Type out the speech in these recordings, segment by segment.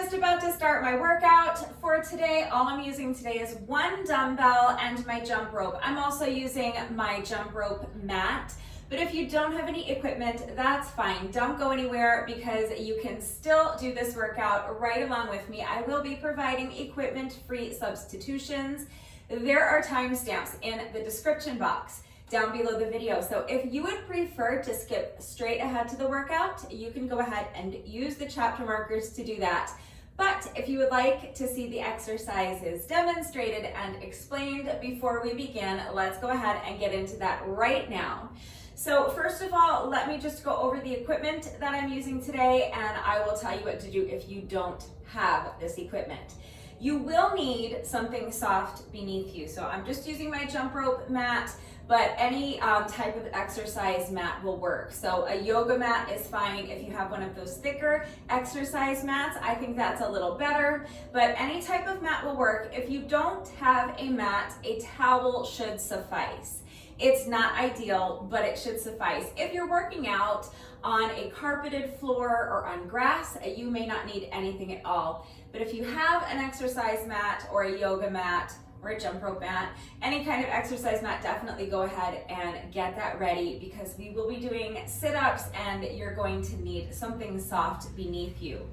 just about to start my workout for today. All I'm using today is one dumbbell and my jump rope. I'm also using my jump rope mat, but if you don't have any equipment, that's fine. Don't go anywhere because you can still do this workout right along with me. I will be providing equipment-free substitutions. There are timestamps in the description box down below the video. So if you would prefer to skip straight ahead to the workout, you can go ahead and use the chapter markers to do that. But if you would like to see the exercises demonstrated and explained before we begin, let's go ahead and get into that right now. So first of all, let me just go over the equipment that I'm using today, and I will tell you what to do if you don't have this equipment. You will need something soft beneath you. So I'm just using my jump rope mat, but any type of exercise mat will work. So a yoga mat is fine. If you have one of those thicker exercise mats, I think that's a little better, but any type of mat will work. If you don't have a mat, a towel should suffice. It's not ideal, but it should suffice. If you're working out on a carpeted floor or on grass, you may not need anything at all. But if you have an exercise mat or a yoga mat or a jump rope mat, any kind of exercise mat, definitely go ahead and get that ready because we will be doing sit-ups and you're going to need something soft beneath you.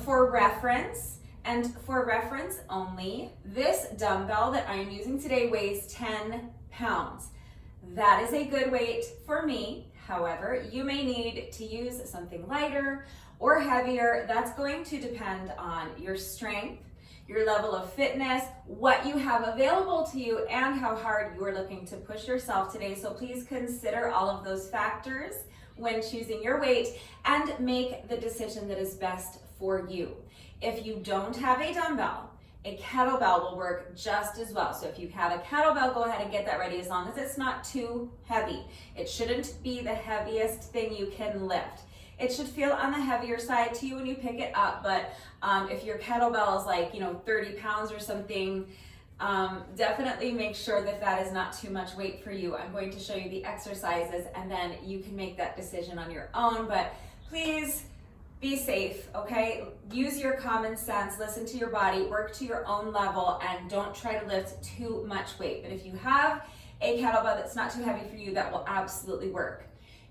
For reference only, this dumbbell that I am using today weighs 10 pounds. That is a good weight for me. However, you may need to use something lighter or heavier. That's going to depend on your strength, your level of fitness, what you have available to you, and how hard you are looking to push yourself today. So please consider all of those factors when choosing your weight and make the decision that is best for you. If you don't have a dumbbell, a kettlebell will work just as well. So if you have a kettlebell, go ahead and get that ready as long as it's not too heavy. It shouldn't be the heaviest thing you can lift. It should feel on the heavier side to you when you pick it up, but if your kettlebell is like, 30 pounds or something, definitely make sure that that is not too much weight for you. I'm going to show you the exercises and then you can make that decision on your own, but please be safe, okay? Use your common sense, listen to your body, work to your own level, and don't try to lift too much weight. But if you have a kettlebell that's not too heavy for you, that will absolutely work.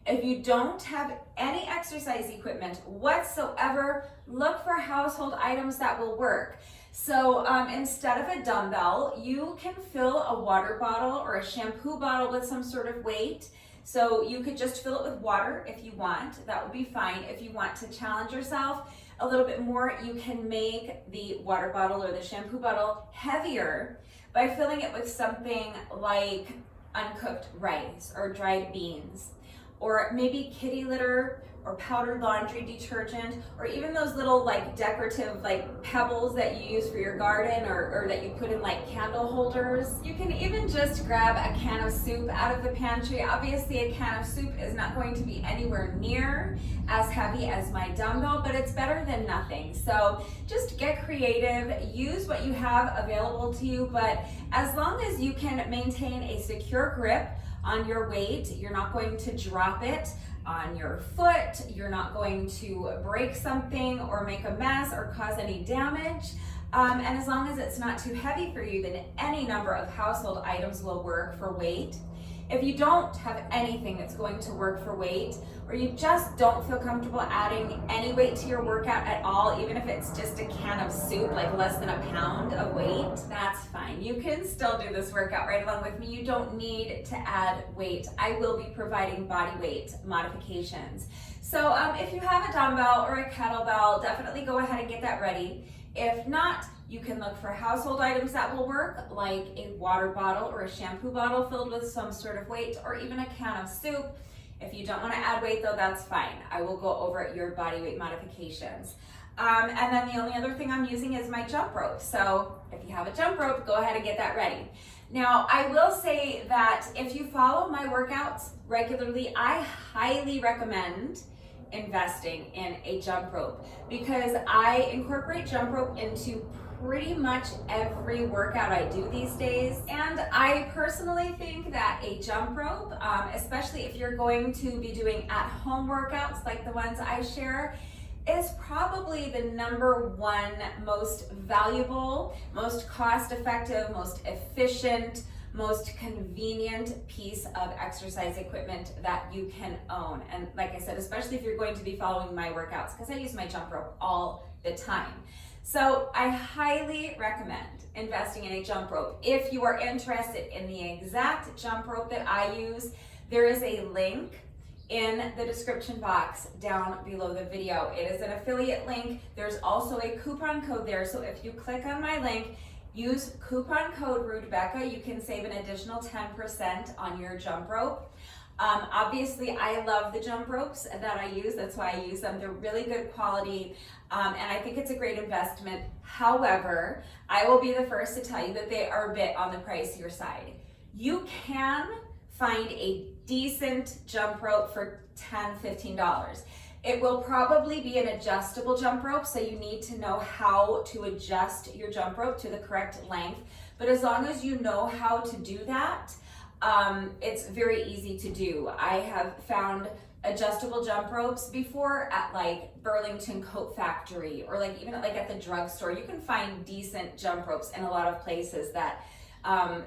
If you don't have any exercise equipment whatsoever, look for household items that will work. So instead of a dumbbell, you can fill a water bottle or a shampoo bottle with some sort of weight. So you could just fill it with water if you want, that would be fine. If you want to challenge yourself a little bit more, you can make the water bottle or the shampoo bottle heavier by filling it with something like uncooked rice or dried beans, or maybe kitty litter or powdered laundry detergent, or even those little decorative pebbles that you use for your garden or that you put in candle holders. You can even just grab a can of soup out of the pantry. Obviously a can of soup is not going to be anywhere near as heavy as my dumbbell, but it's better than nothing. So just get creative, use what you have available to you, but as long as you can maintain a secure grip on your weight, you're not going to drop it on your foot, you're not going to break something or make a mess or cause any damage. And as long as it's not too heavy for you, then any number of household items will work for weight. If you don't have anything that's going to work for weight, or you just don't feel comfortable adding any weight to your workout at all, even if it's just a can of soup, less than a pound of weight, that's fine. You can still do this workout right along with me. You don't need to add weight. I will be providing body weight modifications. So if you have a dumbbell or a kettlebell, definitely go ahead and get that ready. If not, you can look for household items that will work, like a water bottle or a shampoo bottle filled with some sort of weight, or even a can of soup. If you don't want to add weight though, that's fine. I will go over your body weight modifications. And then the only other thing I'm using is my jump rope. So if you have a jump rope, go ahead and get that ready. Now, I will say that if you follow my workouts regularly, I highly recommend investing in a jump rope because I incorporate jump rope into pretty much every workout I do these days. And I personally think that a jump rope, especially if you're going to be doing at-home workouts like the ones I share, is probably the #1 most valuable, most cost-effective, most efficient, most convenient piece of exercise equipment that you can own. And like I said, especially if you're going to be following my workouts, because I use my jump rope all the time. So I highly recommend investing in a jump rope. If you are interested in the exact jump rope that I use, there is a link in the description box down below the video. It is an affiliate link. There's also a coupon code there. So if you click on my link, use coupon code RudeBecca, you can save an additional 10% on your jump rope. Obviously, I love the jump ropes that I use. That's why I use them. They're really good quality, and I think it's a great investment. However, I will be the first to tell you that they are a bit on the pricier side. You can find a decent jump rope for $10, $15. It will probably be an adjustable jump rope, so you need to know how to adjust your jump rope to the correct length. But as long as you know how to do that, it's very easy to do. I have found adjustable jump ropes before at like Burlington Coat Factory, or like even like at the drugstore. You can find decent jump ropes in a lot of places that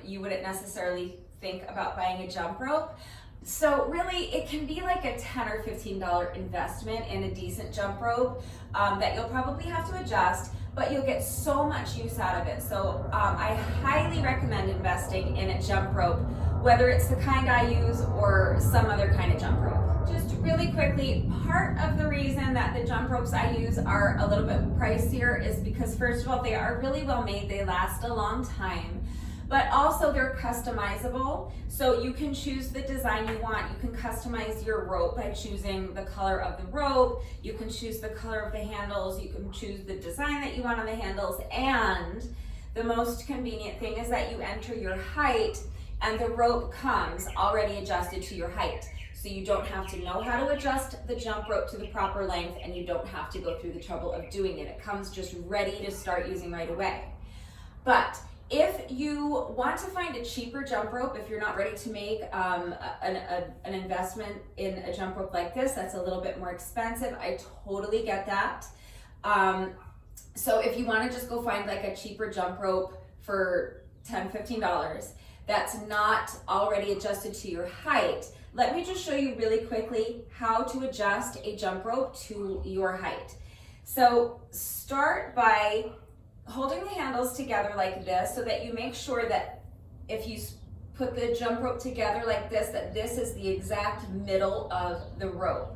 you wouldn't necessarily think about buying a jump rope. So really, it can be like a $10 or $15 investment in a decent jump rope that you'll probably have to adjust, but you'll get so much use out of it. So I highly recommend investing in a jump rope, whether it's the kind I use or some other kind of jump rope. Just really quickly, part of the reason that the jump ropes I use are a little bit pricier is because, first of all, they are really well made. They last a long time. But also they're customizable, so you can choose the design you want. You can customize your rope by choosing the color of the rope, you can choose the color of the handles, you can choose the design that you want on the handles, and the most convenient thing is that you enter your height and the rope comes already adjusted to your height. So you don't have to know how to adjust the jump rope to the proper length, and you don't have to go through the trouble of doing it. It comes just ready to start using right away. But if you want to find a cheaper jump rope, if you're not ready to make an investment in a jump rope like this, that's a little bit more expensive. I totally get that. So if you want to just go find like a cheaper jump rope for $10, $15 that's not already adjusted to your height, let me just show you really quickly how to adjust a jump rope to your height. So start by holding the handles together like this, so that you make sure that if you put the jump rope together like this, that this is the exact middle of the rope.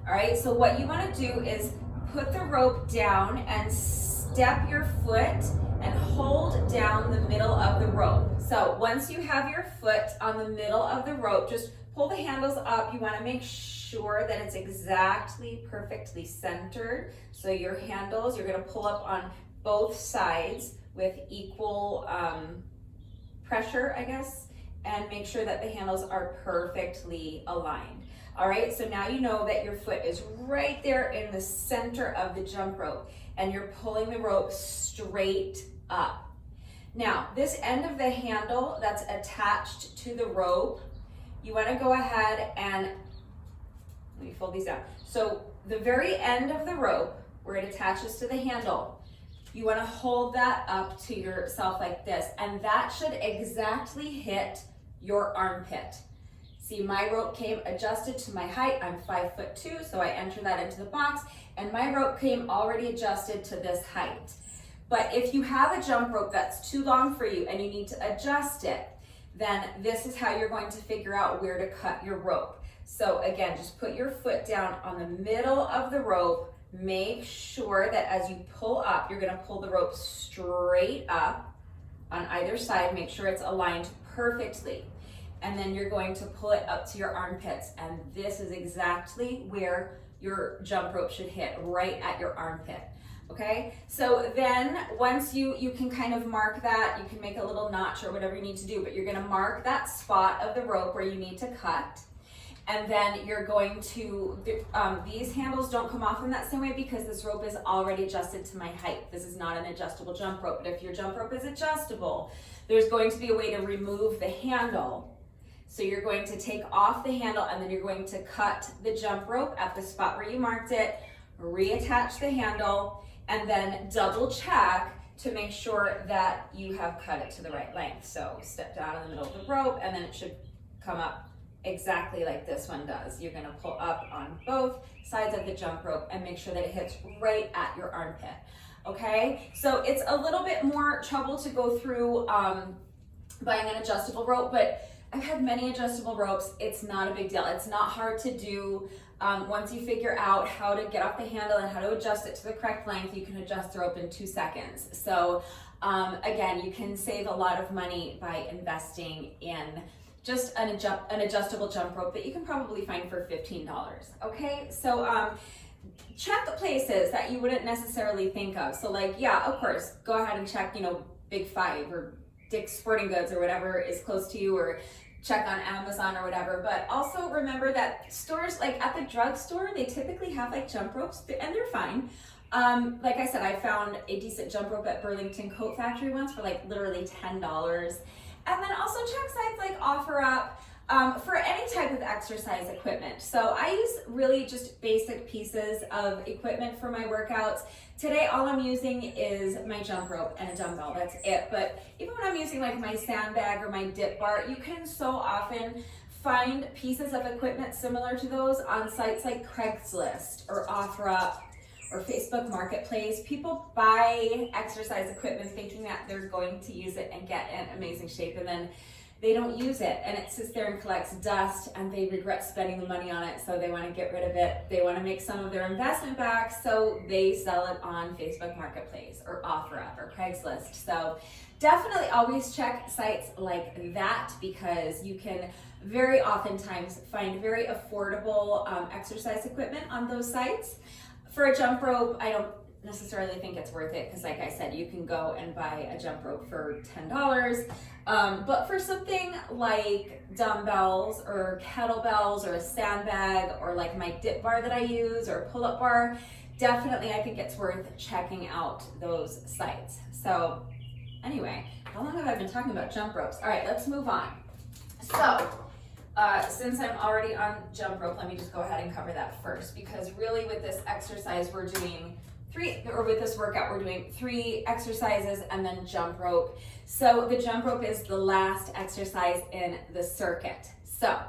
All right, so what you want to do is put the rope down and step your foot and hold down the middle of the rope. So once you have your foot on the middle of the rope, just pull the handles up. You want to make sure that it's exactly perfectly centered. So your handles, you're going to pull up on both sides with equal pressure, I guess, and make sure that the handles are perfectly aligned. All right, so now you know that your foot is right there in the center of the jump rope, and you're pulling the rope straight up. Now, this end of the handle that's attached to the rope, you want to go ahead and, let me fold these down. So the very end of the rope, where it attaches to the handle, you want to hold that up to yourself like this, and that should exactly hit your armpit. See, my rope came adjusted to my height. I'm 5'2", so I enter that into the box, and my rope came already adjusted to this height. But if you have a jump rope that's too long for you and you need to adjust it, then this is how you're going to figure out where to cut your rope. So again, just put your foot down on the middle of the rope. Make sure that as you pull up, you're going to pull the rope straight up on either side. Make sure it's aligned perfectly. And then you're going to pull it up to your armpits. And this is exactly where your jump rope should hit, right at your armpit. Okay, so then once you can kind of mark that, you can make a little notch or whatever you need to do, but you're going to mark that spot of the rope where you need to cut. And then you're going to, these handles don't come off in that same way because this rope is already adjusted to my height. This is not an adjustable jump rope, but if your jump rope is adjustable, there's going to be a way to remove the handle. So you're going to take off the handle, and then you're going to cut the jump rope at the spot where you marked it, reattach the handle, and then double check to make sure that you have cut it to the right length. So step down in the middle of the rope, and then it should come up exactly like this one does. You're gonna pull up on both sides of the jump rope and make sure that it hits right at your armpit, okay? So it's a little bit more trouble to go through buying an adjustable rope, but I've had many adjustable ropes. It's not a big deal. It's not hard to do. Once you figure out how to get off the handle and how to adjust it to the correct length, you can adjust the rope in 2 seconds. So again, you can save a lot of money by investing in just an adjustable jump rope that you can probably find for $15, okay? So check the places that you wouldn't necessarily think of. So like, yeah, of course, go ahead and check, you know, Big Five or Dick's Sporting Goods or whatever is close to you, or check on Amazon or whatever. But also remember that stores, like at the drugstore, they typically have like jump ropes and they're fine. Like I said, I found a decent jump rope at Burlington Coat Factory once for like literally $10. And then also check sites like OfferUp for any type of exercise equipment. So I use really just basic pieces of equipment for my workouts. Today, all I'm using is my jump rope and a dumbbell, that's it. But even when I'm using like my sandbag or my dip bar, you can so often find pieces of equipment similar to those on sites like Craigslist or OfferUp or Facebook Marketplace. People buy exercise equipment thinking that they're going to use it and get in amazing shape, and then they don't use it, and it sits there and collects dust, and they regret spending the money on it, so they want to get rid of it. They want to make some of their investment back, so they sell it on Facebook Marketplace or OfferUp or Craigslist. So definitely always check sites like that, because you can very oftentimes find very affordable exercise equipment on those sites. For a jump rope, I don't necessarily think it's worth it, because like I said, you can go and buy a jump rope for $10. But for something like dumbbells or kettlebells or a sandbag or like my dip bar that I use or pull-up bar, definitely I think it's worth checking out those sites. So anyway, how long have I been talking about jump ropes? All right, let's move on. So since I'm already on jump rope, let me just go ahead and cover that first, because really with this exercise we're doing with this workout we're doing 3 exercises and then jump rope. So the jump rope is the last exercise in the circuit. So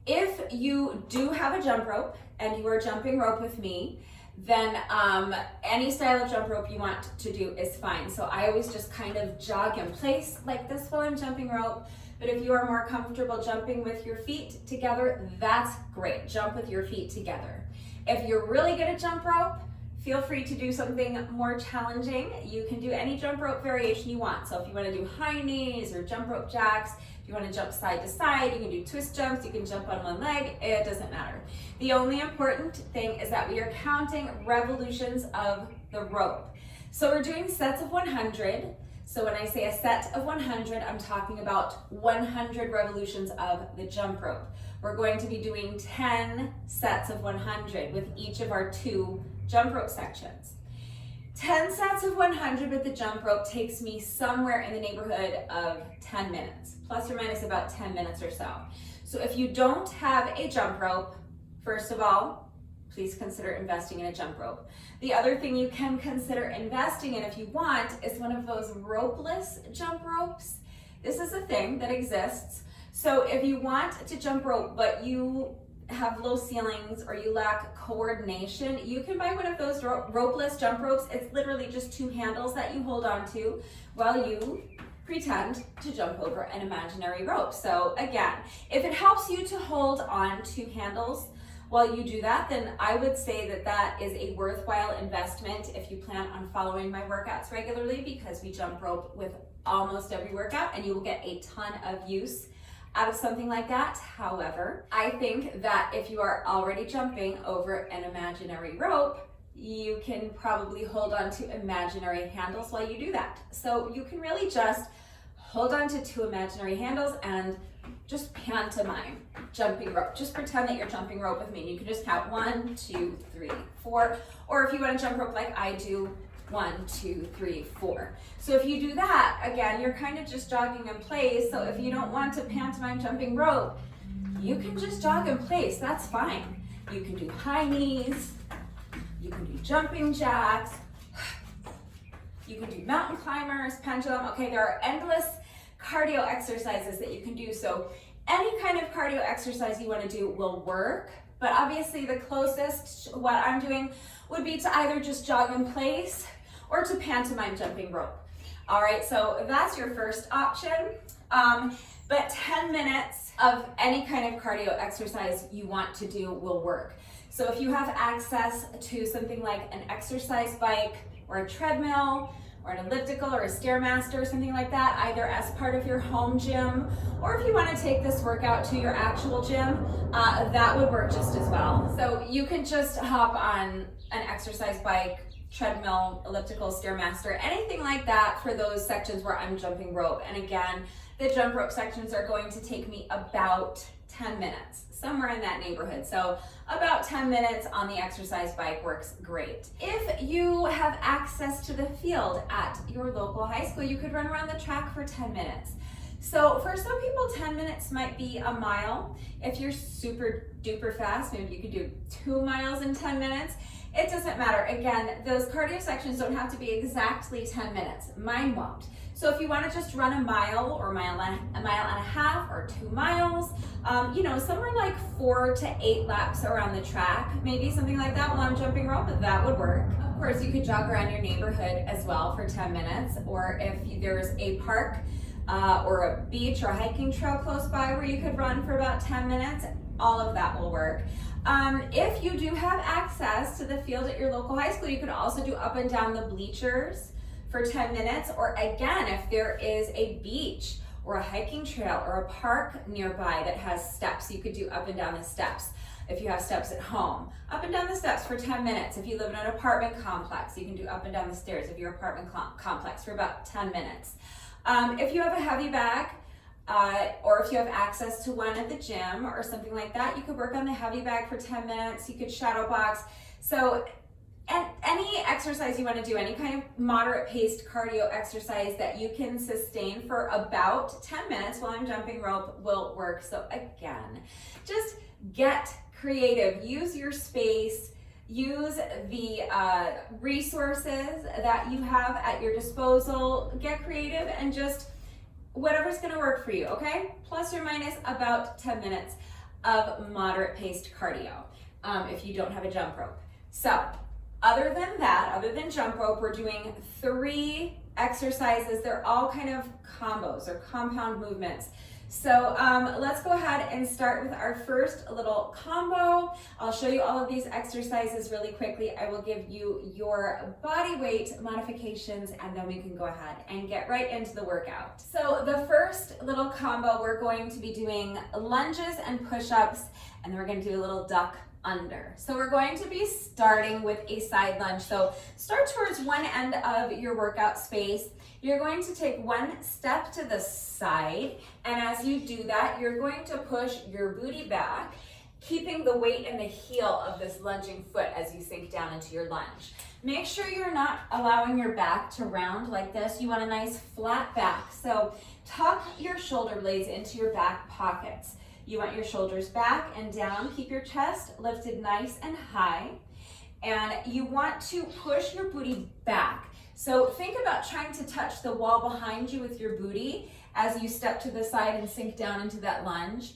if you do have a jump rope and you are jumping rope with me, then any style of jump rope you want to do is fine. So I always just kind of jog in place like this while I'm jumping rope. But if you are more comfortable jumping with your feet together, that's great. Jump with your feet together. If you're really good at jump rope, feel free to do something more challenging. You can do any jump rope variation you want. So if you want to do high knees or jump rope jacks, if you want to jump side to side, you can do twist jumps, you can jump on one leg, it doesn't matter. The only important thing is that we are counting revolutions of the rope. So we're doing sets of 100. So when I say a set of 100, I'm talking about 100 revolutions of the jump rope. We're going to be doing 10 sets of 100 with each of our 2 jump rope sections. 10 sets of 100 with the jump rope takes me somewhere in the neighborhood of 10 minutes, plus or minus about 10 minutes or so. So if you don't have a jump rope, first of all, please consider investing in a jump rope. The other thing you can consider investing in if you want is one of those ropeless jump ropes. This is a thing that exists. So if you want to jump rope, but you have low ceilings or you lack coordination, you can buy one of those ropeless jump ropes. It's literally just 2 handles that you hold on to while you pretend to jump over an imaginary rope. So again, if it helps you to hold on to handles while you do that, then I would say that that is a worthwhile investment if you plan on following my workouts regularly, because we jump rope with almost every workout and you will get a ton of use out of something like that. However, I think that if you are already jumping over an imaginary rope, you can probably hold on to imaginary handles while you do that. So you can really just hold on to 2 imaginary handles and just pantomime jumping rope. Just pretend that you're jumping rope with me. You can just count 1, 2, 3, 4. Or if you want to jump rope like I do, 1, 2, 3, 4. So if you do that, again, you're kind of just jogging in place. So if you don't want to pantomime jumping rope, you can just jog in place. That's fine. You can do high knees, You can do jumping jacks. You can do mountain climbers, pendulum. Okay, there are endless cardio exercises that you can do. So any kind of cardio exercise you want to do will work. But obviously the closest what I'm doing would be to either just jog in place or to pantomime jumping rope. All right, so that's your first option. But 10 minutes of any kind of cardio exercise you want to do will work. So if you have access to something like an exercise bike or a treadmill or an elliptical or a Stairmaster or something like that, either as part of your home gym, or if you want to take this workout to your actual gym, that would work just as well. So you can just hop on an exercise bike, treadmill, elliptical, Stairmaster, anything like that for those sections where I'm jumping rope. And again, the jump rope sections are going to take me about 10 minutes, somewhere in that neighborhood. So about 10 minutes on the exercise bike works great. If you have access to the field at your local high school, you could run around the track for 10 minutes. So for some people, 10 minutes might be a mile. If you're super duper fast, maybe you could do 2 miles in 10 minutes. It doesn't matter. Again, those cardio sections don't have to be exactly 10 minutes. Mine won't. So if you want to just run a mile or a mile and a half or 2 miles, somewhere like 4 to 8 laps around the track, maybe something like that while I'm jumping rope, that would work. Of course, you could jog around your neighborhood as well for 10 minutes, or if there's a park or a beach or a hiking trail close by where you could run for about 10 minutes, all of that will work. If you do have access to the field at your local high school, you could also do up and down the bleachers for 10 minutes, or again, if there is a beach or a hiking trail or a park nearby that has steps, you could do up and down the steps. If you have steps at home, up and down the steps for 10 minutes. If you live in an apartment complex, you can do up and down the stairs of your apartment complex for about 10 minutes. If you have a heavy bag, or if you have access to one at the gym or something like that, you could work on the heavy bag for 10 minutes. You could shadow box. So any exercise you want to do, any kind of moderate paced cardio exercise that you can sustain for about 10 minutes while I'm jumping rope will work. So again, just get creative, use your space, use the resources that you have at your disposal, get creative, and just whatever's going to work for you, okay? Plus or minus about 10 minutes of moderate paced cardio if you don't have a jump rope. So other than that, other than jump rope, we're doing 3 exercises. They're all kind of combos or compound movements. So let's go ahead and start with our first little combo. I'll show you all of these exercises really quickly. I will give you your body weight modifications, and then we can go ahead and get right into the workout. So the first little combo, we're going to be doing lunges and push-ups, and then we're going to do a little duck under. So we're going to be starting with a side lunge. So start towards one end of your workout space. You're going to take one step to the side, and as you do that, you're going to push your booty back, keeping the weight in the heel of this lunging foot as you sink down into your lunge. Make sure you're not allowing your back to round like this. You want a nice flat back. So tuck your shoulder blades into your back pockets. You want your shoulders back and down. Keep your chest lifted nice and high. And you want to push your booty back. So think about trying to touch the wall behind you with your booty as you step to the side and sink down into that lunge.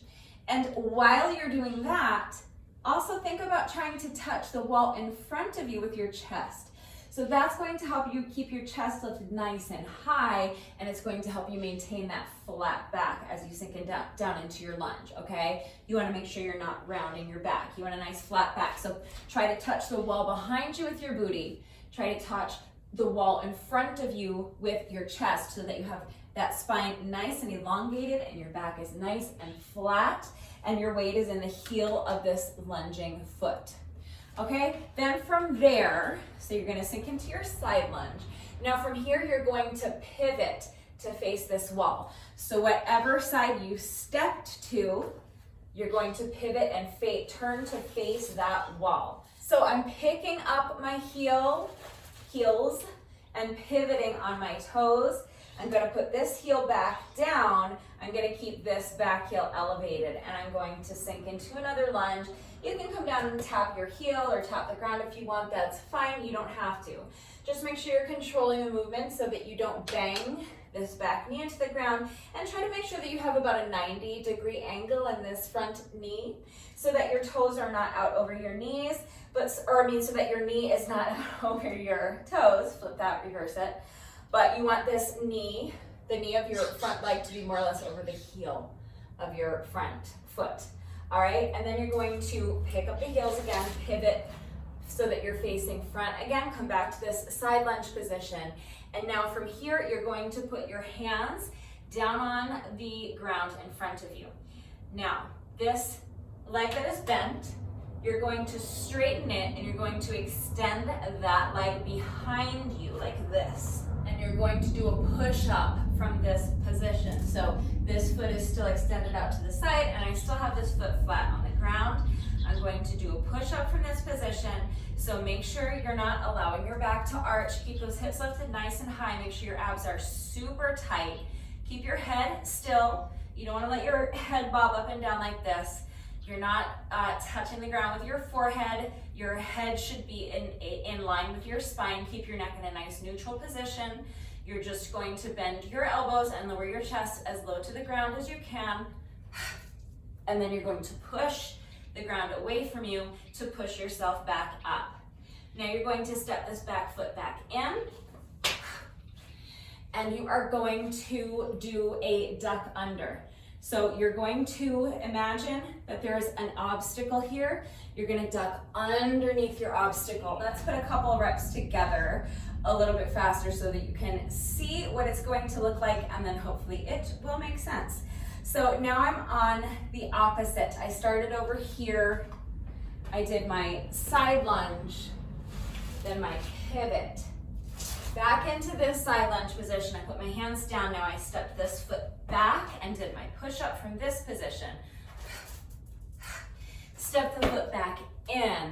And while you're doing that, also think about trying to touch the wall in front of you with your chest. So that's going to help you keep your chest lifted nice and high, and it's going to help you maintain that flat back as you sink down into your lunge, okay? You want to make sure you're not rounding your back. You want a nice flat back. So try to touch the wall behind you with your booty. Try to touch the wall in front of you with your chest so that you have that spine nice and elongated and your back is nice and flat and your weight is in the heel of this lunging foot. Okay, then from there, so you're going to sink into your side lunge. Now from here, you're going to pivot to face this wall. So whatever side you stepped to, you're going to pivot and turn to face that wall. So I'm picking up my heels and pivoting on my toes. I'm gonna put this heel back down. I'm gonna keep this back heel elevated, and I'm going to sink into another lunge. You can come down and tap your heel or tap the ground if you want, that's fine, you don't have to. Just make sure you're controlling the movement so that you don't bang this back knee into the ground, and try to make sure that you have about a 90-degree angle in this front knee so that your toes are not out over your knees, so that your knee is not out over your toes. Flip that, reverse it. But you want this knee, the knee of your front leg, to be more or less over the heel of your front foot. All right, and then you're going to pick up the heels again, pivot so that you're facing front. Again, come back to this side lunge position. And now from here, you're going to put your hands down on the ground in front of you. Now, this leg that is bent, you're going to straighten it, and you're going to extend that leg behind you like this. And you're going to do a push-up from this position. So this foot is still extended out to the side, and I still have this foot flat on the ground. I'm going to do a push-up from this position. So make sure you're not allowing your back to arch. Keep those hips lifted nice and high. Make sure your abs are super tight. Keep your head still. You don't want to let your head bob up and down like this. You're not touching the ground with your forehead. Your head should be in line with your spine. Keep your neck in a nice neutral position. You're just going to bend your elbows and lower your chest as low to the ground as you can. And then you're going to push the ground away from you to push yourself back up. Now you're going to step this back foot back in, and you are going to do a duck under. So you're going to imagine that there's an obstacle here. You're gonna duck underneath your obstacle. Let's put a couple reps together a little bit faster so that you can see what it's going to look like, and then hopefully it will make sense. So now I'm on the opposite. I started over here. I did my side lunge, then my pivot. Back into this side lunge position. I put my hands down. Now I stepped this foot back and did my push-up from this position. Step the foot back in.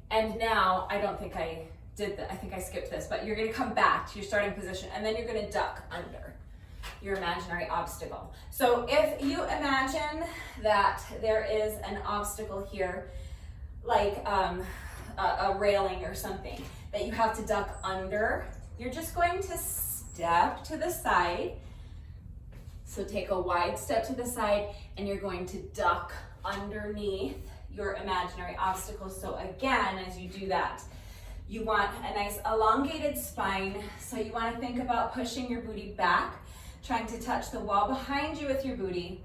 And now, I don't think I did that. I think I skipped this, but you're gonna come back to your starting position, and then you're gonna duck under your imaginary obstacle. So if you imagine that there is an obstacle here, like a railing or something, that you have to duck under, you're just going to step to the side. So take a wide step to the side, and you're going to duck underneath your imaginary obstacle. So again, as you do that, you want a nice elongated spine. So you want to think about pushing your booty back, trying to touch the wall behind you with your booty,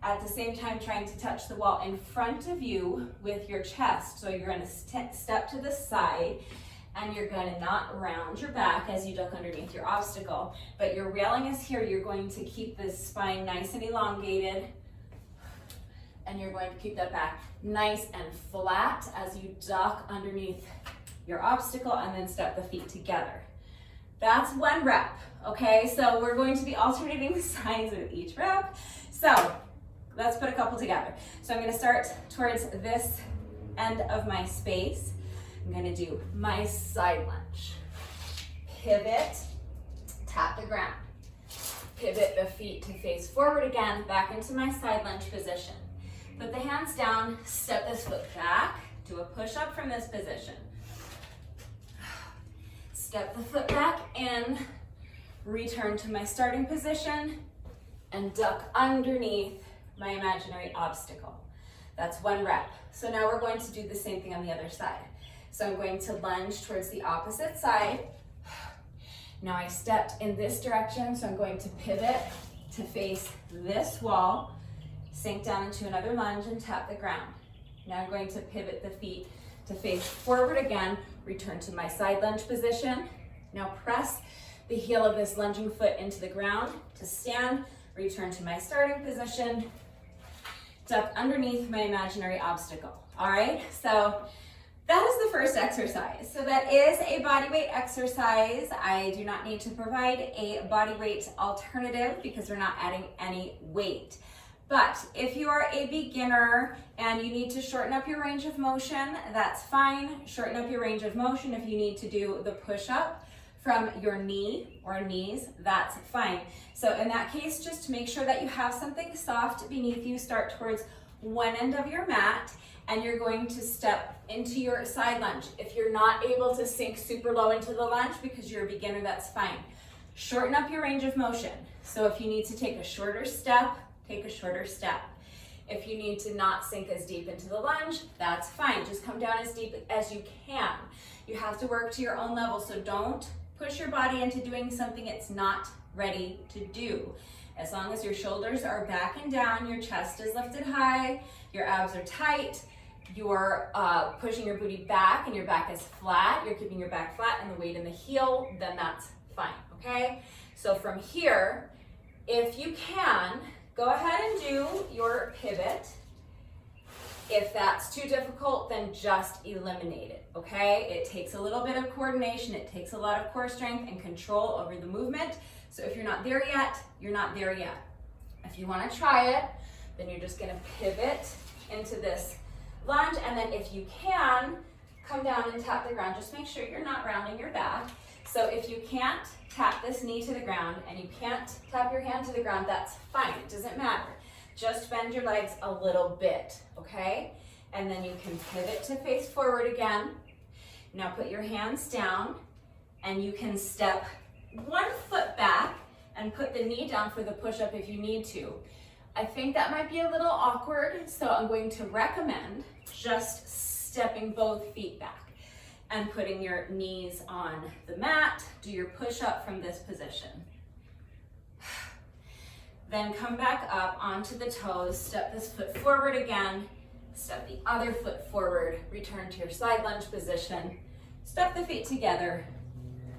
at the same time trying to touch the wall in front of you with your chest. So you're going to step to the side, and you're going to not round your back as you duck underneath your obstacle, but your railing is here. You're going to keep this spine nice and elongated, and you're going to keep that back nice and flat as you duck underneath your obstacle, and then step the feet together. That's one rep, okay? So we're going to be alternating sides with each rep. So let's put a couple together. So I'm gonna start towards this end of my space. I'm gonna do my side lunge. Pivot, tap the ground. Pivot the feet to face forward again, back into my side lunge position. Put the hands down, step this foot back, do a push-up from this position. Step the foot back in, return to my starting position, and duck underneath my imaginary obstacle. That's one rep. So now we're going to do the same thing on the other side. So I'm going to lunge towards the opposite side. Now I stepped in this direction, so I'm going to pivot to face this wall, sink down into another lunge and tap the ground. Now I'm going to pivot the feet to face forward again, return to my side lunge position. Now press the heel of this lunging foot into the ground to stand, return to my starting position, duck underneath my imaginary obstacle. All right, so that is the first exercise. So that is a body weight exercise. I do not need to provide a body weight alternative because we're not adding any weight. But if you are a beginner and you need to shorten up your range of motion, that's fine. Shorten up your range of motion if you need to do the push-up from your knee or knees, that's fine. So in that case, just make sure that you have something soft beneath you. Start towards one end of your mat, and you're going to step into your side lunge. If you're not able to sink super low into the lunge because you're a beginner, that's fine. Shorten up your range of motion. So if you need to take a shorter step, take a shorter step. If you need to not sink as deep into the lunge, that's fine. Just come down as deep as you can. You have to work to your own level, so don't push your body into doing something it's not ready to do. As long as your shoulders are back and down, your chest is lifted high, your abs are tight, you're pushing your booty back and your back is flat, you're keeping your back flat and the weight in the heel, then that's fine, okay? So from here, if you can, go ahead and do your pivot. If that's too difficult, then just eliminate it, okay? It takes a little bit of coordination, it takes a lot of core strength and control over the movement. So if you're not there yet, you're not there yet. If you wanna try it, then you're just gonna pivot into this lunge, and then if you can, come down and tap the ground. Just make sure you're not rounding your back. So if you can't tap this knee to the ground and you can't tap your hand to the ground, that's fine, it doesn't matter. Just bend your legs a little bit, okay? And then you can pivot to face forward again. Now put your hands down, and you can step one foot back and put the knee down for the push-up if you need to. I think that might be a little awkward, so I'm going to recommend just stepping both feet back and putting your knees on the mat. Do your push-up from this position. Then come back up onto the toes, step this foot forward again, step the other foot forward, return to your side lunge position, step the feet together,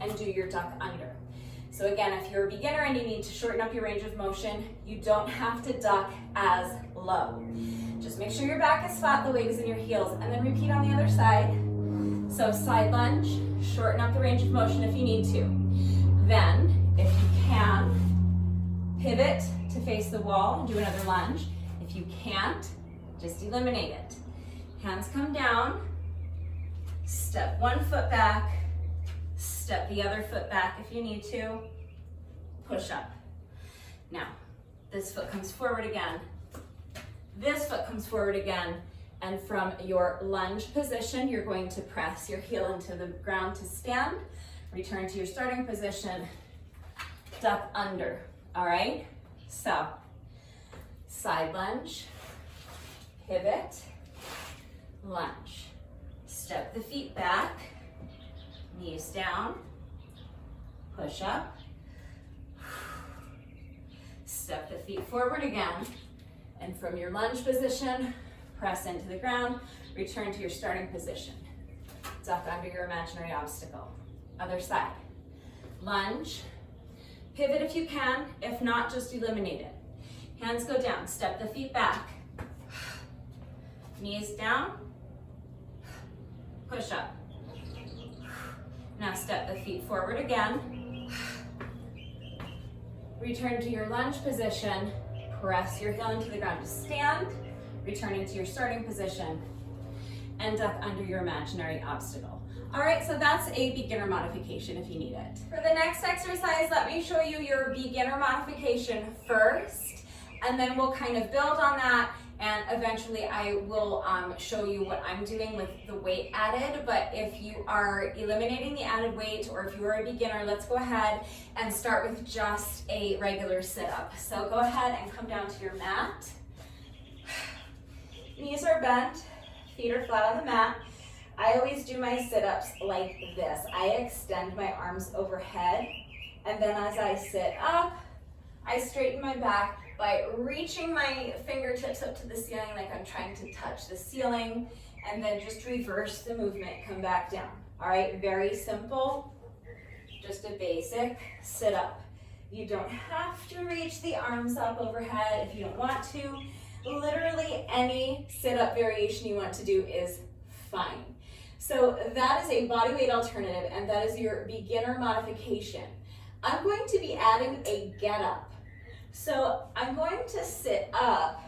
and do your duck under. So again, if you're a beginner and you need to shorten up your range of motion, you don't have to duck as low. Just make sure your back is flat, the weight is in your heels, and then repeat on the other side. So side lunge, shorten up the range of motion if you need to. Then, if you can, pivot to face the wall and do another lunge. If you can't, just eliminate it. Hands come down, step one foot back, step the other foot back if you need to, push up. Now, this foot comes forward again, this foot comes forward again, and from your lunge position, you're going to press your heel into the ground to stand, return to your starting position, duck under, all right? So, side lunge, pivot, lunge. Step the feet back, knees down, push up. Step the feet forward again, and from your lunge position, press into the ground, return to your starting position. Duck under your imaginary obstacle. Other side. Lunge, pivot if you can, if not, just eliminate it. Hands go down, step the feet back. Knees down, push up. Now step the feet forward again. Return to your lunge position, press your heel into the ground to stand, returning to your starting position, and duck under your imaginary obstacle. All right, so that's a beginner modification if you need it. For the next exercise, let me show you your beginner modification first, and then we'll kind of build on that, and eventually I will show you what I'm doing with the weight added. But if you are eliminating the added weight, or if you are a beginner, let's go ahead and start with just a regular sit-up. So go ahead and come down to your mat. Knees are bent, feet are flat on the mat. I always do my sit-ups like this. I extend my arms overhead, and then as I sit up, I straighten my back by reaching my fingertips up to the ceiling like I'm trying to touch the ceiling, and then just reverse the movement, come back down. All right, very simple, just a basic sit-up. You don't have to reach the arms up overhead if you don't want to. Literally any sit-up variation you want to do is fine. So that is a body weight alternative, and that is your beginner modification. I'm going to be adding a get up. So I'm going to sit up,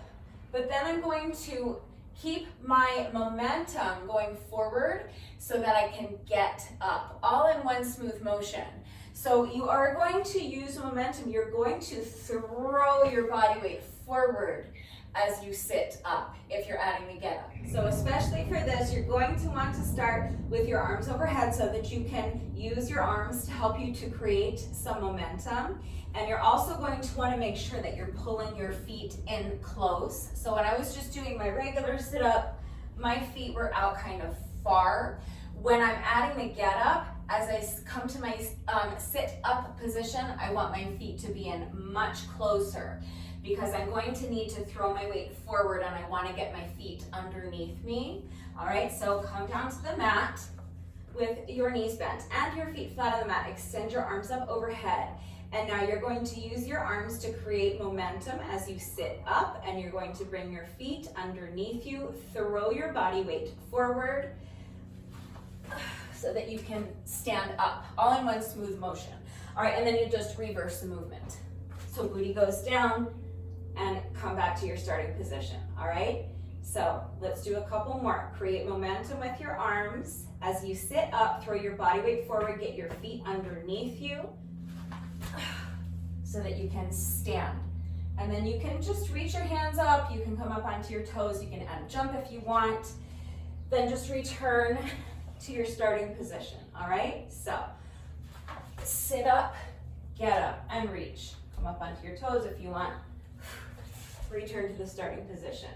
but then I'm going to keep my momentum going forward so that I can get up, all in one smooth motion. So you are going to use momentum. You're going to throw your body weight forward as you sit up if you're adding the get up. So especially for this, you're going to want to start with your arms overhead so that you can use your arms to help you to create some momentum. And you're also going to want to make sure that you're pulling your feet in close. So when I was just doing my regular sit up, my feet were out kind of far. When I'm adding the get up, as I come to my sit up position, I want my feet to be in much closer because I'm going to need to throw my weight forward and I want to get my feet underneath me. All right, so come down to the mat with your knees bent and your feet flat on the mat. Extend your arms up overhead. And now you're going to use your arms to create momentum as you sit up, and you're going to bring your feet underneath you, throw your body weight forward so that you can stand up, all in one smooth motion. All right, and then you just reverse the movement. So booty goes down and come back to your starting position, all right? So let's do a couple more. Create momentum with your arms. As you sit up, throw your body weight forward, get your feet underneath you so that you can stand. And then you can just reach your hands up. You can come up onto your toes. You can add a jump if you want. Then just return to your starting position, all right? So sit up, get up, and reach. Come up onto your toes if you want. Return to the starting position.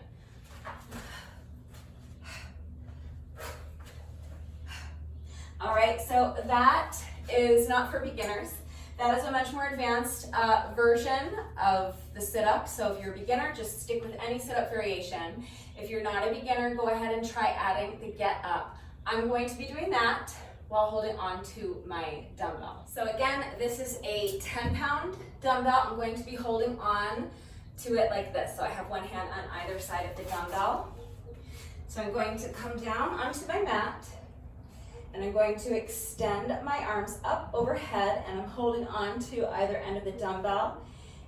All right, so that is not for beginners. That is a much more advanced version of the sit-up. So if you're a beginner, just stick with any sit-up variation. If you're not a beginner, go ahead and try adding the get up. I'm going to be doing that while holding on to my dumbbell. So again, this is a 10-pound dumbbell. I'm going to be holding on to it like this. So I have one hand on either side of the dumbbell. So I'm going to come down onto my mat, and I'm going to extend my arms up overhead, and I'm holding on to either end of the dumbbell.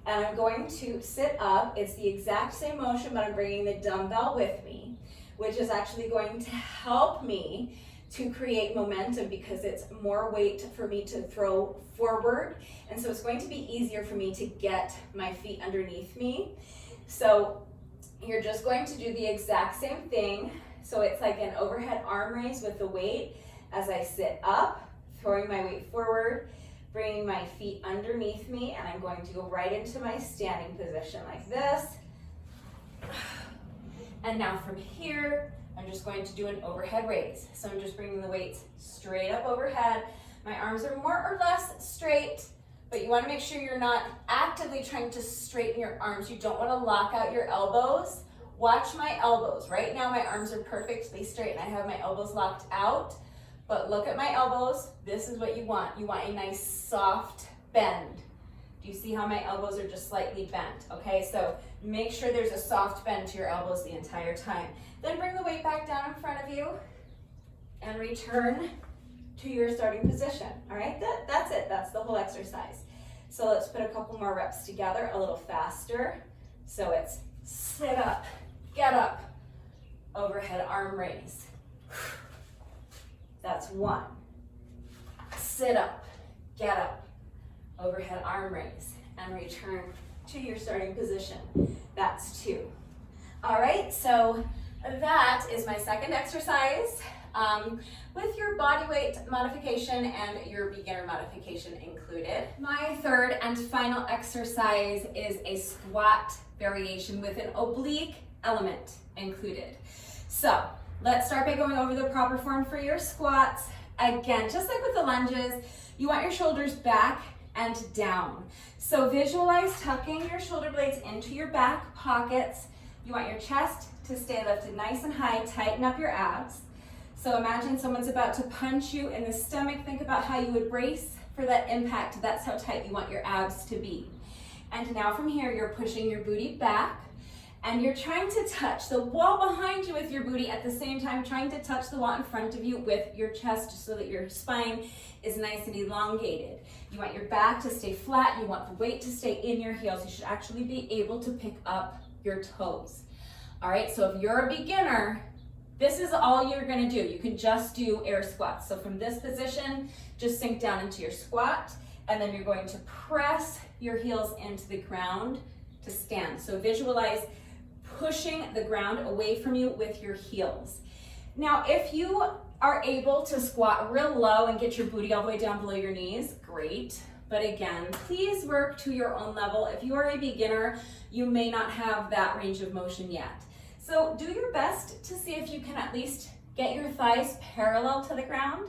And I'm going to sit up. It's the exact same motion, but I'm bringing the dumbbell with me, which is actually going to help me to create momentum because it's more weight for me to throw forward. And so it's going to be easier for me to get my feet underneath me. So you're just going to do the exact same thing. So it's like an overhead arm raise with the weight as I sit up, throwing my weight forward, bringing my feet underneath me, and I'm going to go right into my standing position like this. And now from here, I'm just going to do an overhead raise. So I'm just bringing the weights straight up overhead. My arms are more or less straight, but you want to make sure you're not actively trying to straighten your arms. You don't want to lock out your elbows. Watch my elbows. Right now my arms are perfectly straight and I have my elbows locked out, but look at my elbows. This is what you want. You want a nice soft bend. Do you see how my elbows are just slightly bent? Okay, so make sure there's a soft bend to your elbows the entire time. Then bring the weight back down in front of you and return to your starting position. All right, that's it. That's the whole exercise. So let's put a couple more reps together a little faster. So it's sit up, get up, overhead arm raise. That's one. Sit up, get up, overhead arm raise, and return to your starting position. That's two. All right, so that is my second exercise with your body weight modification and your beginner modification included. My third and final exercise is a squat variation with an oblique element included. So let's start by going over the proper form for your squats. Again, just like with the lunges, you want your shoulders back and down. So visualize tucking your shoulder blades into your back pockets. You want your chest to stay lifted nice and high, tighten up your abs. So imagine someone's about to punch you in the stomach. Think about how you would brace for that impact. That's how tight you want your abs to be. And now from here, you're pushing your booty back and you're trying to touch the wall behind you with your booty at the same time, trying to touch the wall in front of you with your chest so that your spine is nice and elongated. You want your back to stay flat. You want the weight to stay in your heels. You should actually be able to pick up your toes. All right, so if you're a beginner, this is all you're gonna do. You can just do air squats. So from this position, just sink down into your squat, and then you're going to press your heels into the ground to stand. So visualize pushing the ground away from you with your heels. Now, if you are able to squat real low and get your booty all the way down below your knees, great. But again, please work to your own level. If you are a beginner, you may not have that range of motion yet. So do your best to see if you can at least get your thighs parallel to the ground.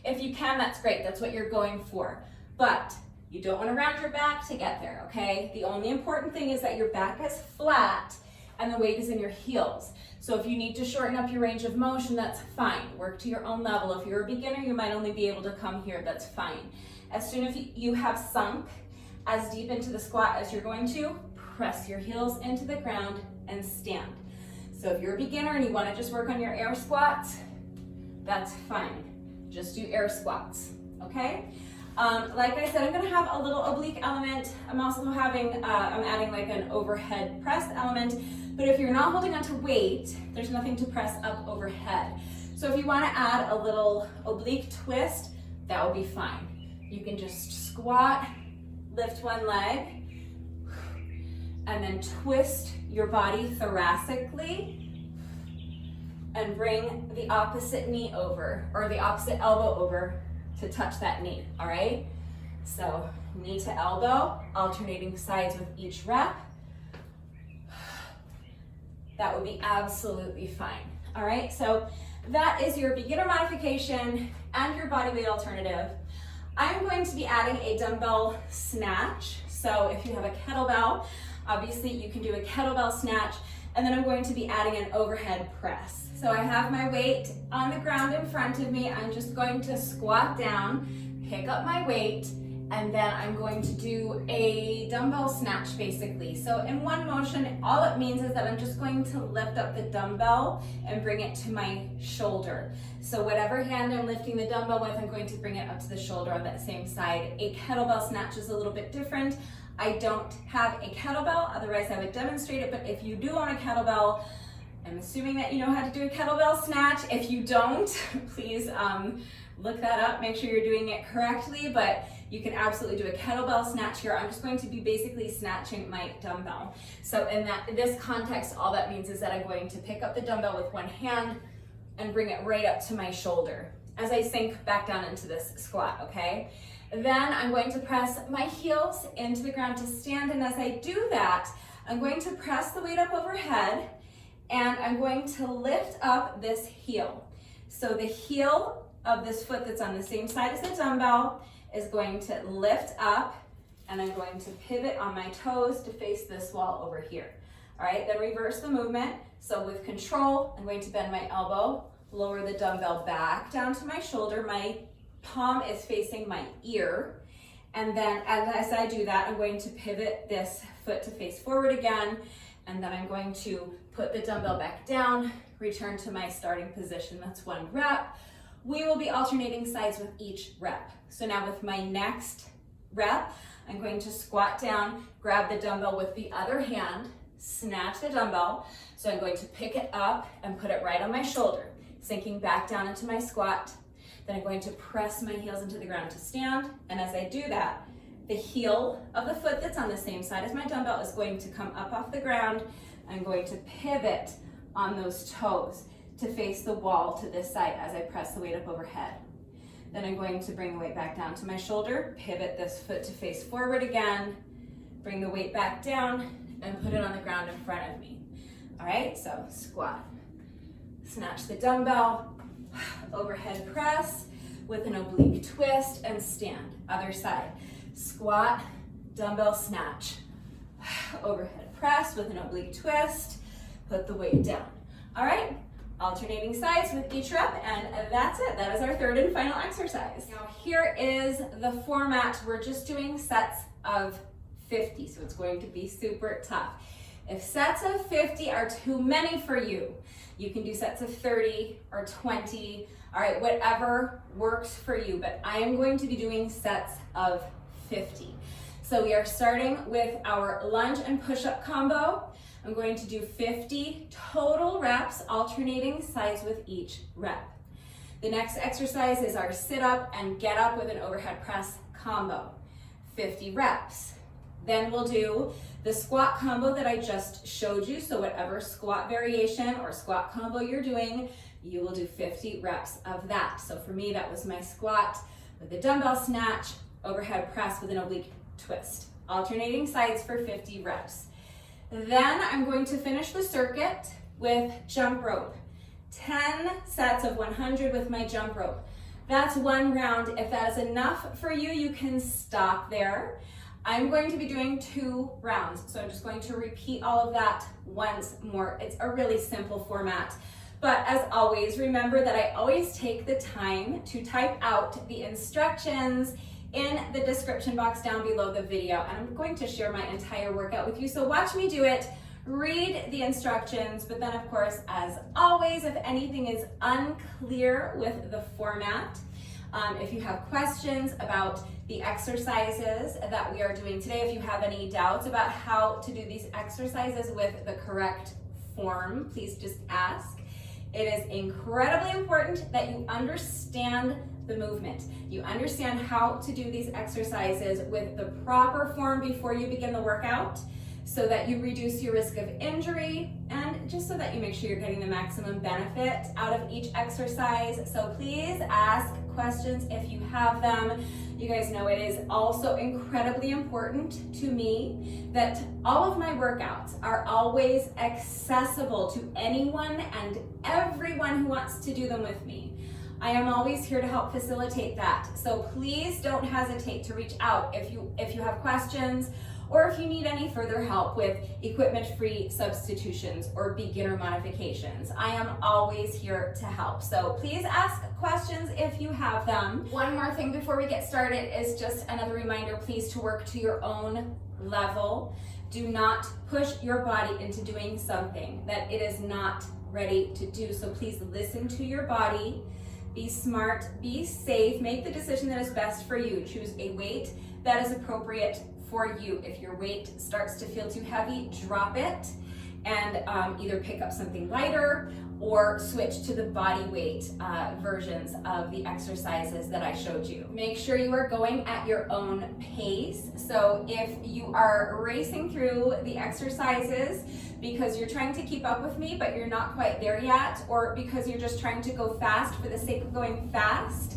If you can, that's great. That's what you're going for. But you don't want to round your back to get there, okay? The only important thing is that your back is flat and the weight is in your heels. So if you need to shorten up your range of motion, that's fine. Work to your own level. If you're a beginner, you might only be able to come here, that's fine. As soon as you have sunk as deep into the squat as you're going to, press your heels into the ground and stand. So if you're a beginner and you want to just work on your air squats, that's fine. Just do air squats, okay? Like I said, I'm gonna have a little oblique element. I'm also having, I'm adding like an overhead press element, but if you're not holding onto weight, there's nothing to press up overhead. So if you wanna add a little oblique twist, that will be fine. You can just squat, lift one leg, and then twist your body thoracically and bring the opposite knee over, or the opposite elbow over to touch that knee, all right? So knee to elbow, alternating sides with each rep. That would be absolutely fine, all right? So that is your beginner modification and your body weight alternative. I'm going to be adding a dumbbell snatch. So if you have a kettlebell, obviously you can do a kettlebell snatch, and then I'm going to be adding an overhead press. So I have my weight on the ground in front of me. I'm just going to squat down, pick up my weight, and then I'm going to do a dumbbell snatch basically. So in one motion, all it means is that I'm just going to lift up the dumbbell and bring it to my shoulder. So whatever hand I'm lifting the dumbbell with, I'm going to bring it up to the shoulder on that same side. A kettlebell snatch is a little bit different. I don't have a kettlebell, otherwise I would demonstrate it, but if you do own a kettlebell, I'm assuming that you know how to do a kettlebell snatch. If you don't, please look that up, make sure you're doing it correctly, but you can absolutely do a kettlebell snatch here. I'm just going to be basically snatching my dumbbell. So in this context, all that means is that I'm going to pick up the dumbbell with one hand and bring it right up to my shoulder as I sink back down into this squat, okay? Then I'm going to press my heels into the ground to stand, and as I do that, I'm going to press the weight up overhead, and I'm going to lift up this heel. So the heel of this foot that's on the same side as the dumbbell is going to lift up, and I'm going to pivot on my toes to face this wall over here. All right, then reverse the movement. So with control, I'm going to bend my elbow, lower the dumbbell back down to my shoulder. My palm is facing my ear. And then as I do that, I'm going to pivot this foot to face forward again. And then I'm going to put the dumbbell back down, return to my starting position. That's one rep. We will be alternating sides with each rep. So now with my next rep, I'm going to squat down, grab the dumbbell with the other hand, snatch the dumbbell. So I'm going to pick it up and put it right on my shoulder, sinking back down into my squat. Then I'm going to press my heels into the ground to stand. And as I do that, the heel of the foot that's on the same side as my dumbbell is going to come up off the ground. I'm going to pivot on those toes to face the wall to this side as I press the weight up overhead. Then I'm going to bring the weight back down to my shoulder, pivot this foot to face forward again, bring the weight back down, and put it on the ground in front of me. All right, so squat, snatch the dumbbell, overhead press with an oblique twist, and stand. Other side, squat, dumbbell snatch, overhead press with an oblique twist, put the weight down. All right, alternating sides with each rep, and that's it. That is our third and final exercise. Now here is the format. We're just doing sets of 50, so it's going to be super tough. If sets of 50 are too many for you, you can do sets of 30 or 20, all right, whatever works for you, but I am going to be doing sets of 50. So we are starting with our lunge and push-up combo. I'm going to do 50 total reps, alternating sides with each rep. The next exercise is our sit-up and get up with an overhead press combo, 50 reps. Then we'll do the squat combo that I just showed you. So whatever squat variation or squat combo you're doing, you will do 50 reps of that. So for me, that was my squat with a dumbbell snatch, overhead press with an oblique twist, alternating sides for 50 reps. Then I'm going to finish the circuit with jump rope. 10 sets of 100 with my jump rope. That's one round. If that is enough for you, you can stop there. I'm going to be doing 2 rounds, so I'm just going to repeat all of that once more. It's a really simple format. But as always, remember that I always take the time to type out the instructions in the description box down below the video. And I'm going to share my entire workout with you. So watch me do it, read the instructions, but then of course, as always, if anything is unclear with the format, if you have questions about the exercises that we are doing today, if you have any doubts about how to do these exercises with the correct form, please just ask. It is incredibly important that you understand the movement. You understand how to do these exercises with the proper form before you begin the workout, so that you reduce your risk of injury and just so that you make sure you're getting the maximum benefit out of each exercise. So please ask questions if you have them. You guys know it is also incredibly important to me that all of my workouts are always accessible to anyone and everyone who wants to do them with me. I am always here to help facilitate that. So please don't hesitate to reach out if you have questions, or if you need any further help with equipment-free substitutions or beginner modifications. I am always here to help. So please ask questions if you have them. One more thing before we get started is just another reminder, please, to work to your own level. Do not push your body into doing something that it is not ready to do. So please listen to your body. Be smart, be safe, make the decision that is best for you. Choose a weight that is appropriate for you. If your weight starts to feel too heavy, drop it and either pick up something lighter or switch to the body weight versions of the exercises that I showed you. Make sure you are going at your own pace. So if you are racing through the exercises because you're trying to keep up with me but you're not quite there yet, or because you're just trying to go fast for the sake of going fast,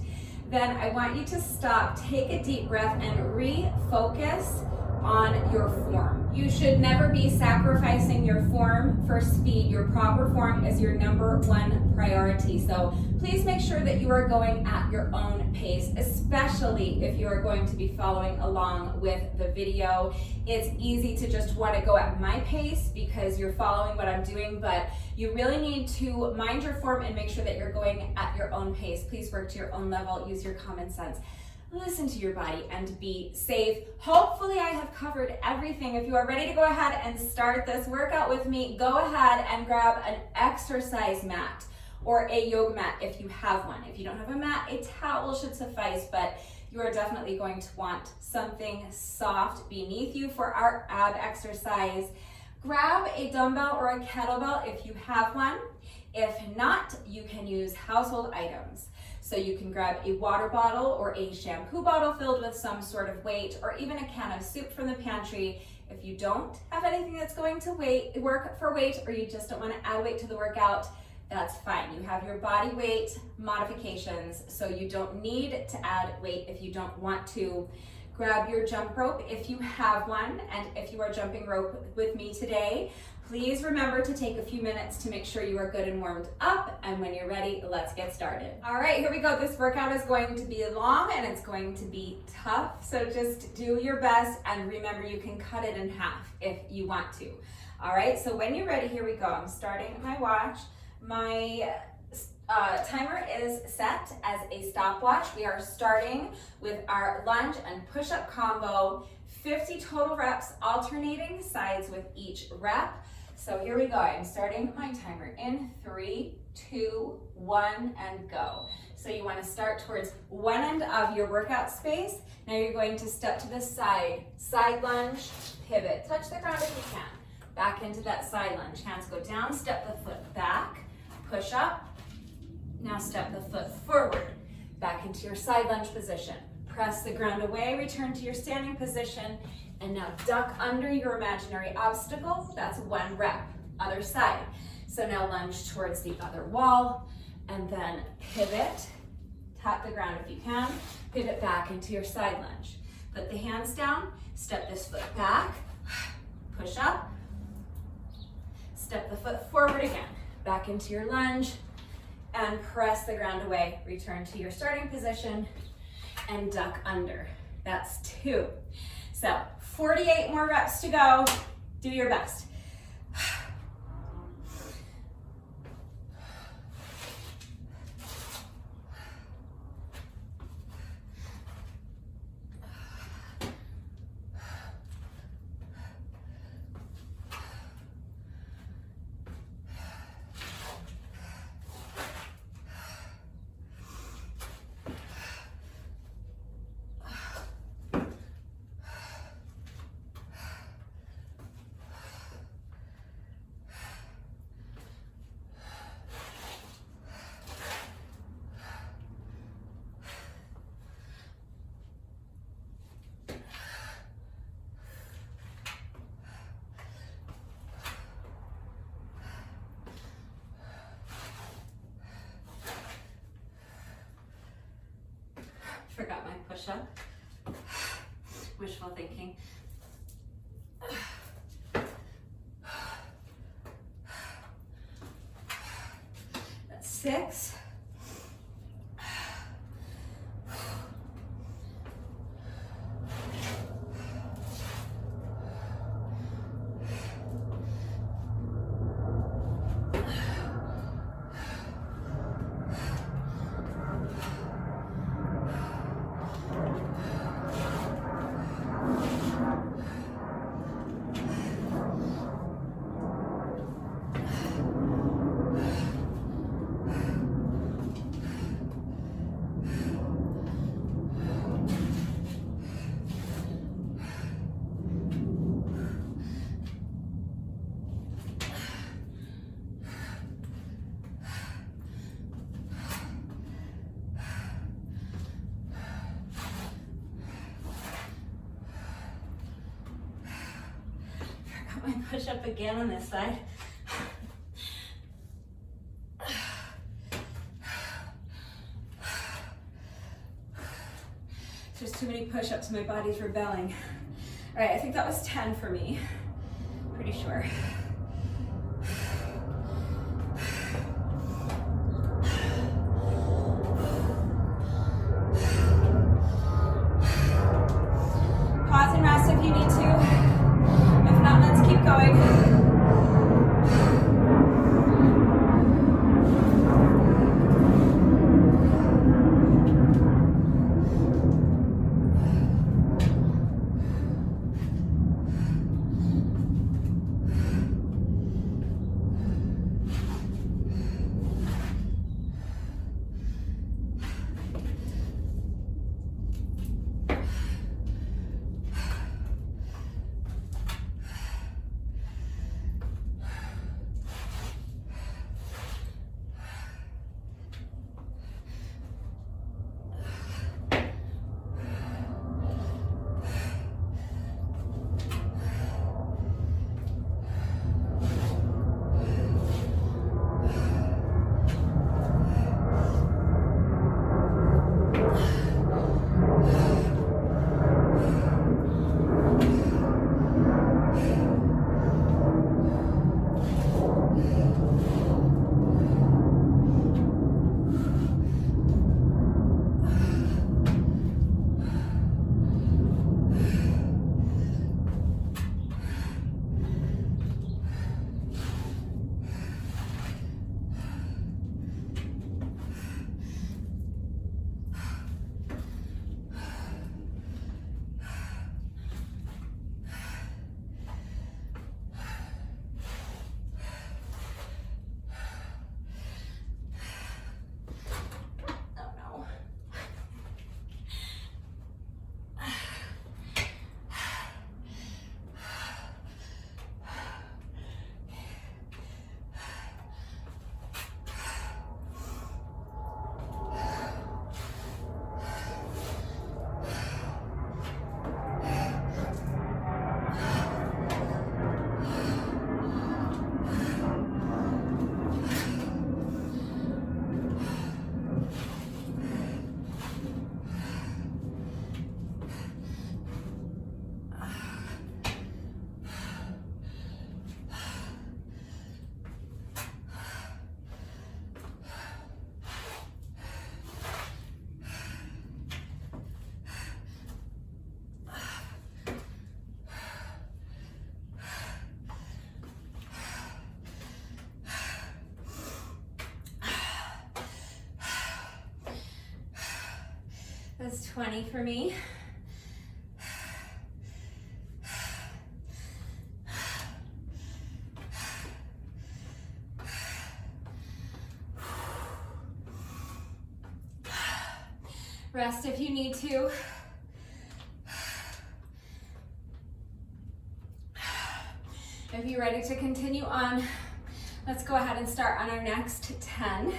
then I want you to stop, take a deep breath, and refocus on your form. You should never be sacrificing your form for speed. Your proper form is your #1 priority. So please make sure that you are going at your own pace, especially if you are going to be following along with the video. It's easy to just want to go at my pace because you're following what I'm doing, but you really need to mind your form and make sure that you're going at your own pace. Please work to your own level, use your common sense. Listen to your body and be safe. Hopefully I have covered everything. If you are ready to go ahead and start this workout with me, go ahead and grab an exercise mat or a yoga mat if you have one. If you don't have a mat, a towel should suffice, but you are definitely going to want something soft beneath you for our ab exercise. Grab a dumbbell or a kettlebell if you have one. If not, you can use household items. So you can grab a water bottle or a shampoo bottle filled with some sort of weight, or even a can of soup from the pantry. If you don't have anything that's going to work for weight, or you just don't want to add weight to the workout, that's fine. You have your body weight modifications, so you don't need to add weight if you don't want to. Grab your jump rope if you have one, and if you are jumping rope with me today, please remember to take a few minutes to make sure you are good and warmed up, and when you're ready, let's get started. All right, here we go. This workout is going to be long and it's going to be tough, so just do your best, and remember you can cut it in half if you want to. All right, so when you're ready, here we go. I'm starting my watch. My timer is set as a stopwatch. We are starting with our lunge and push-up combo, 50 total reps, alternating sides with each rep. So here we go. I'm starting my timer in 3, 2, 1, and go. So you want to start towards one end of your workout space. Now you're going to step to the side, side lunge, pivot. Touch the ground if you can. Back into that side lunge. Hands go down, step the foot back, push up. Now step the foot forward, back into your side lunge position. Press the ground away, return to your standing position, and now duck under your imaginary obstacle. That's 1 rep. Other side. So now lunge towards the other wall, and then pivot. Tap the ground if you can. Pivot back into your side lunge. Put the hands down, step this foot back, push up, step the foot forward again, back into your lunge, and press the ground away. Return to your starting position and duck under. That's 2. So 48 more reps to go. Do your best. Forgot my push-up. Wishful thinking. That's 6. My push up again on this side. There's too many push-ups, my body's rebelling. All right, I think that was 10 for me. Pretty sure. Pause and rest if you need to. If not, let's keep going. is 20 for me. Rest if you need to. If you're ready to continue on, let's go ahead and start on our next 10.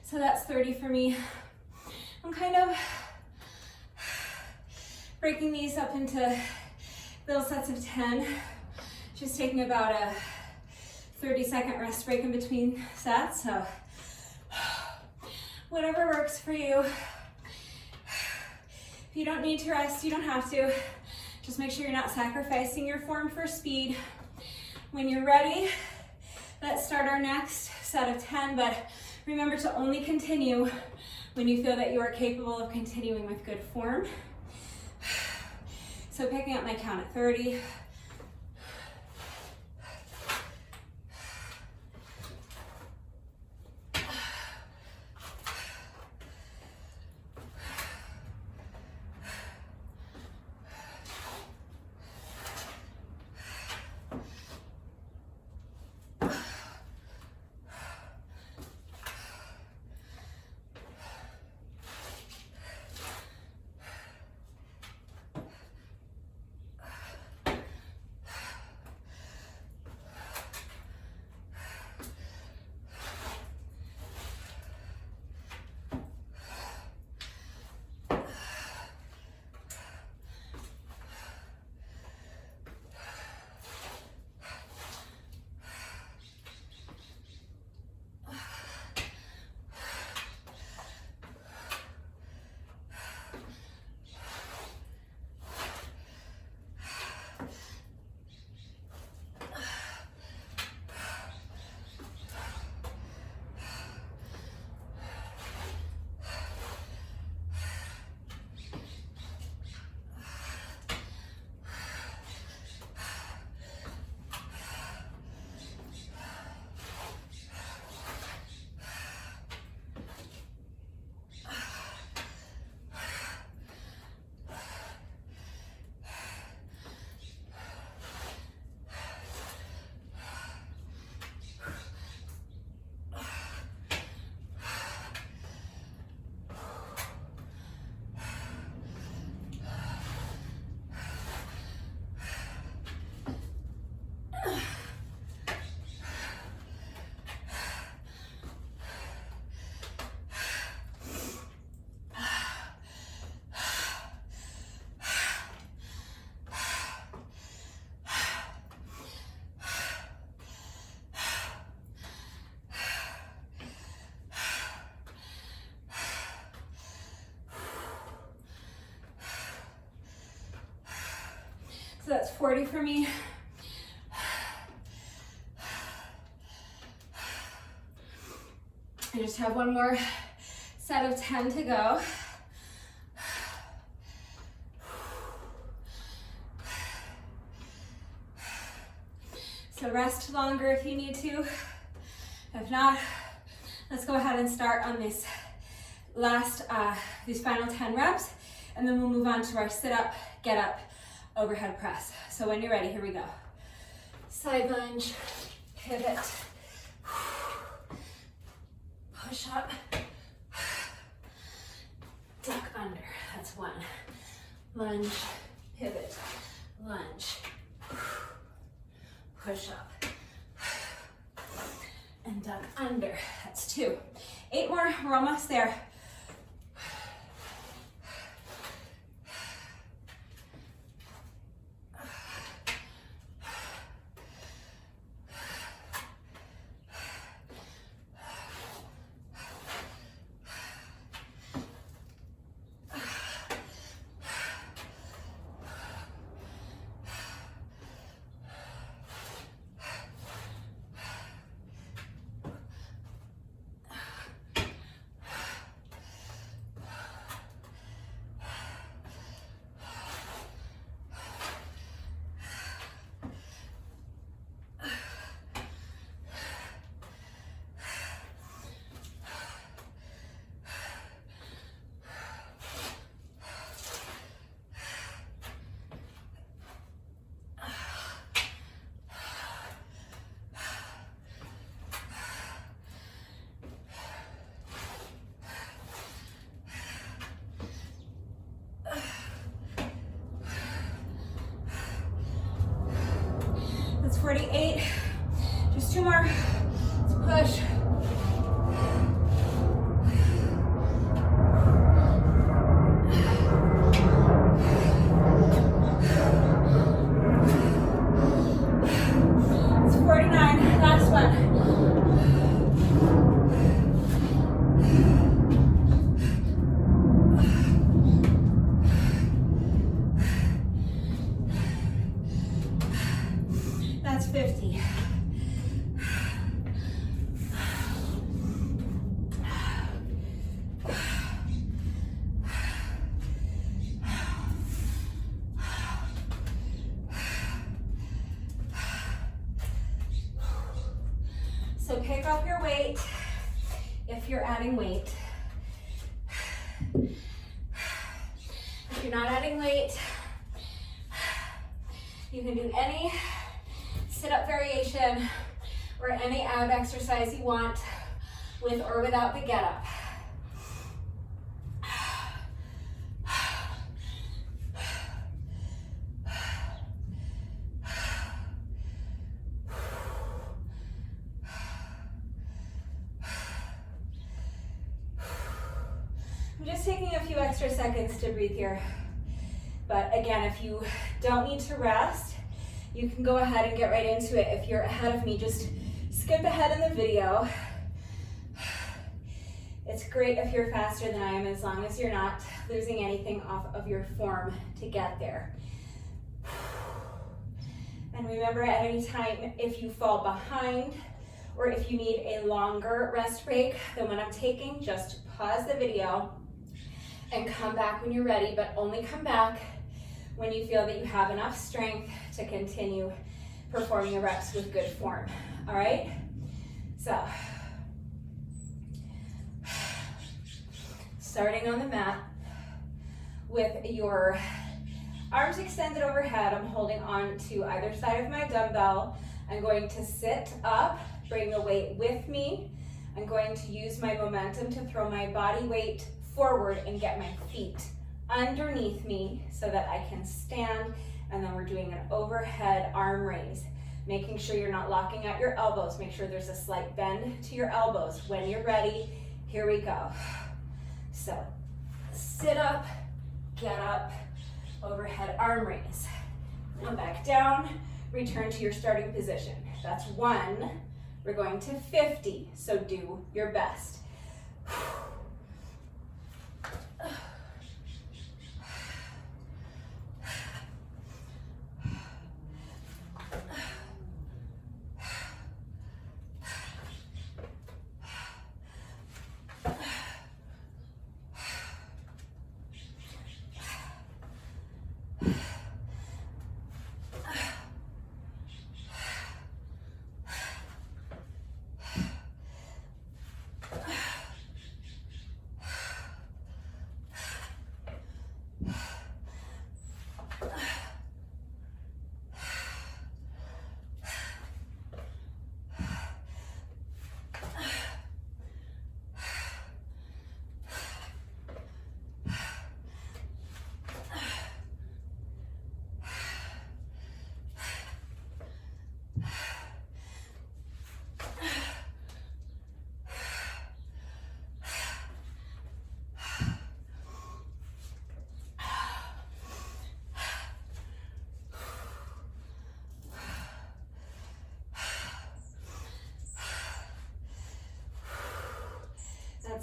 So that's 30 for me. I'm kind of breaking these up into little sets of 10. Just taking about a 30-second rest break in between sets. So whatever works for you. If you don't need to rest, you don't have to. Just make sure you're not sacrificing your form for speed. When you're ready, let's start our next set of 10, but remember to only continue when you feel that you are capable of continuing with good form. So picking up my count at 30. that's 40 for me. I just have one more set of 10 to go. So rest longer if you need to. If not, let's go ahead and start on this last, these final 10 reps, and then we'll move on to our sit up, get up, overhead press. So when you're ready, here we go. Side lunge, pivot, push up, duck under. That's one. Lunge, pivot, lunge, push up, and duck under. That's 2. 8 more, we're almost there. That's 48. Just 2 more. Let's push. It's 49. Last one. That's 50. So pick up your weight if you're adding weight. If you're not adding weight, you can do any sit-up variation or any ab exercise you want with or without the get-up. I'm just taking a few extra seconds to breathe here. But again, if you don't need to rest, you can go ahead and get right into it. If you're ahead of me, just skip ahead in the video. It's great if you're faster than I am, as long as you're not losing anything off of your form to get there. And remember, at any time, if you fall behind or if you need a longer rest break than what I'm taking, just pause the video and come back when you're ready, but only come back when you feel that you have enough strength to continue performing the reps with good form. All right? So, starting on the mat with your arms extended overhead, I'm holding on to either side of my dumbbell. I'm going to sit up, bring the weight with me. I'm going to use my momentum to throw my body weight forward and get my feet underneath me so that I can stand, and then we're doing an overhead arm raise, making sure you're not locking out your elbows. Make sure there's a slight bend to your elbows. When you're ready, here we go. So sit up, get up, overhead arm raise. Come back down, return to your starting position. That's 1. We're going to 50, so do your best.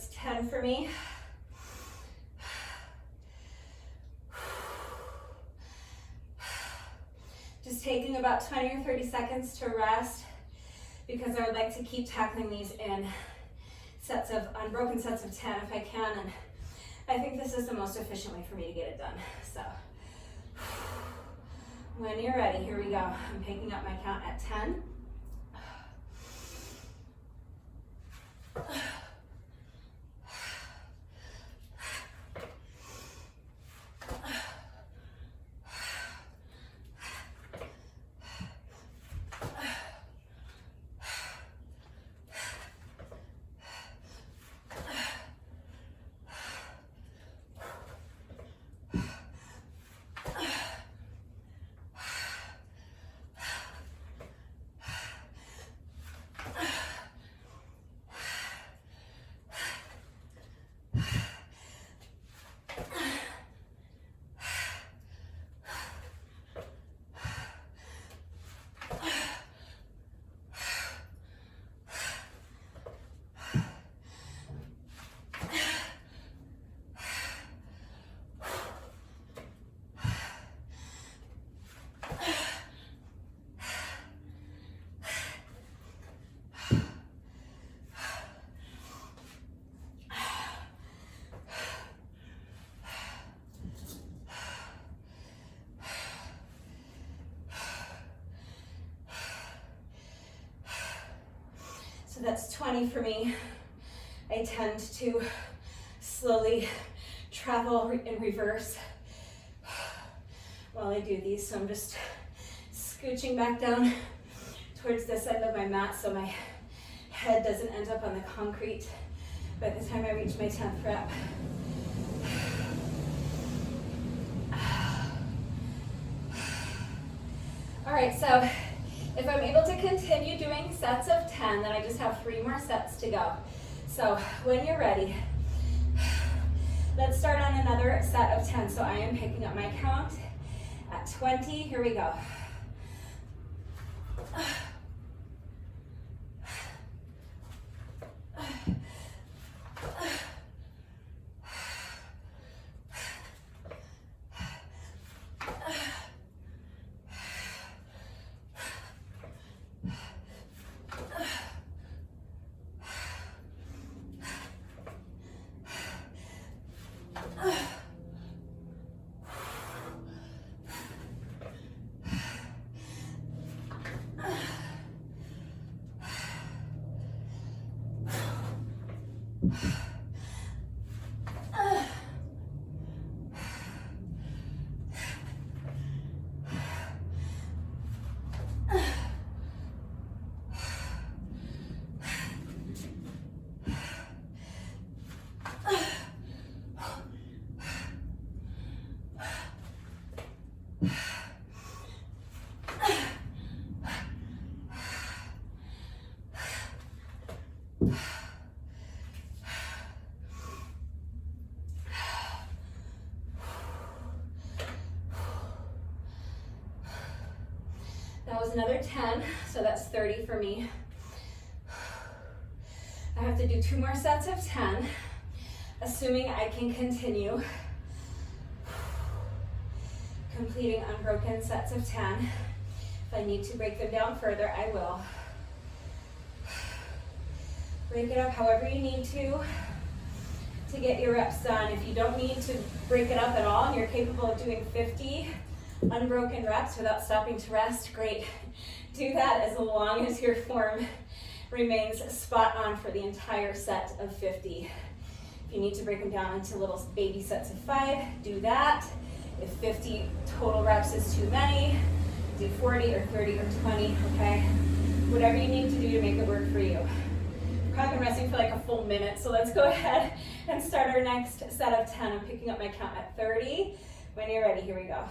that's 10 for me. Just taking about 20 or 30 seconds to rest because I would like to keep tackling these in unbroken sets of 10 if I can, and I think this is the most efficient way for me to get it done. So when you're ready, here we go. I'm picking up my count at 10. So that's 20 for me. I tend to slowly travel in reverse while I do these. So I'm just scooching back down towards this end of my mat so my head doesn't end up on the concrete by the time I reach my 10th rep. All right, so if I'm able to continue doing sets of 10, then I just have 3 more sets to go. So when you're ready, let's start on another set of 10. So I am picking up my count at 20. Here we go. That was another 10, so that's 30 for me. I have to do 2 more sets of 10, assuming I can continue completing unbroken sets of 10. If I need to break them down further, I will. Break it up however you need to get your reps done. If you don't need to break it up at all and you're capable of doing 50 unbroken reps without stopping to rest, great. Do that as long as your form remains spot on for the entire set of 50. If you need to break them down into little baby sets of 5, do that. If 50 total reps is too many, do 40 or 30 or 20, okay? Whatever you need to do to make it work for you. I've been resting for like a full minute, so let's go ahead and start our next set of 10. I'm picking up my count at 30. When you're ready, here we go.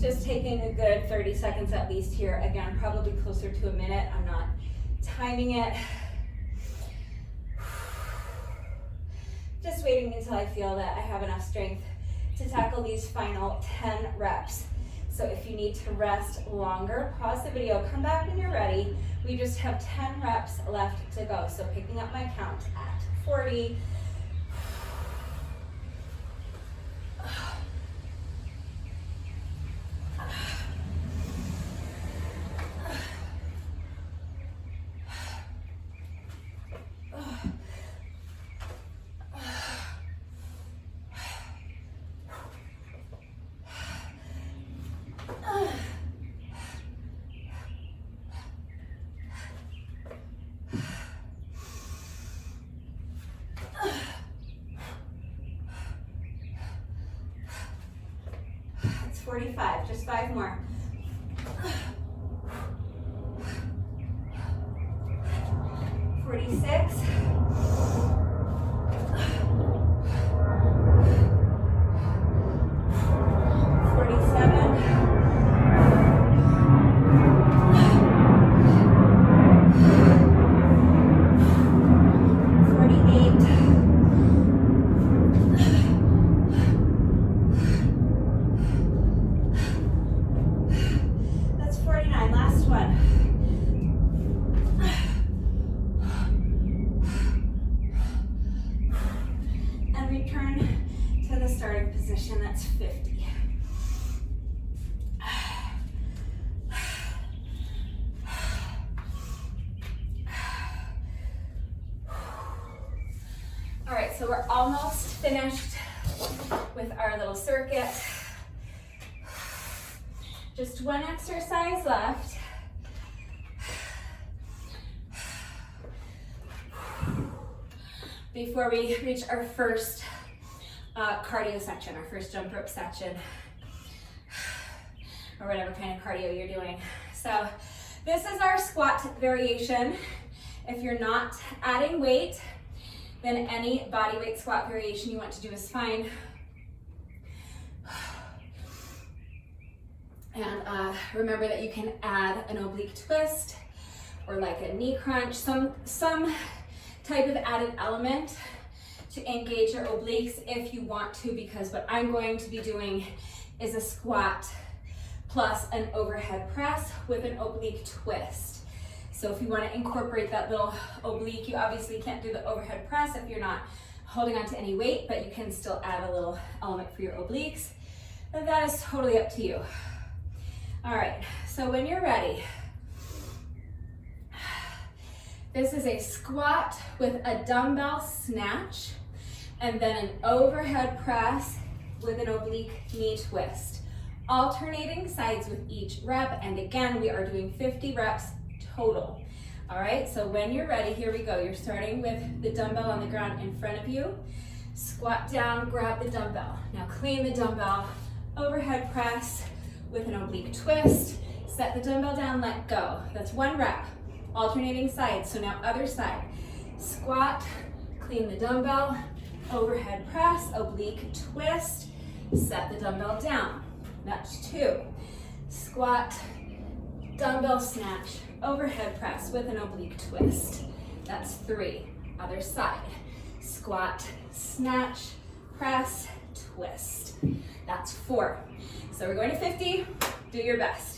Just taking a good 30 seconds at least here. Again, probably closer to a minute. I'm not timing it. Just waiting until I feel that I have enough strength to tackle these final 10 reps. So if you need to rest longer, pause the video, come back when you're ready. We just have 10 reps left to go. So picking up my count at 40. It's 45, just 5 more. 46. 47. 48. That's 49, last one. And return to the starting position, that's 50. All right, so we're almost finished with our little circuit. Just one exercise left. Before we reach our first cardio section, our first jump rope section, or whatever kind of cardio you're doing. So this is our squat variation. If you're not adding weight, then any body weight squat variation you want to do is fine. And remember that you can add an oblique twist or like a knee crunch, some type of added element to engage your obliques if you want to, because what I'm going to be doing is a squat plus an overhead press with an oblique twist. So if you want to incorporate that little oblique, you obviously can't do the overhead press if you're not holding on to any weight, but you can still add a little element for your obliques. And that is totally up to you. All right, so when you're ready, this is a squat with a dumbbell snatch and then an overhead press with an oblique knee twist. Alternating sides with each rep, and again, we are doing 50 reps total. All right, so when you're ready, here we go. You're starting with the dumbbell on the ground in front of you. Squat down, grab the dumbbell. Now clean the dumbbell, overhead press with an oblique twist. Set the dumbbell down, let go. That's one rep. Alternating sides, so now other side. Squat, clean the dumbbell, overhead press, oblique twist, set the dumbbell down. That's 2. Squat, dumbbell snatch, overhead press with an oblique twist. That's 3. Other side. Squat, snatch, press, twist. That's 4. So we're going to 50. Do your best.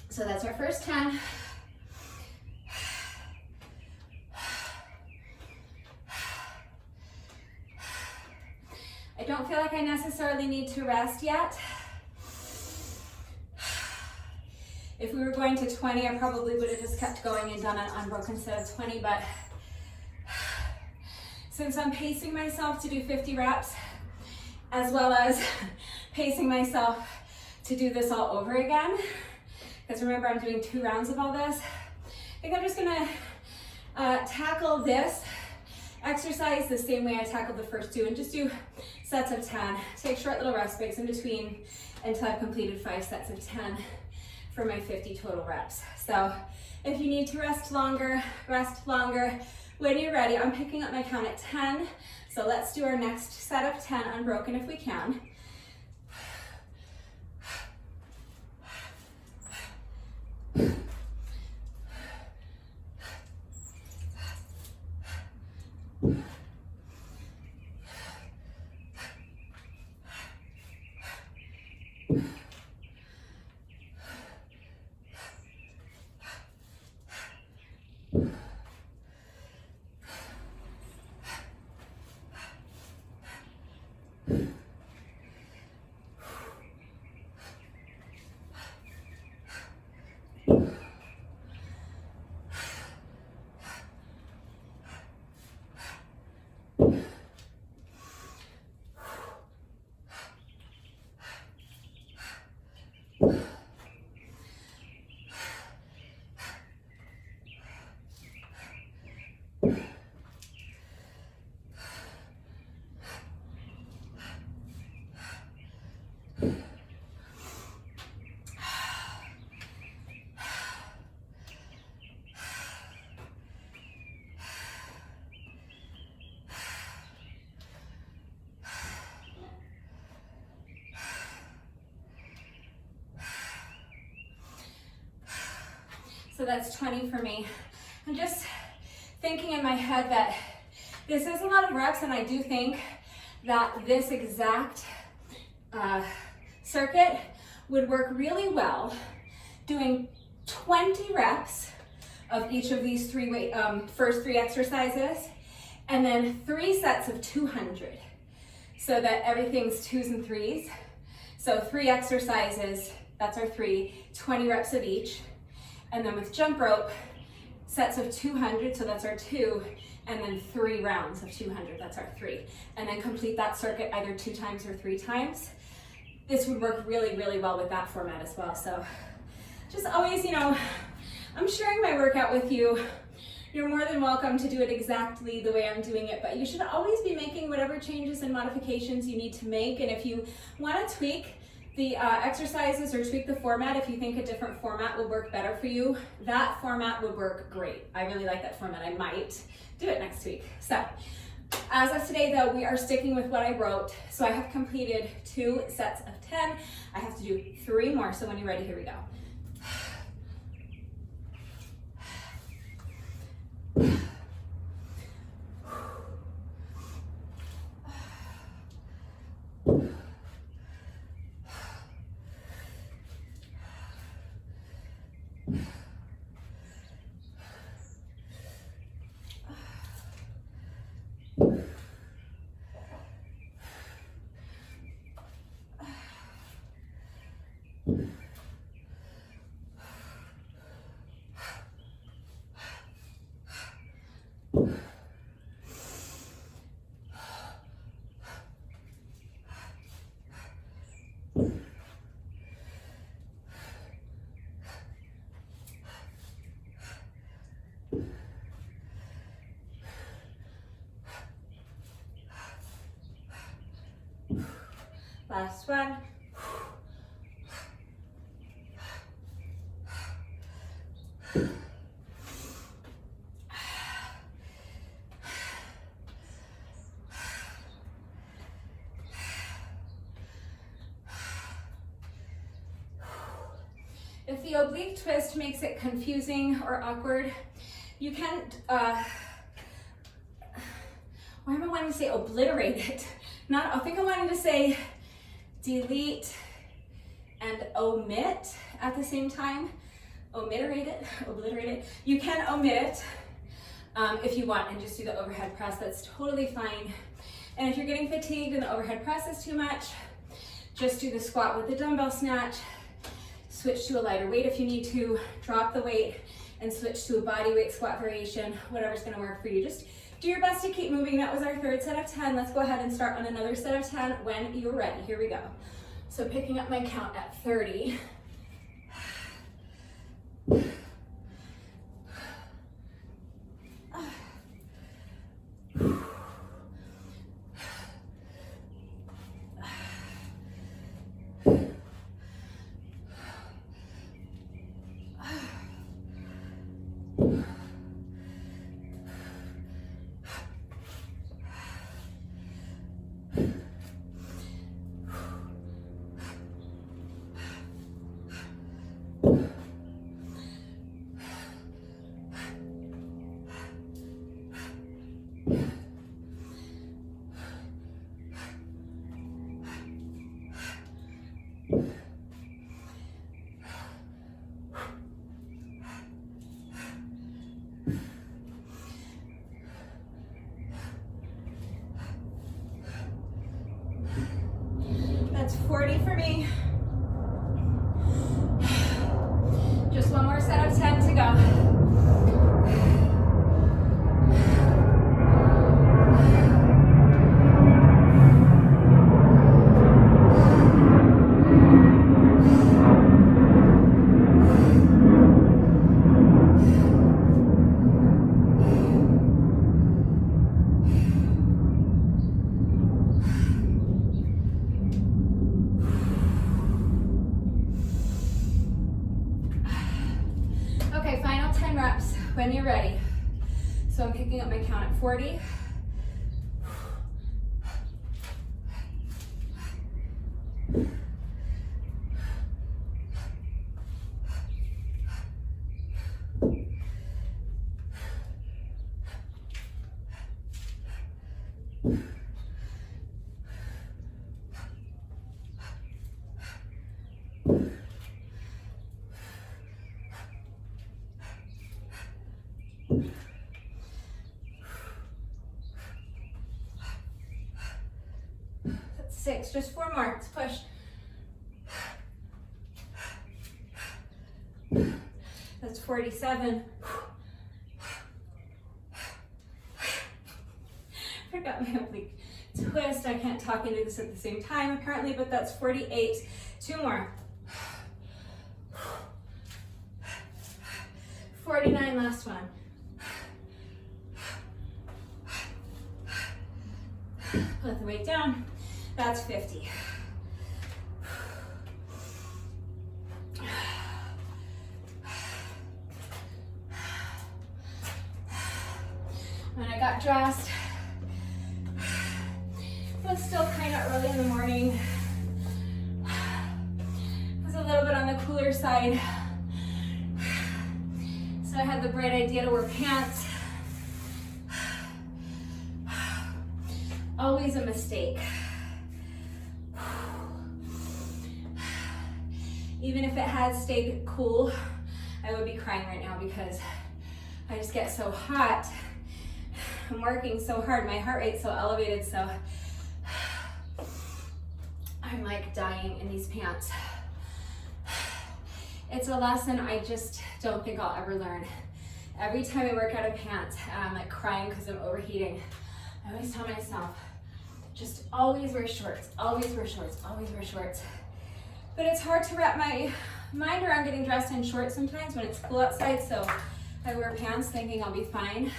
So that's our first 10. I don't feel like I necessarily need to rest yet. If we were going to 20, I probably would have just kept going and done an unbroken set of 20, but since I'm pacing myself to do 50 reps, as well as pacing myself to do this all over again, because remember I'm doing 2 rounds of all this, I think I'm just gonna tackle this exercise the same way I tackled the first 2 and just do sets of 10. Take short little rest breaks in between until I've completed 5 sets of 10 for my 50 total reps. So if you need to rest longer, rest longer. When you're ready, I'm picking up my count at 10. So let's do our next set of 10 unbroken if we can. So that's 20 for me. I'm just thinking in my head that this is a lot of reps, and I do think that this exact circuit would work really well doing 20 reps of each of these first 3 exercises, and then 3 sets of 200, so that everything's 2s and 3s. So 3 exercises, that's our 20 reps of each. And then with jump rope, sets of 200, so that's our 2, and then 3 rounds of 200, that's our 3. And then complete that circuit either 2 times or 3 times. This would work really, really well with that format as well. So just always, you know, I'm sharing my workout with you. You're more than welcome to do it exactly the way I'm doing it, but you should always be making whatever changes and modifications you need to make. And if you want to tweak the exercises or tweak the format, if you think a different format will work better for you, that format would work great. I really like that format. I might do it next week. So as of today though, we are sticking with what I wrote. So I have completed 2 sets of 10. I have to do 3 more. So when you're ready, here we go. Last one. If the oblique twist makes it confusing or awkward, you can, why am I wanting to say obliterate it? I think I wanted to say delete and omit at the same time. Obliterate it. You can omit it if you want and just do the overhead press. That's totally fine. And if you're getting fatigued and the overhead press is too much, just do the squat with the dumbbell snatch. Switch to a lighter weight if you need to. Drop the weight and switch to a body weight squat variation. Whatever's gonna work for you. Just Do your best to keep moving. That was our third set of 10. Let's go ahead and start on another set of 10 when you're ready. Here we go. So picking up my count at 30. That's 40 for me. Just one more set of 10 to go. Okay, final 10 reps when you're ready. So I'm picking up my count at 40. That's 6, just 4 more, let's push. That's 47. Forgot my oblique twist. I can't talk and do this at the same time apparently, but that's 48. 2 more. 49, last one. Put the weight down. That's 50. When I got dressed, it was still kind of early in the morning. It was a little bit on the cooler side. So I had the bright idea to wear pants. Always a mistake. Even if it had stayed cool, I would be crying right now because I just get so hot. I'm working so hard, my heart rate's so elevated, so I'm like dying in these pants. It's a lesson I just don't think I'll ever learn. Every time I work out of pants, I'm like crying because I'm overheating. I always tell myself, just always wear shorts, always wear shorts, always wear shorts. But it's hard to wrap my mind around getting dressed in shorts sometimes when it's cool outside, so I wear pants thinking I'll be fine.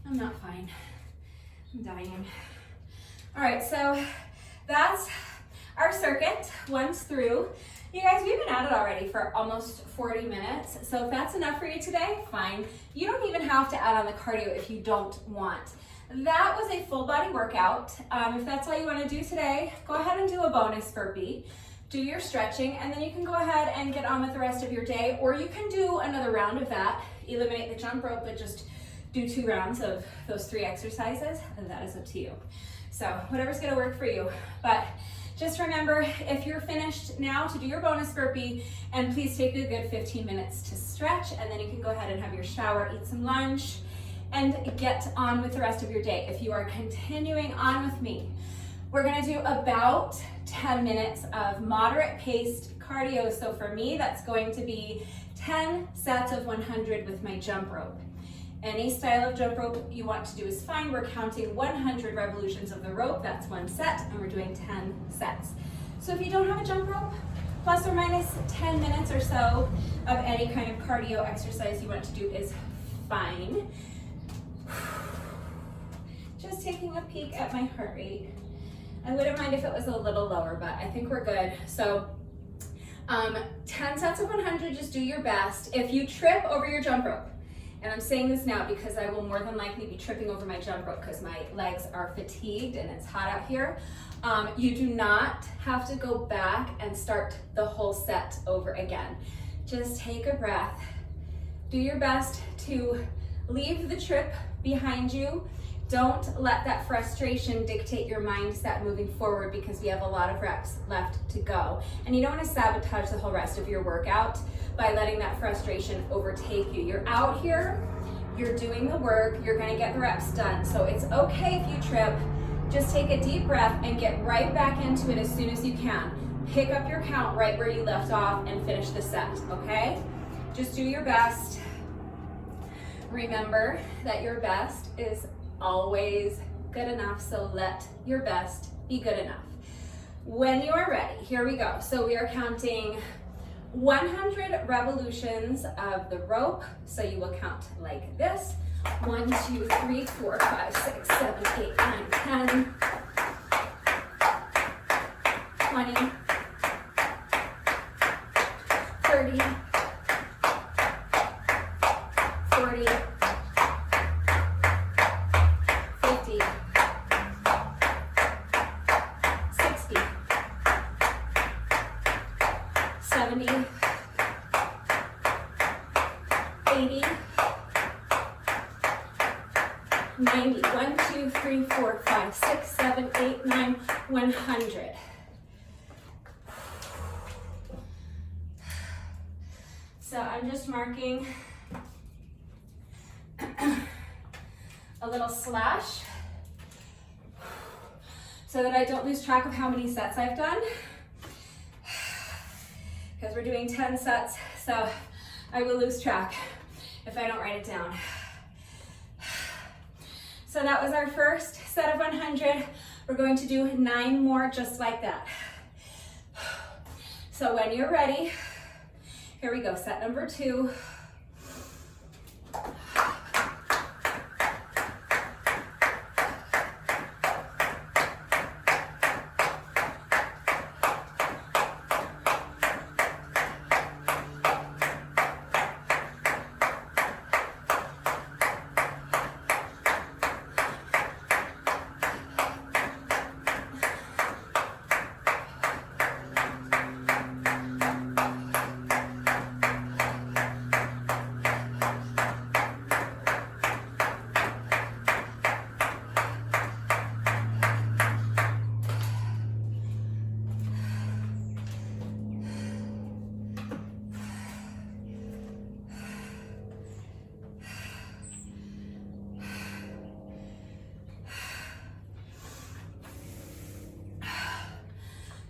I'm not fine, I'm dying. All right, so that's our circuit, once through. You guys, we've been at it already for almost 40 minutes, so if that's enough for you today, fine. You don't even have to add on the cardio if you don't want. That was a full body workout. If that's all you want to do today, go ahead and do a bonus burpee. Do your stretching, and then you can go ahead and get on with the rest of your day, or you can do another round of that. Eliminate the jump rope, but just do 2 rounds of those 3 exercises, and that is up to you. So whatever's gonna work for you. But just remember, if you're finished now, to do your bonus burpee, and please take a good 15 minutes to stretch, and then you can go ahead and have your shower, eat some lunch, and get on with the rest of your day. If you are continuing on with me, we're gonna do about 10 minutes of moderate paced cardio. So for me, that's going to be 10 sets of 100 with my jump rope. Any style of jump rope you want to do is fine. We're counting 100 revolutions of the rope. That's one set, and we're doing 10 sets. So if you don't have a jump rope, plus or minus 10 minutes or so of any kind of cardio exercise you want to do is fine. Just taking a peek at my heart rate. I wouldn't mind if it was a little lower, but I think we're good. So 10 sets of 100, just do your best. If you trip over your jump rope, and I'm saying this now because I will more than likely be tripping over my jump rope because my legs are fatigued and it's hot out here. You do not have to go back and start the whole set over again. Just take a breath. Do your best to leave the trip behind you. Don't let that frustration dictate your mindset moving forward because we have a lot of reps left to go. And you don't want to sabotage the whole rest of your workout by letting that frustration overtake you. You're out here, you're doing the work, you're going to get the reps done. So it's okay if you trip. Just take a deep breath and get right back into it as soon as you can. Pick up your count right where you left off and finish the set, okay? Just do your best. Remember that your best is always good enough, so let your best be good enough. When you are ready, here we go. So we are counting 100 revolutions of the rope. So you will count like this. 1, 2, 3, 4, 5, 6, 7, 8, 9, 10, 20, 30, 40, 50, 60, 70, 80, 90, 1, 2, 3, 4, 5, 6, 7, 8, 9, 100. So I'm just marking a little slash so that I don't lose track of how many sets I've done, because we're doing 10 sets, so I will lose track if I don't write it down. So that was our first set of 100. We're going to do 9 more just like that. So when you're ready, here we go, set number 2.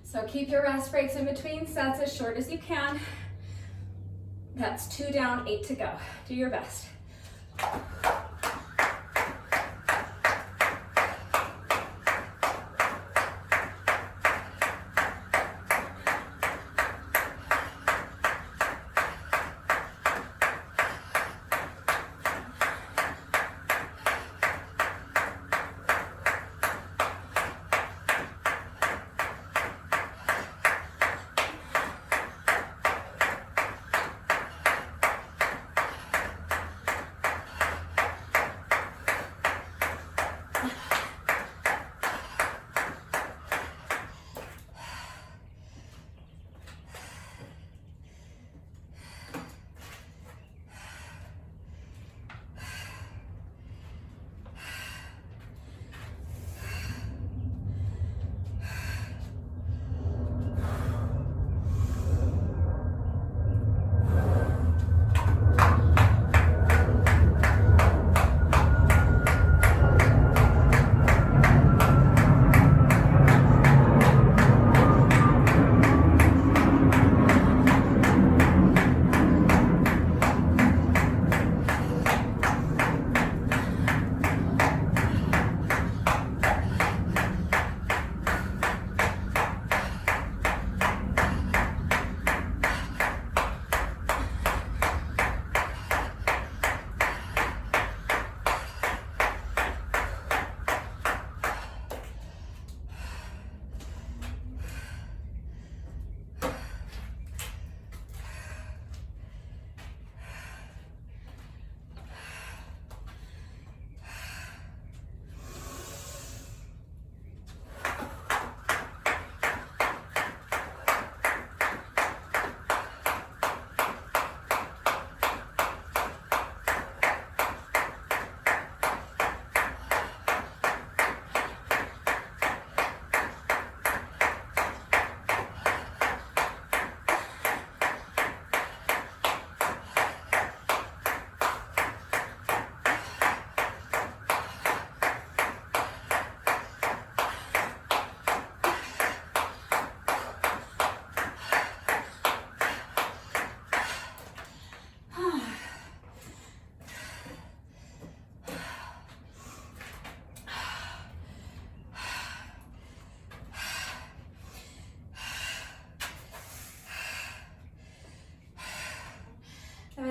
So keep your rest breaks in between sets as short as you can. That's 2 down, 8 to go. Do your best.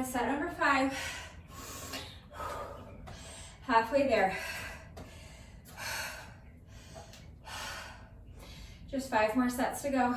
with set number 5. Halfway there. Just 5 more sets to go.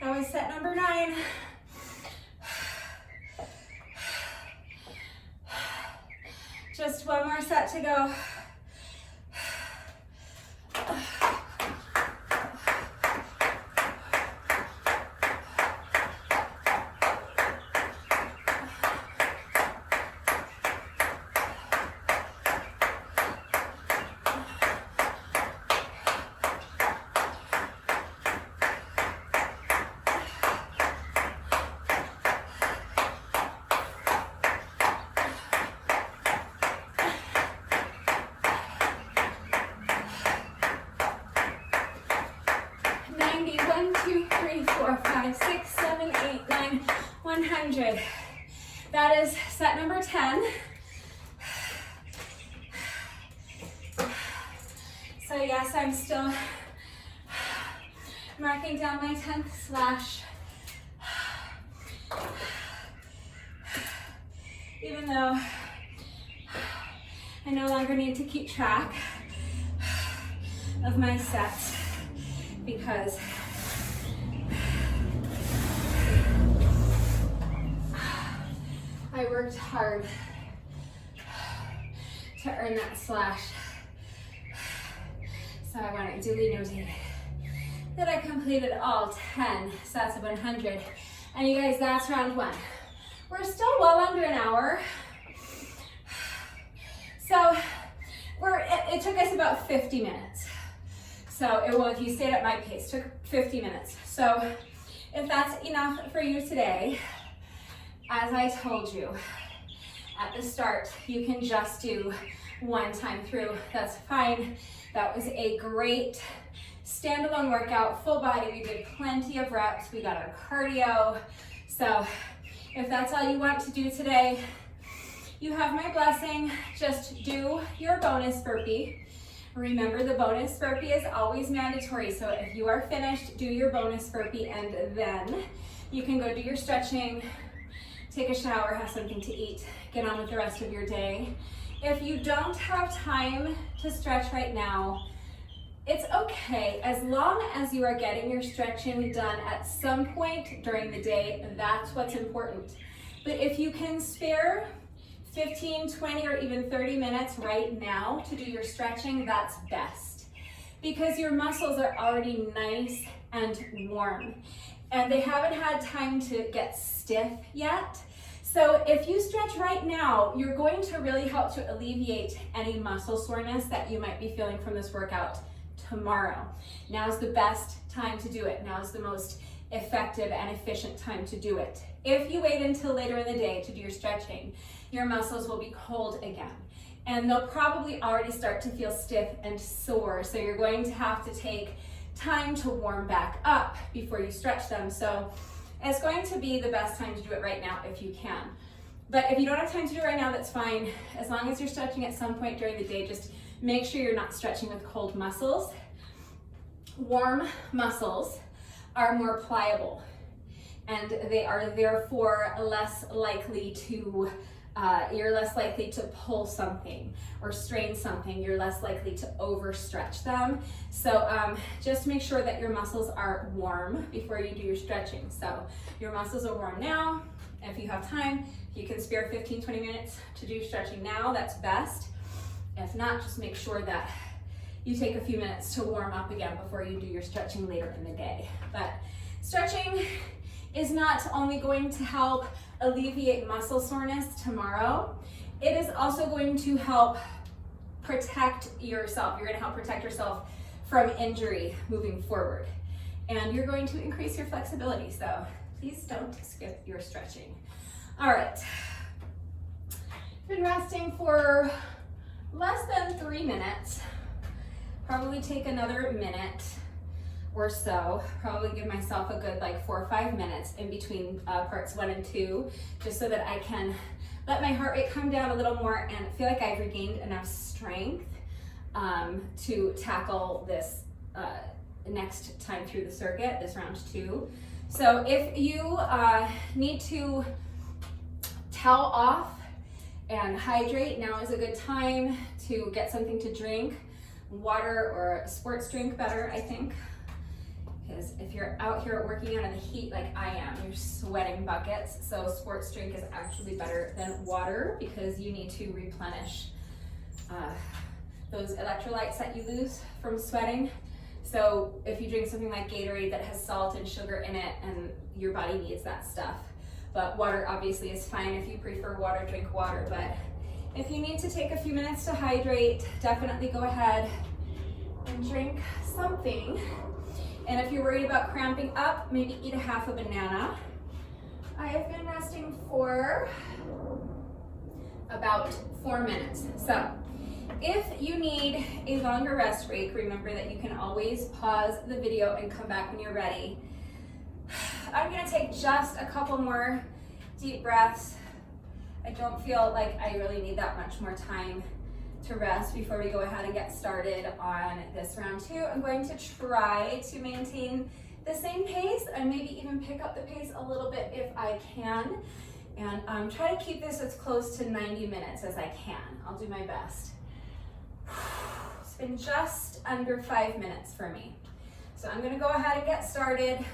That was set number 9. Just one more set to go. That is set number 10. So yes, I'm still marking down my 10th slash. Even though I no longer need to keep track of my steps because I worked hard to earn that slash. So I want to duly notate that I completed all 10 sets of 100. And you guys, that's round 1. We're still well under an hour. So it took us about 50 minutes. So if you stayed at my pace, took 50 minutes. So if that's enough for you today, as I told you at the start, you can just do 1 time through. That's fine. That was a great standalone workout, full body. We did plenty of reps. We got our cardio. So if that's all you want to do today, you have my blessing. Just do your bonus burpee. Remember, the bonus burpee is always mandatory. So if you are finished, do your bonus burpee, and then you can go do your stretching, take a shower, have something to eat, get on with the rest of your day. If you don't have time to stretch right now, it's okay. As long as you are getting your stretching done at some point during the day, that's what's important. But if you can spare 15, 20, or even 30 minutes right now to do your stretching, that's best. Because your muscles are already nice and warm, and they haven't had time to get stiff yet. So if you stretch right now, you're going to really help to alleviate any muscle soreness that you might be feeling from this workout tomorrow. Now's the best time to do it. Now's the most effective and efficient time to do it. If you wait until later in the day to do your stretching, your muscles will be cold again, and they'll probably already start to feel stiff and sore. So you're going to have to take time to warm back up before you stretch them. So it's going to be the best time to do it right now if you can. But if you don't have time to do it right now, that's fine. As long as you're stretching at some point during the day, just make sure you're not stretching with cold muscles. Warm muscles are more pliable, and they are therefore less likely to, you're less likely to pull something or strain something. You're less likely to overstretch them. So just make sure that your muscles are warm before you do your stretching. So your muscles are warm now. If you have time, you can spare 15, 20 minutes to do stretching now, that's best. If not, just make sure that you take a few minutes to warm up again before you do your stretching later in the day. But stretching is not only going to help alleviate muscle soreness tomorrow, it is also going to help protect yourself. You're going to help protect yourself from injury moving forward. And you're going to increase your flexibility. So please don't skip your stretching. All right. Been resting for less than 3 minutes. Probably take another minute or so. Probably give myself a good 4 or 5 minutes in between parts 1 and 2, just so that I can let my heart rate come down a little more and feel like I've regained enough strength to tackle this next time through the circuit, this round 2. So if you need to towel off and hydrate, now is a good time to get something to drink. Water or a sports drink better, I think. Because if you're out here working out in the heat like I am, you're sweating buckets. So sports drink is actually better than water because you need to replenish those electrolytes that you lose from sweating. So if you drink something like Gatorade that has salt and sugar in it, and your body needs that stuff. But water obviously is fine. If you prefer water, drink water. But if you need to take a few minutes to hydrate, definitely go ahead and drink something. And if you're worried about cramping up, maybe eat a half a banana. I have been resting for about 4 minutes. So if you need a longer rest break, remember that you can always pause the video and come back when you're ready. I'm gonna take just a couple more deep breaths. I don't feel like I really need that much more time to rest before we go ahead and get started on this round 2. I'm going to try to maintain the same pace and maybe even pick up the pace a little bit if I can. And try to keep this as close to 90 minutes as I can. I'll do my best. It's been just under 5 minutes for me. So I'm gonna go ahead and get started.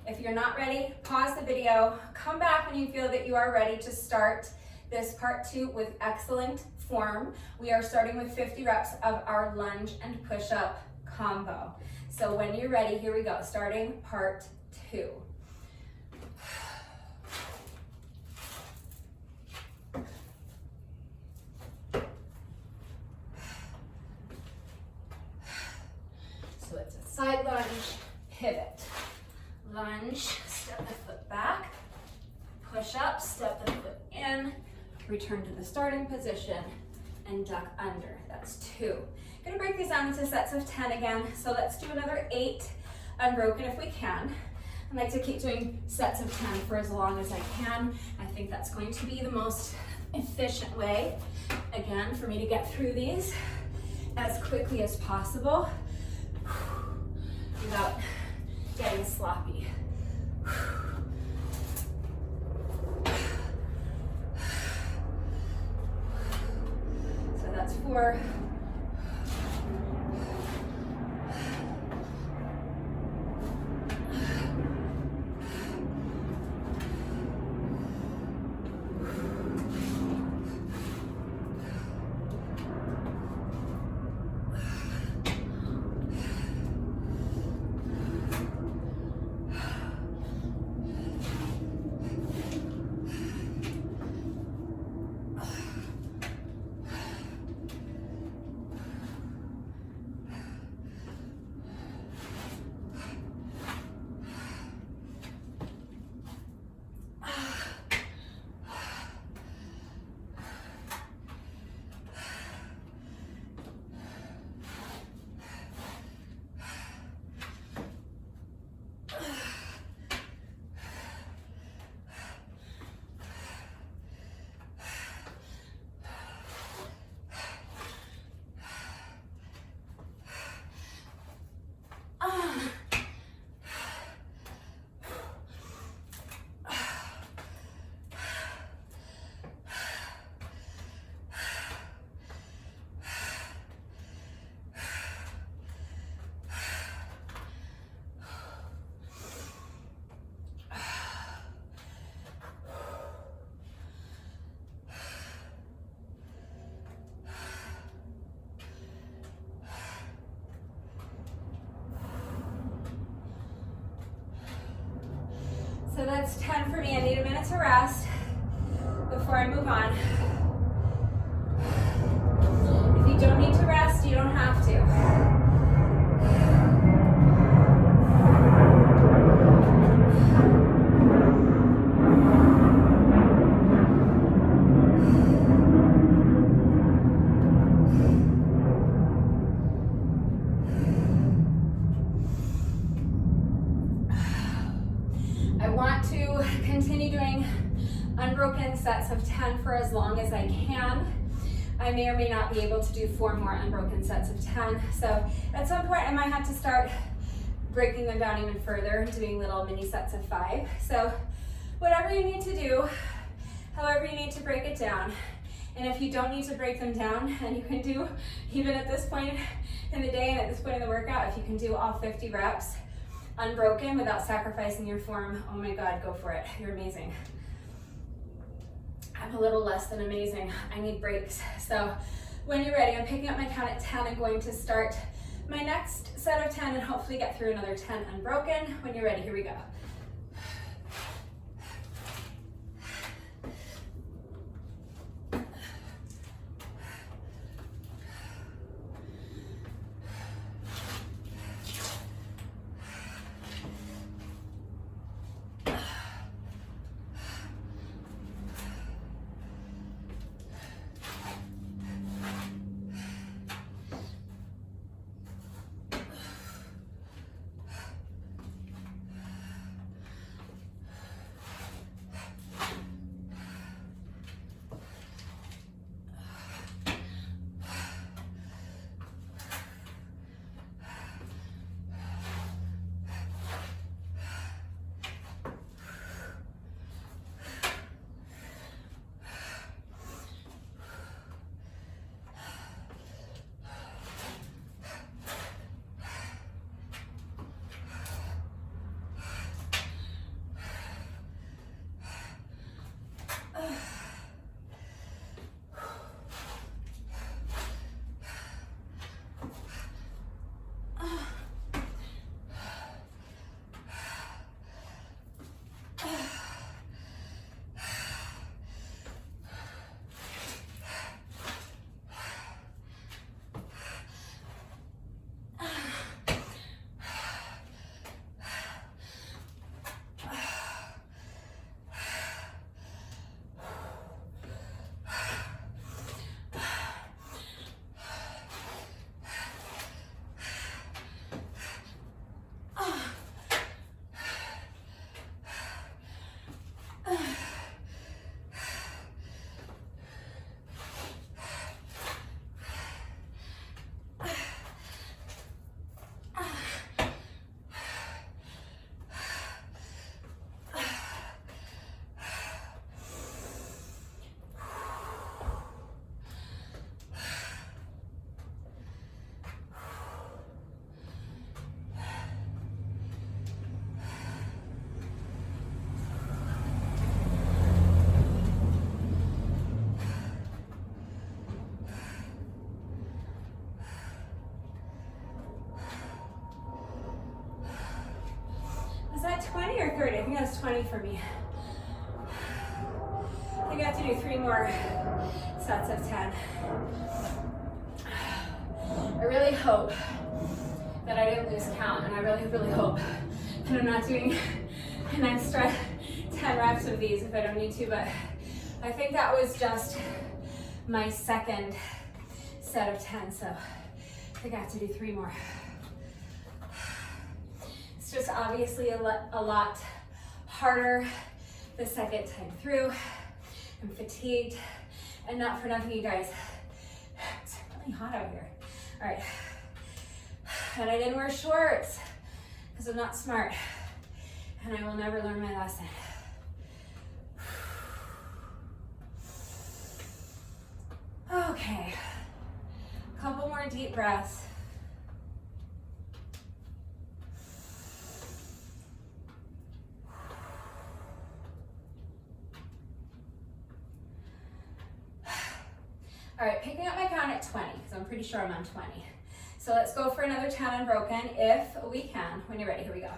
If you're not ready, pause the video, come back when you feel that you are ready to start this part 2 with excellent form. We are starting with 50 reps of our lunge and push-up combo. So when you're ready, here we go, starting part 2. So it's a side lunge, pivot. Lunge, step the foot back, push up, step the foot in, return to the starting position, and duck under. That's 2. Gonna break these down into sets of 10 again. So let's do another 8 unbroken if we can. I like to keep doing sets of 10 for as long as I can. I think that's going to be the most efficient way, again, for me to get through these as quickly as possible without getting sloppy. So that's 4. So that's 10 for me. I need a minute to rest before I move on. If you don't need to rest, you don't have to. Unbroken sets of 10 for as long as I can. I may or may not be able to do 4 more unbroken sets of 10. So at some point I might have to start breaking them down even further, doing little mini sets of 5. So whatever you need to do, however you need to break it down. And if you don't need to break them down, and you can do, even at this point in the day and at this point in the workout, if you can do all 50 reps unbroken without sacrificing your form, oh my God, go for it. You're amazing. I'm a little less than amazing. I need breaks. So when you're ready, I'm picking up my count at 10. I'm going to start my next set of 10 and hopefully get through another 10 unbroken. When you're ready, here we go. 20 or 30? I think that's 20 for me. I think I have to do 3 more sets of 10. I really hope that I didn't lose count, and I really, really hope that I'm not doing an extra 10 reps of these if I don't need to, but I think that was just my second set of 10, so I think I have to do 3 more. It's just obviously a lot harder the second time through. I'm fatigued, and not for nothing, you guys. It's really hot out here. All right, and I didn't wear shorts because I'm not smart, and I will never learn my lesson. Okay, a couple more deep breaths. All right, picking up my count at 20, because I'm pretty sure I'm on 20. So let's go for another 10 unbroken if we can. When you're ready, here we go.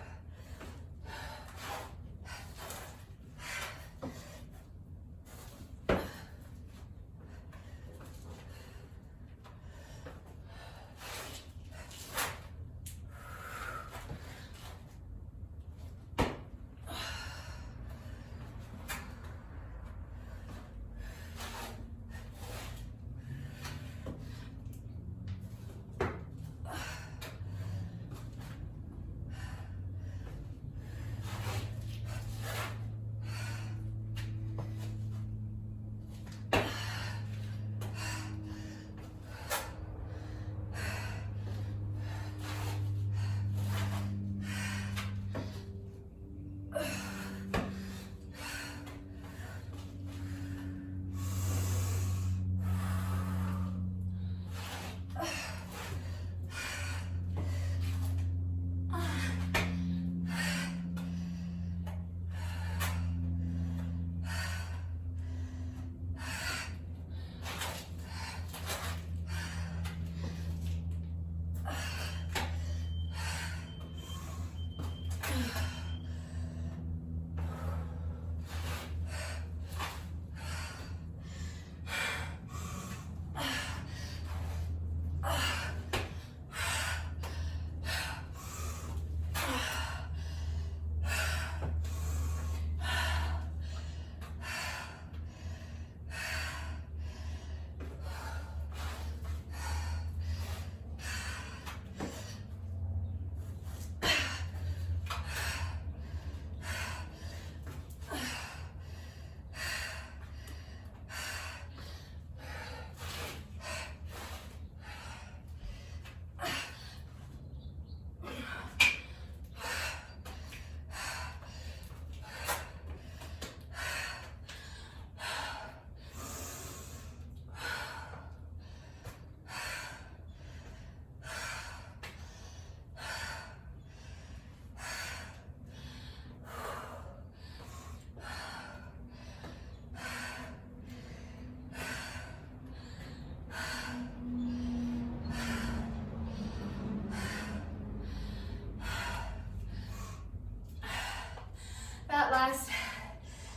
Last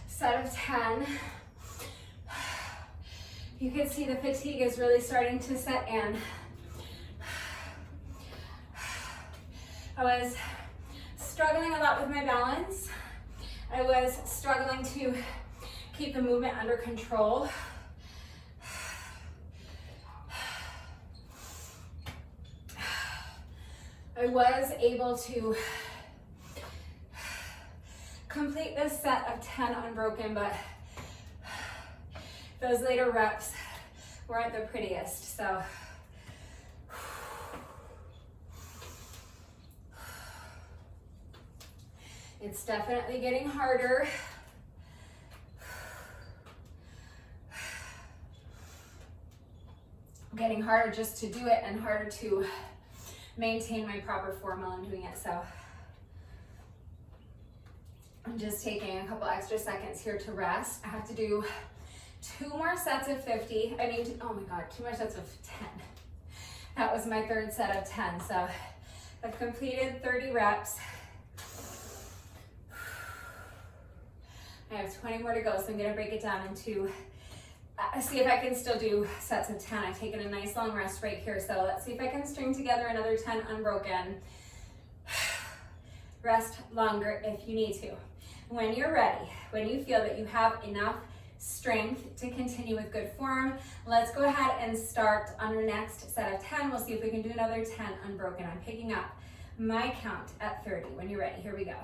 set of 10. You can see the fatigue is really starting to set in. I was struggling a lot with my balance. I was struggling to keep the movement under control. I was able to complete this set of 10 unbroken, but those later reps weren't the prettiest, so. It's definitely getting harder. Getting harder just to do it and harder to maintain my proper form while I'm doing it, so. I'm just taking a couple extra seconds here to rest. I have to do 2 more sets of 50. I mean, oh my God, 2 more sets of 10. That was my 3rd set of 10. So I've completed 30 reps. I have 20 more to go, so I'm gonna break it down into, see if I can still do sets of 10. I've taken a nice long rest right here, so let's see if I can string together another 10 unbroken. Rest longer if you need to. When you're ready, when you feel that you have enough strength to continue with good form, let's go ahead and start on our next set of 10. We'll see if we can do another 10 unbroken. I'm picking up my count at 30. When you're ready, here we go.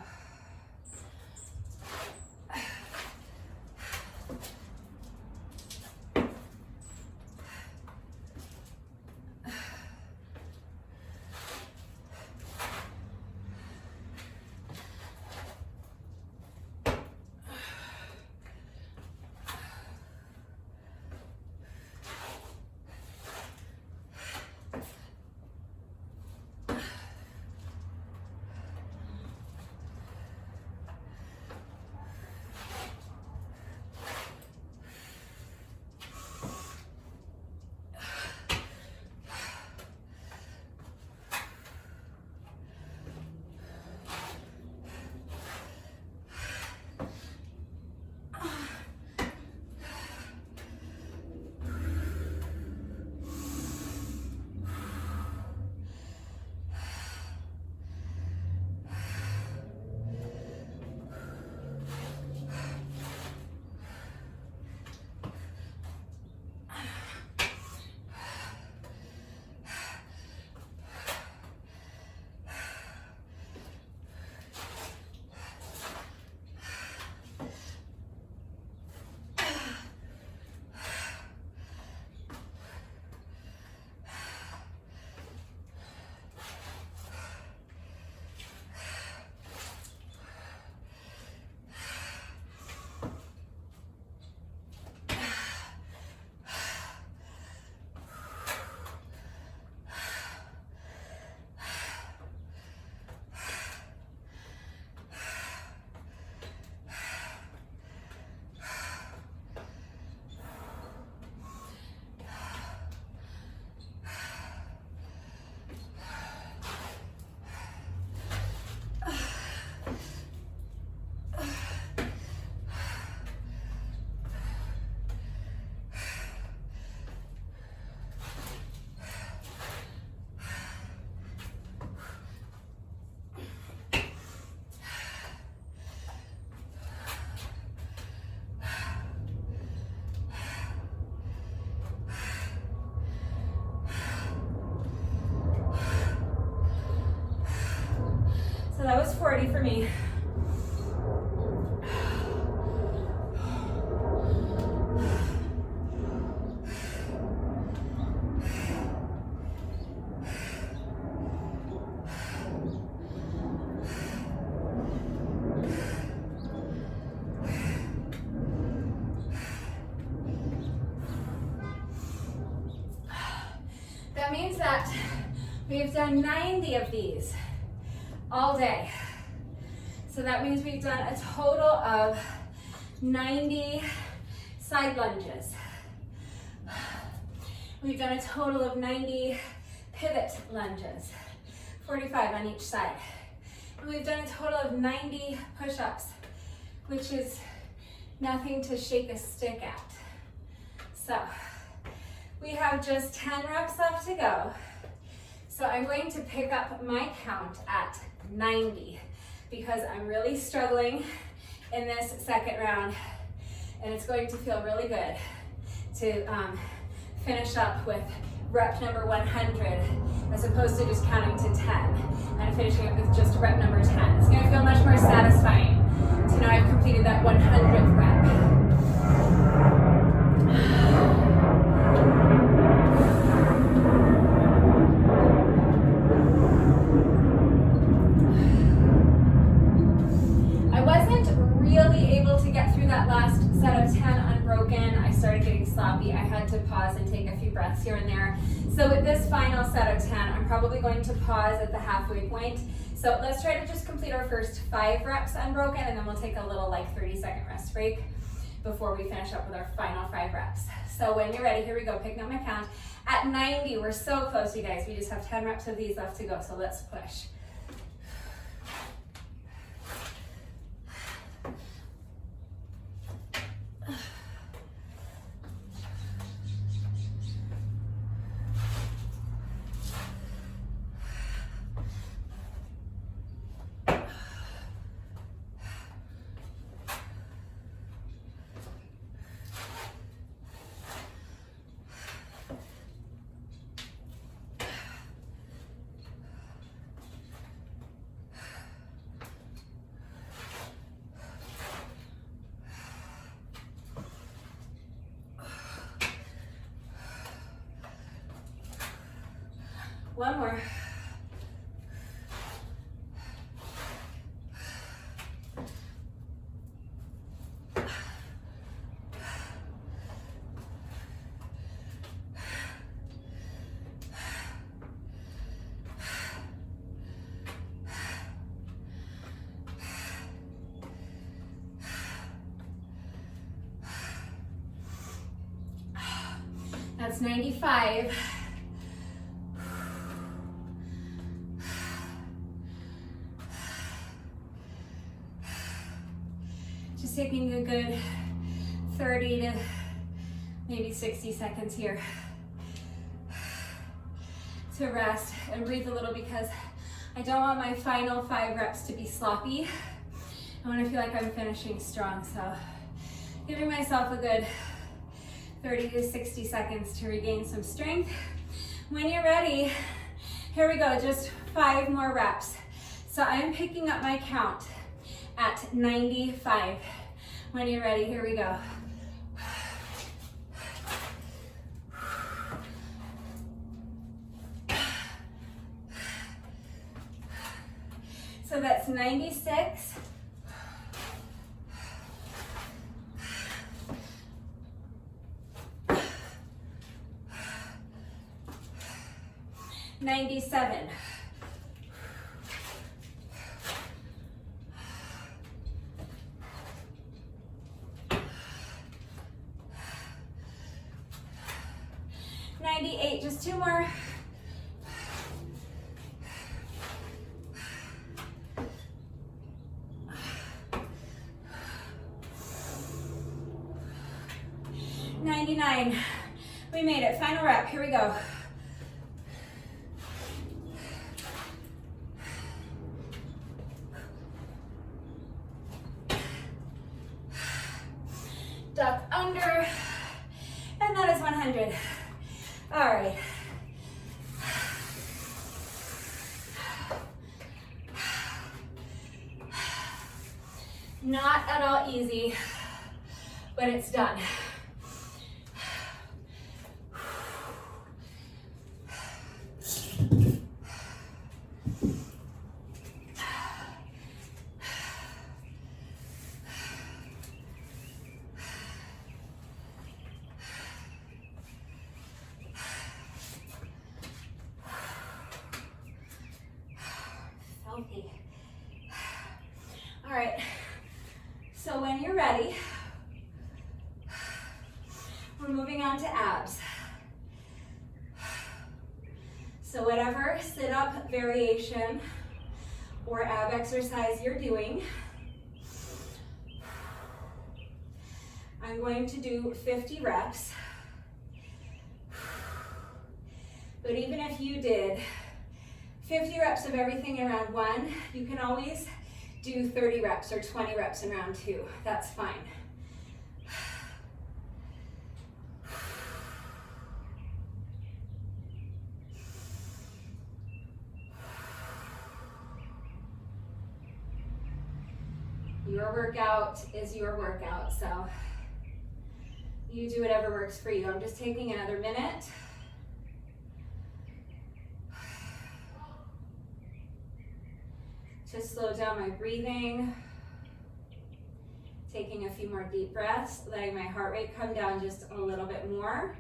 So that was 40 for me. That means that we've done 90 of these all day. So that means we've done a total of 90 side lunges. We've done a total of 90 pivot lunges, 45 on each side. And we've done a total of 90 push-ups, which is nothing to shake a stick at. So we have just 10 reps left to go. So I'm going to pick up my count at 90 because I'm really struggling in this second round, and it's going to feel really good to finish up with rep number 100 as opposed to just counting to 10 and finishing it with just rep number 10. It's going to feel much more satisfying to know I've completed that 100th rep. Really able to get through that last set of 10 unbroken. I started getting sloppy. I had to pause and take a few breaths here and there. So with this final set of 10, I'm probably going to pause at the halfway point. So let's try to just complete our first 5 reps unbroken, and then we'll take a little 30-second rest break before we finish up with our final 5 reps. So when you're ready, here we go, picking up my count. At 90, we're so close, you guys. We just have 10 reps of these left to go, so let's push. One more. That's 95. Just taking a good 30 to maybe 60 seconds here to rest and breathe a little, because I don't want my final 5 reps to be sloppy. I want to feel like I'm finishing strong, so giving myself a good 30 to 60 seconds to regain some strength. When you're ready, here we go, just 5 more reps. So I'm picking up my count at 95. When you're ready, here we go. So that's 96. 97. 98, just 2 more. 99. We made it. Final rep. Here we go. Duck under, and that is 100. All right. Not at all easy, but it's done. All right, so when you're ready, we're moving on to abs. So whatever sit-up variation or ab exercise you're doing, I'm going to do 50 reps. But even if you did 50 reps of everything in round 1, you can always do 30 reps or 20 reps in round 2. That's fine. Your workout is your workout, so you do whatever works for you. I'm just taking another minute. To slow down my breathing, taking a few more deep breaths, letting my heart rate come down just a little bit more.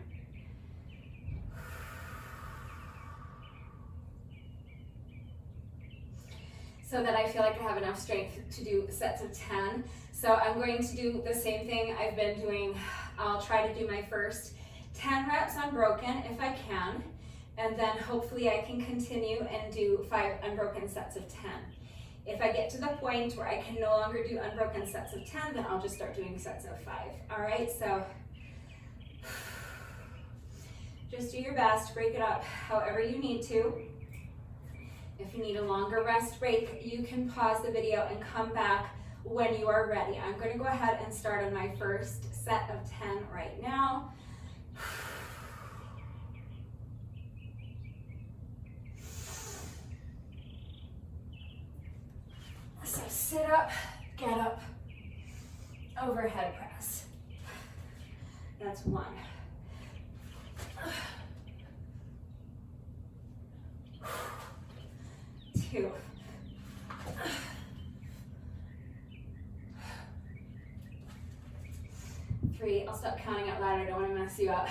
So that I feel like I have enough strength to do sets of 10. So I'm going to do the same thing I've been doing. I'll try to do my first 10 reps unbroken if I can, and then hopefully I can continue and do 5 unbroken sets of 10. If I get to the point where I can no longer do unbroken sets of 10, then I'll just start doing sets of 5. All right, so just do your best, break it up however you need to. If you need a longer rest break, you can pause the video and come back when you are ready. I'm going to go ahead and start on my first set of 10 right now. So sit up, get up, overhead press. That's 1. 2. 3. I'll stop counting out loud. I don't want to mess you up.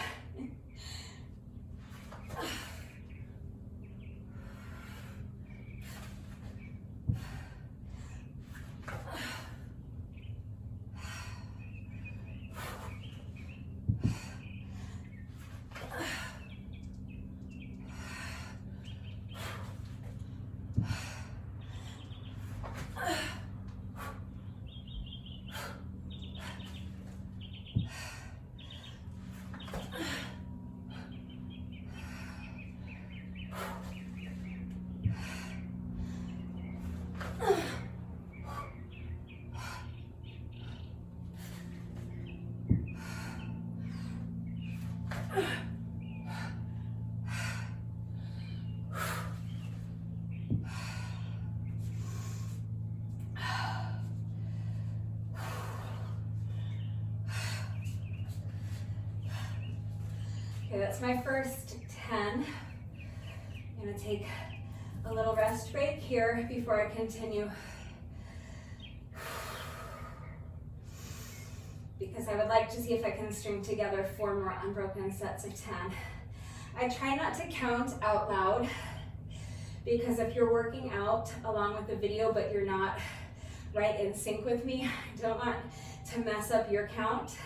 'Kay, that's my first 10. I'm gonna take a little rest break here before I continue. Because I would like to see if I can string together 4 more unbroken sets of 10. I try not to count out loud because if you're working out along with the video but you're not right in sync with me, I don't want to mess up your count.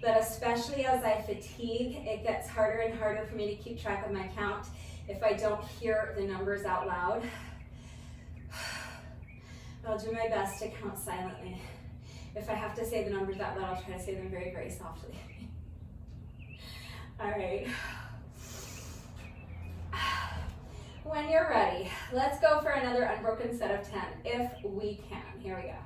But especially as I fatigue, it gets harder and harder for me to keep track of my count if I don't hear the numbers out loud. I'll do my best to count silently. If I have to say the numbers out loud, I'll try to say them very, very softly. All right. When you're ready, let's go for another unbroken set of 10, if we can. Here we go.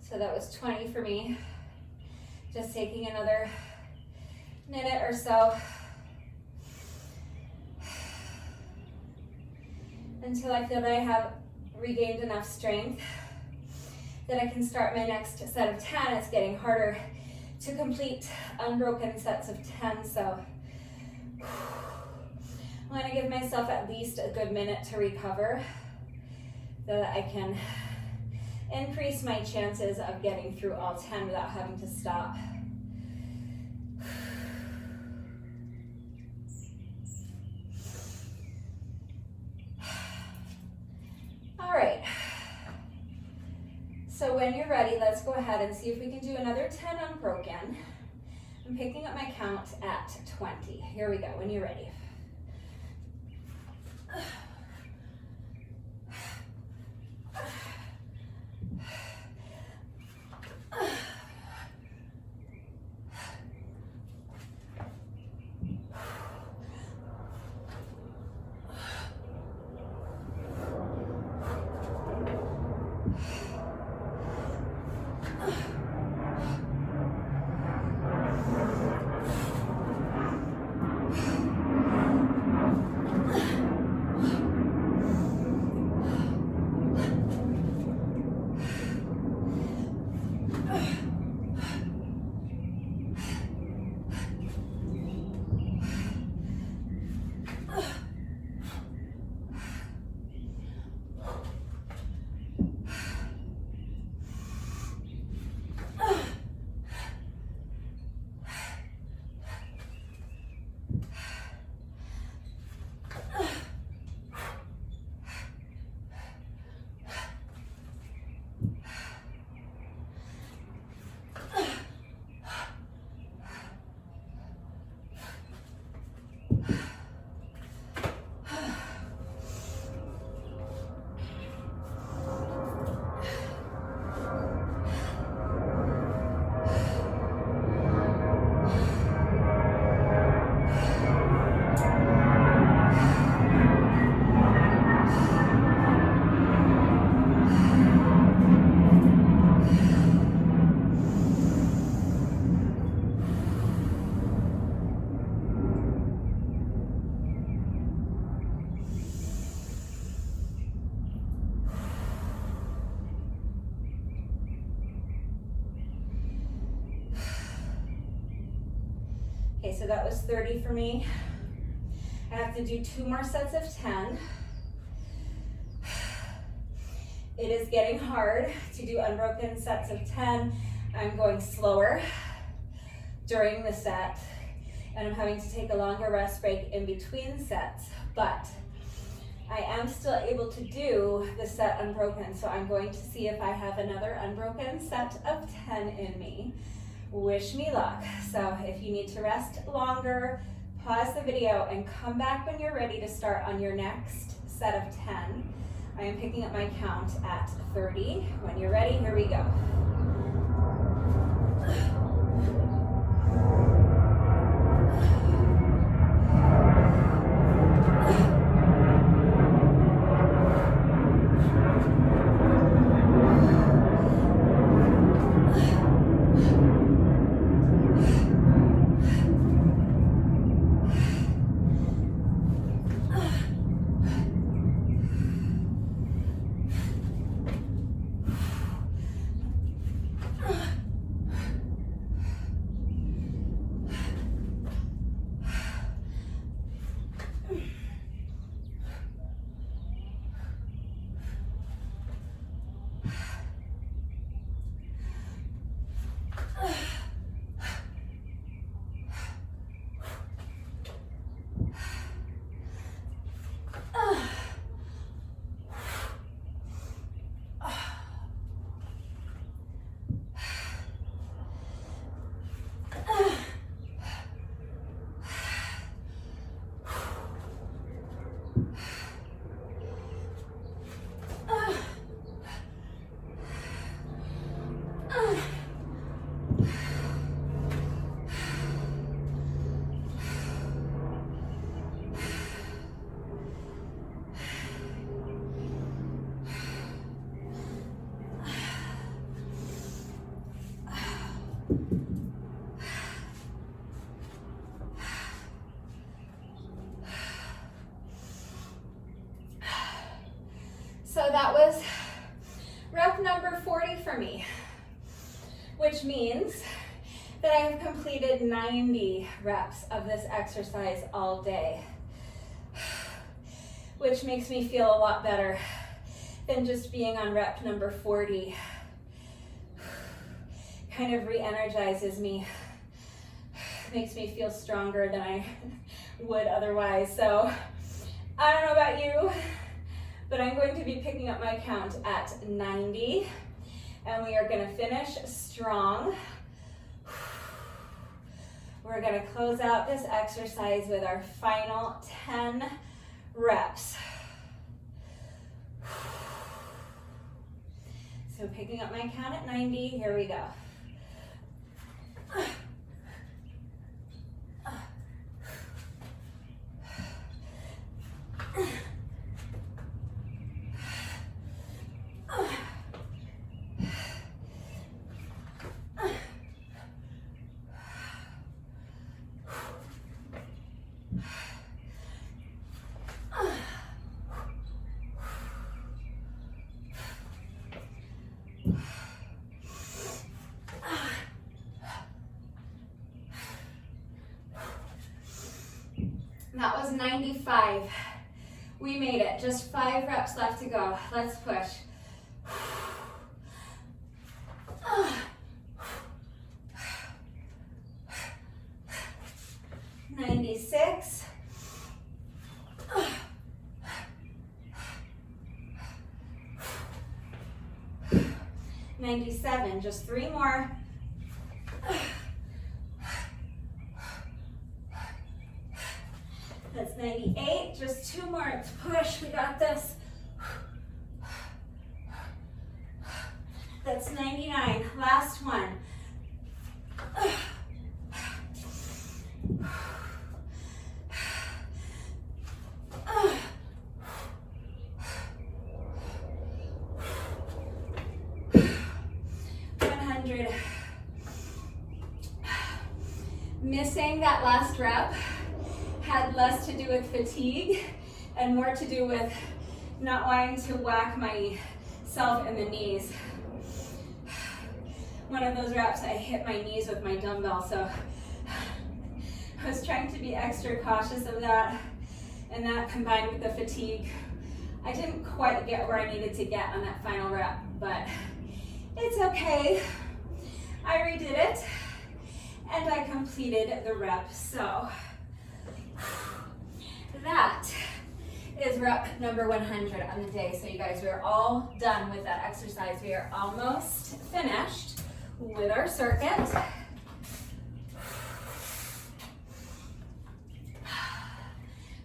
So that was 20 for me. Just taking another minute or so until I feel that I have regained enough strength that I can start my next set of 10. It's getting harder to complete unbroken sets of 10, so I'm gonna give myself at least a good minute to recover so that I can increase my chances of getting through all 10 without having to stop. All right. So when you're ready, let's go ahead and see if we can do another 10 unbroken. I'm picking up my count at 20. Here we go, when you're ready. so that was 30 for me. I have to do 2 more sets of 10. It is getting hard to do unbroken sets of 10. I'm going slower during the set, and I'm having to take a longer rest break in between sets, but I am still able to do the set unbroken, so I'm going to see if I have another unbroken set of 10 in me. Wish me luck. So if you need to rest longer, pause the video and come back when you're ready to start on your next set of 10. I am picking up my count at 30. When you're ready, here we go. So that was rep number 40 for me, which means that I have completed 90 reps of this exercise all day, which makes me feel a lot better than just being on rep number 40. Kind of re-energizes me, makes me feel stronger than I would otherwise. So I don't know about you, but I'm going to be picking up my count at 90, and we are going to finish strong. We're going to close out this exercise with our final 10 reps. So picking up my count at 90, here we go. 95. We made it. Just 5 reps left to go. Let's push. 96. 97. Just 3 more. That's 98, just 2 more, let's push, we got this. That's 99, last one. Missing that last rep had less to do with fatigue and more to do with not wanting to whack myself in the knees. One of those reps, I hit my knees with my dumbbell, so I was trying to be extra cautious of that, and that combined with the fatigue, I didn't quite get where I needed to get on that final rep, but it's okay. I redid it, and I completed the rep. So that is rep number 100 on the day. So you guys, we are all done with that exercise. We are almost finished with our circuit.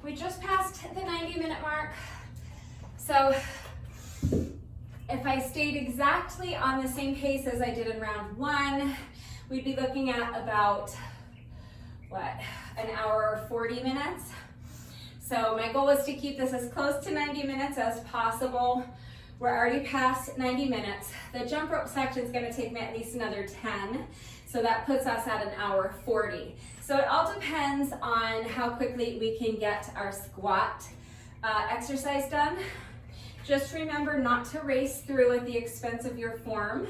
We just passed the 90-minute mark. So if I stayed exactly on the same pace as I did in round 1, we'd be looking at about, what, an hour 40 minutes. So my goal was to keep this as close to 90 minutes as possible. We're already past 90 minutes. The jump rope section is going to take me at least another 10. So that puts us at an hour 40. So it all depends on how quickly we can get our squat exercise done. Just remember not to race through at the expense of your form.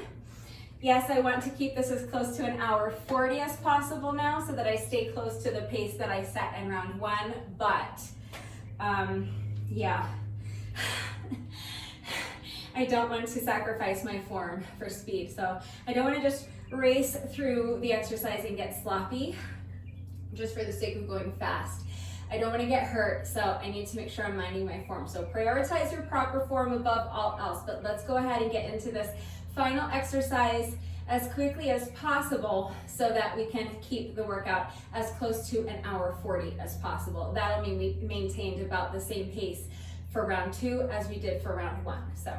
Yes, I want to keep this as close to an hour 40 as possible now so that I stay close to the pace that I set in round 1, but yeah. I don't want to sacrifice my form for speed. So I don't want to just race through the exercise and get sloppy just for the sake of going fast. I don't want to get hurt, so I need to make sure I'm minding my form. So prioritize your proper form above all else, but let's go ahead and get into this final exercise as quickly as possible so that we can keep the workout as close to an hour 40 as possible. That'll mean we maintained about the same pace for round 2 as we did for round 1. So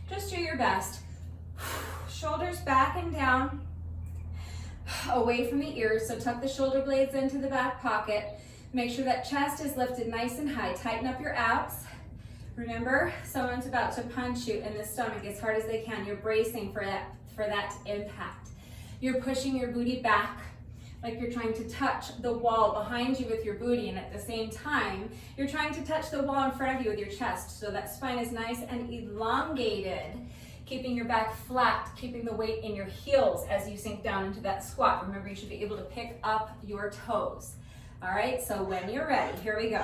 just do your best. Shoulders back and down, away from the ears. So tuck the shoulder blades into the back pocket. Make sure that chest is lifted nice and high. Tighten up your abs. Remember, someone's about to punch you in the stomach as hard as they can. You're bracing for that impact. You're pushing your booty back like you're trying to touch the wall behind you with your booty, and at the same time, you're trying to touch the wall in front of you with your chest, so that spine is nice and elongated, keeping your back flat, keeping the weight in your heels as you sink down into that squat. Remember, you should be able to pick up your toes. All right, so when you're ready, here we go.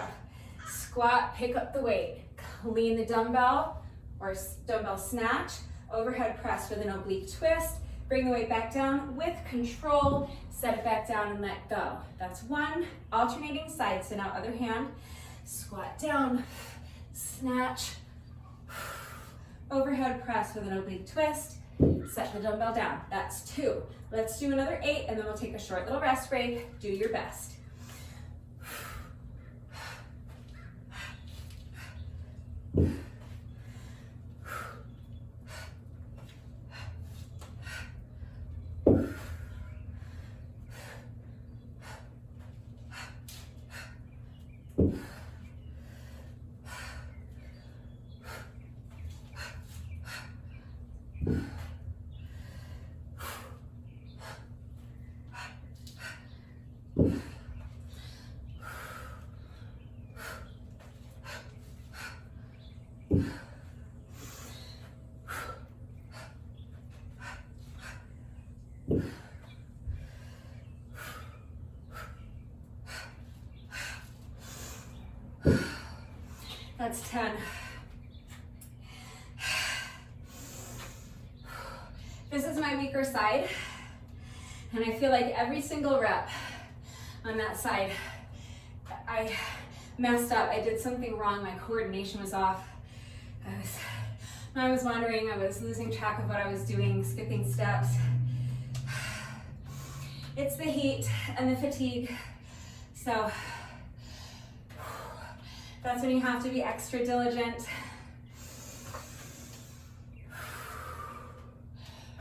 Squat, pick up the weight. Clean the dumbbell or dumbbell snatch. Overhead press with an oblique twist. Bring the weight back down with control. Set it back down and let go. That's one. Alternating sides. So now other hand. Squat down. Snatch. Overhead press with an oblique twist. Set the dumbbell down. That's 2. Let's do another 8 and then we'll take a short little rest break. Do your best. That's 10. This is my weaker side, and I feel like every single rep on that side, I messed up. I did something wrong. My coordination was off. I was wandering. I was losing track of what I was doing, skipping steps. It's the heat and the fatigue. So that's when you have to be extra diligent.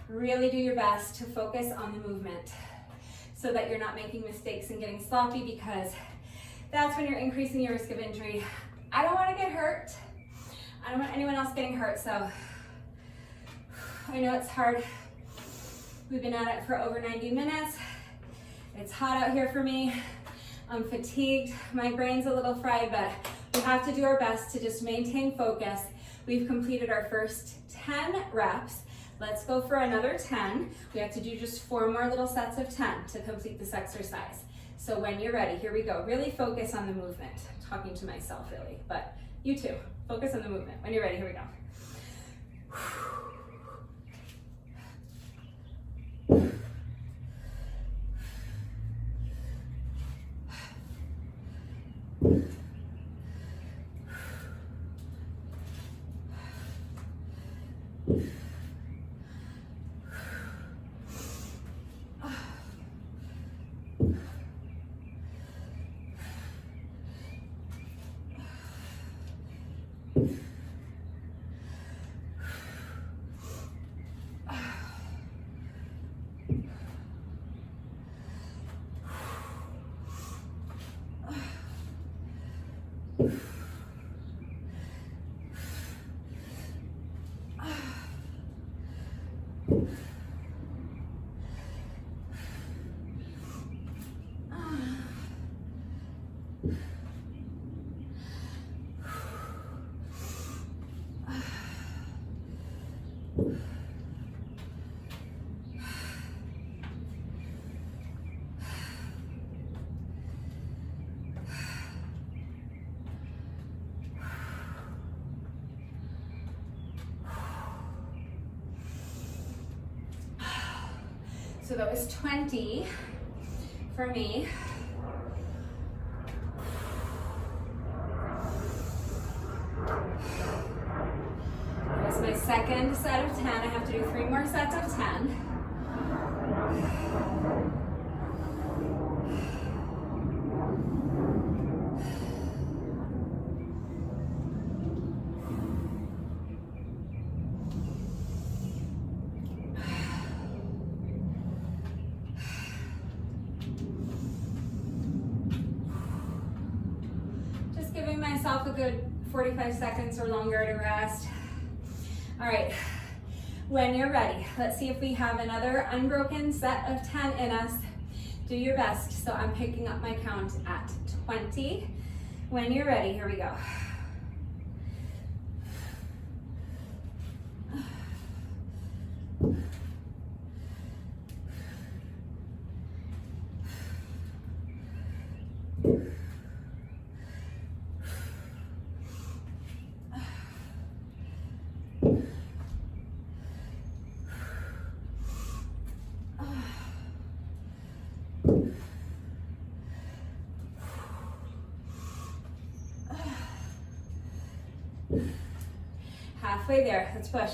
Really do your best to focus on the movement so that you're not making mistakes and getting sloppy, because that's when you're increasing your risk of injury. I don't want to get hurt. I don't want anyone else getting hurt, so I know it's hard. We've been at it for over 90 minutes. It's hot out here for me. I'm fatigued. My brain's a little fried, but we have to do our best to just maintain focus. We've completed our first 10 reps. Let's go for another 10. We have to do just 4 more little sets of 10 to complete this exercise. So when you're ready, here we go. Really focus on the movement. I'm talking to myself really, but you too. Focus on the movement. When you're ready, here we go. So that was 20 for me. That was my second set of 10. I have to do 3 more sets of 10. A good 45 seconds or longer to rest. All right, when you're ready, let's see if we have another unbroken set of 10 in us. Do your best. So I'm picking up my count at 20. When you're ready, here we go. Halfway there, let's push.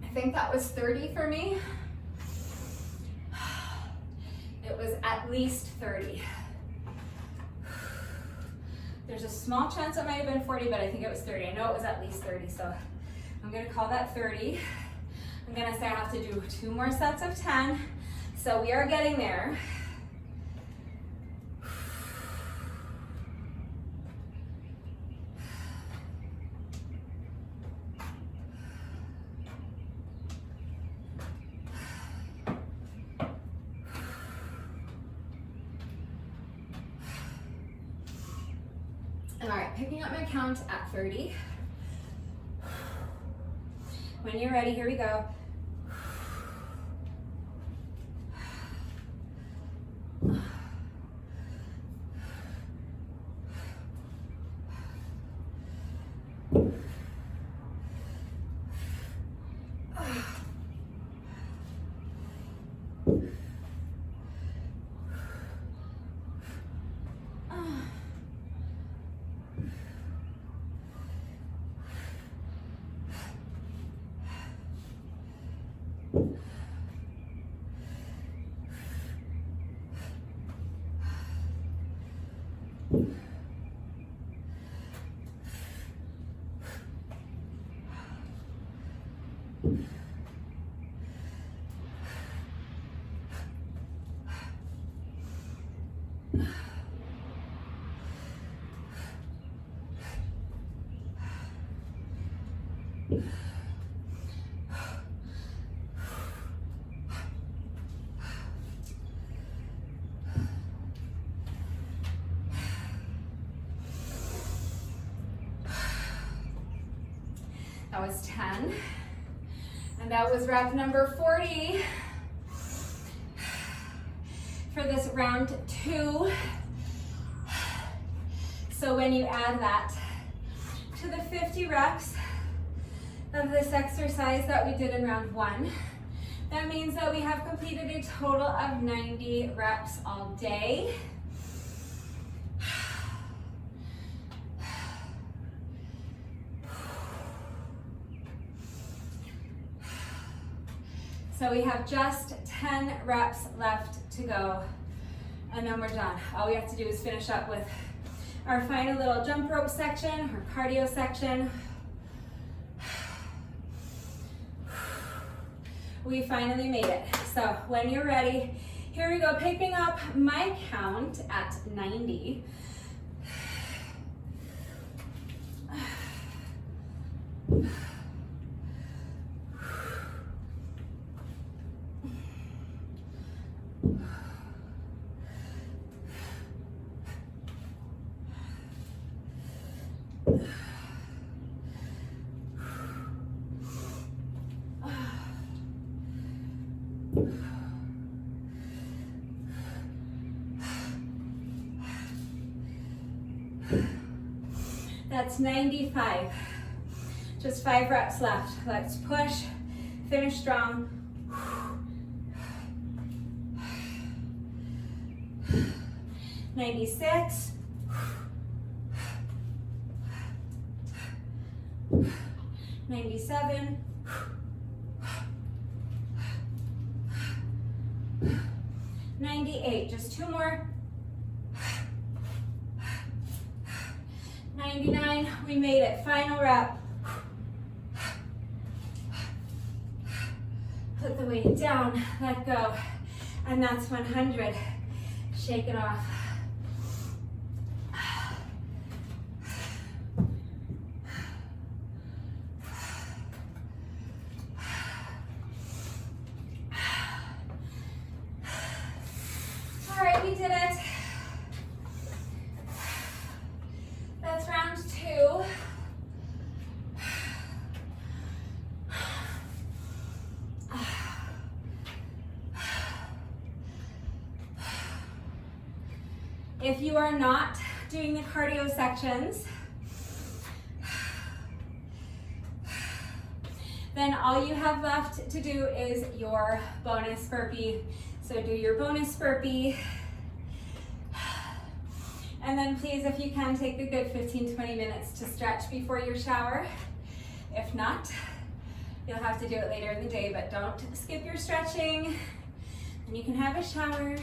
I think that was 30 for me. It was at least 30. There's a small chance it might have been 40, but I think it was 30. I know it was at least 30, so I'm gonna call that 30. I'm gonna say I have to do 2 more sets of 10. So we are getting there. All right, picking up my count at 30. When you're ready, here we go. That was 10. And that was rep number 40 for this round 2. So when you add that to the 50 reps of this exercise that we did in round 1, that means that we have completed a total of 90 reps all day. So we have just 10 reps left to go, and then we're done. All we have to do is finish up with our final little jump rope section, our cardio section. We finally made it. So when you're ready, here we go, picking up my count at 90. That's 95. Just 5 reps left. Let's push, finish strong. 96. 97. 98. Just 2 more. 99, we made it. Final rep. Put the weight down, let go. And that's 100. Shake it off. All right, we did it. That's round 2. If you are not doing the cardio sections, then all you have left to do is your bonus burpee. So do your bonus burpee. And then please, if you can, take a good 15-20 minutes to stretch before your shower. If not, you'll have to do it later in the day, but don't skip your stretching. And you can have a shower,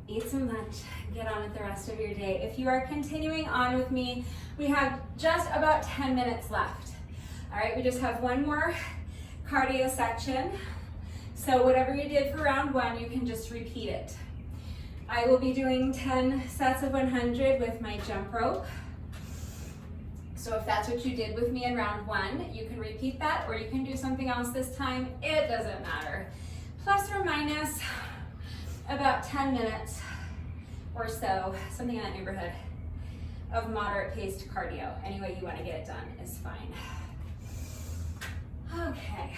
eat some lunch, get on with the rest of your day. If you are continuing on with me, we have just about 10 minutes left. All right, we just have one more cardio section. So whatever you did for round 1, you can just repeat it. I will be doing 10 sets of 100 with my jump rope. So if that's what you did with me in round 1, you can repeat that, or you can do something else this time. It doesn't matter. Plus or minus about 10 minutes or so, something in that neighborhood, of moderate paced cardio. Any way you want to get it done is fine. Okay.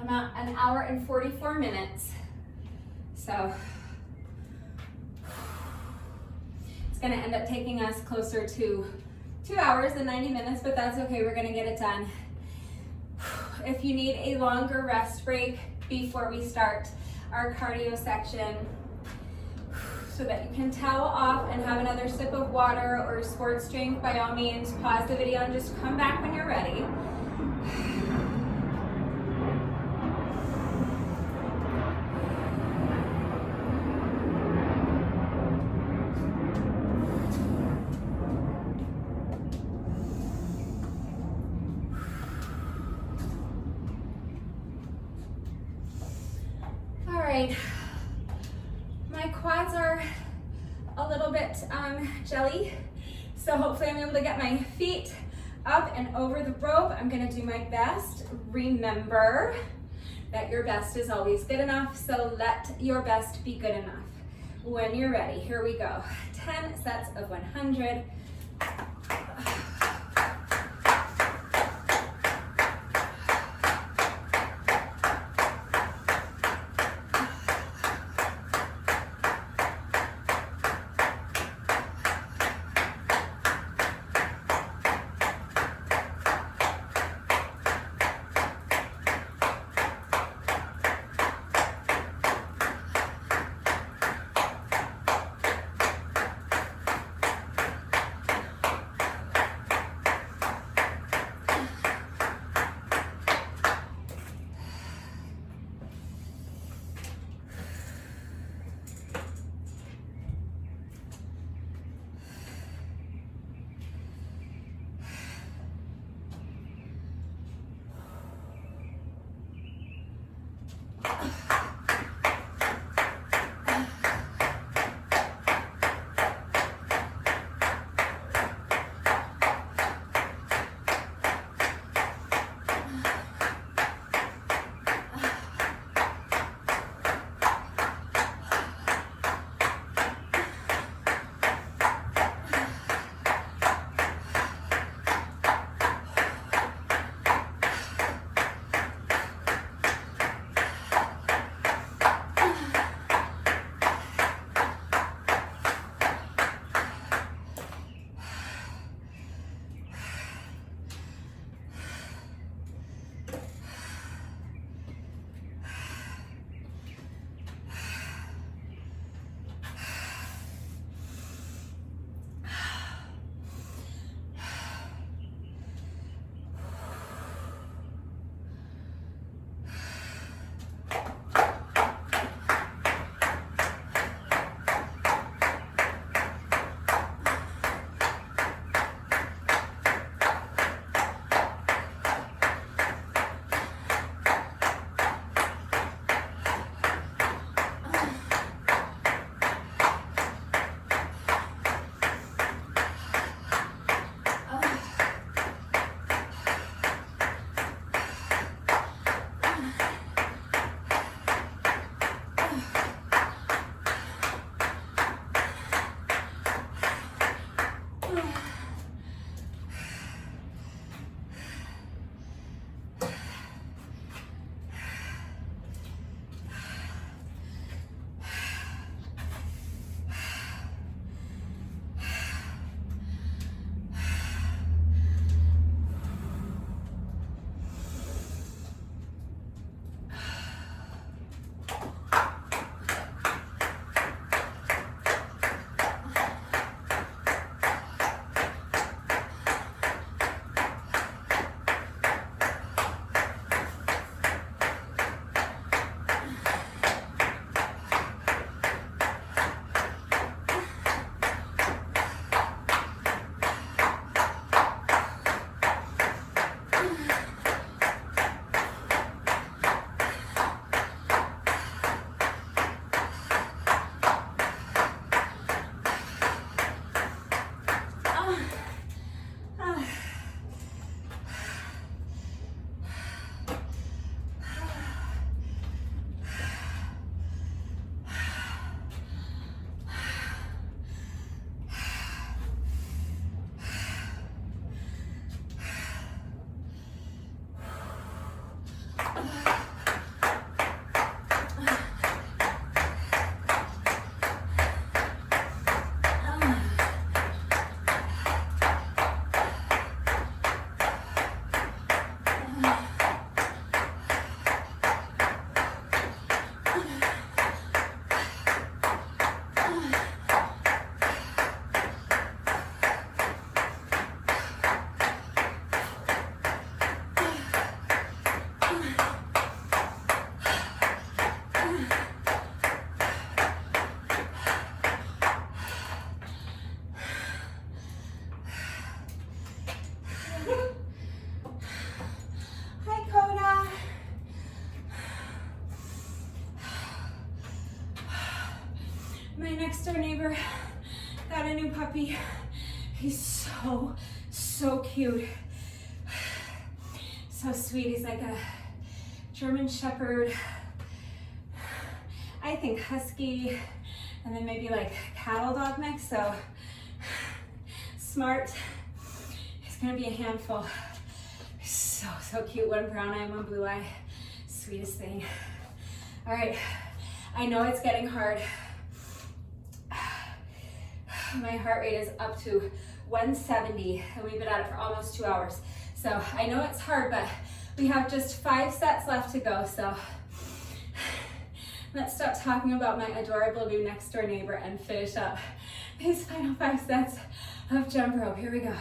I'm at 1 hour and 44 minutes. So it's gonna end up taking us closer to 2 hours and 90 minutes, but that's okay, we're gonna get it done. If you need a longer rest break before we start our cardio section, so that you can towel off and have another sip of water or sports drink, by all means, pause the video and just come back when you're ready. All right. My quads are a little bit jelly, so hopefully I'm able to get my feet up and over the rope. I'm gonna do my best. Remember that your best is always good enough, so let your best be good enough. When you're ready, here we go. 10 sets of 100. My next door neighbor got a new puppy. He's so cute. So sweet. He's like a German Shepherd, I think husky, and then maybe like cattle dog mix. So smart. He's gonna be a handful. So cute. One brown eye, one blue eye. Sweetest thing. All right, I know it's getting hard. My heart rate is up to 170 and we've been at it for almost 2 hours. So I know it's hard, but we have just 5 sets left to go. So let's stop talking about my adorable new next door neighbor and finish up these final 5 sets of jump rope. Here we go.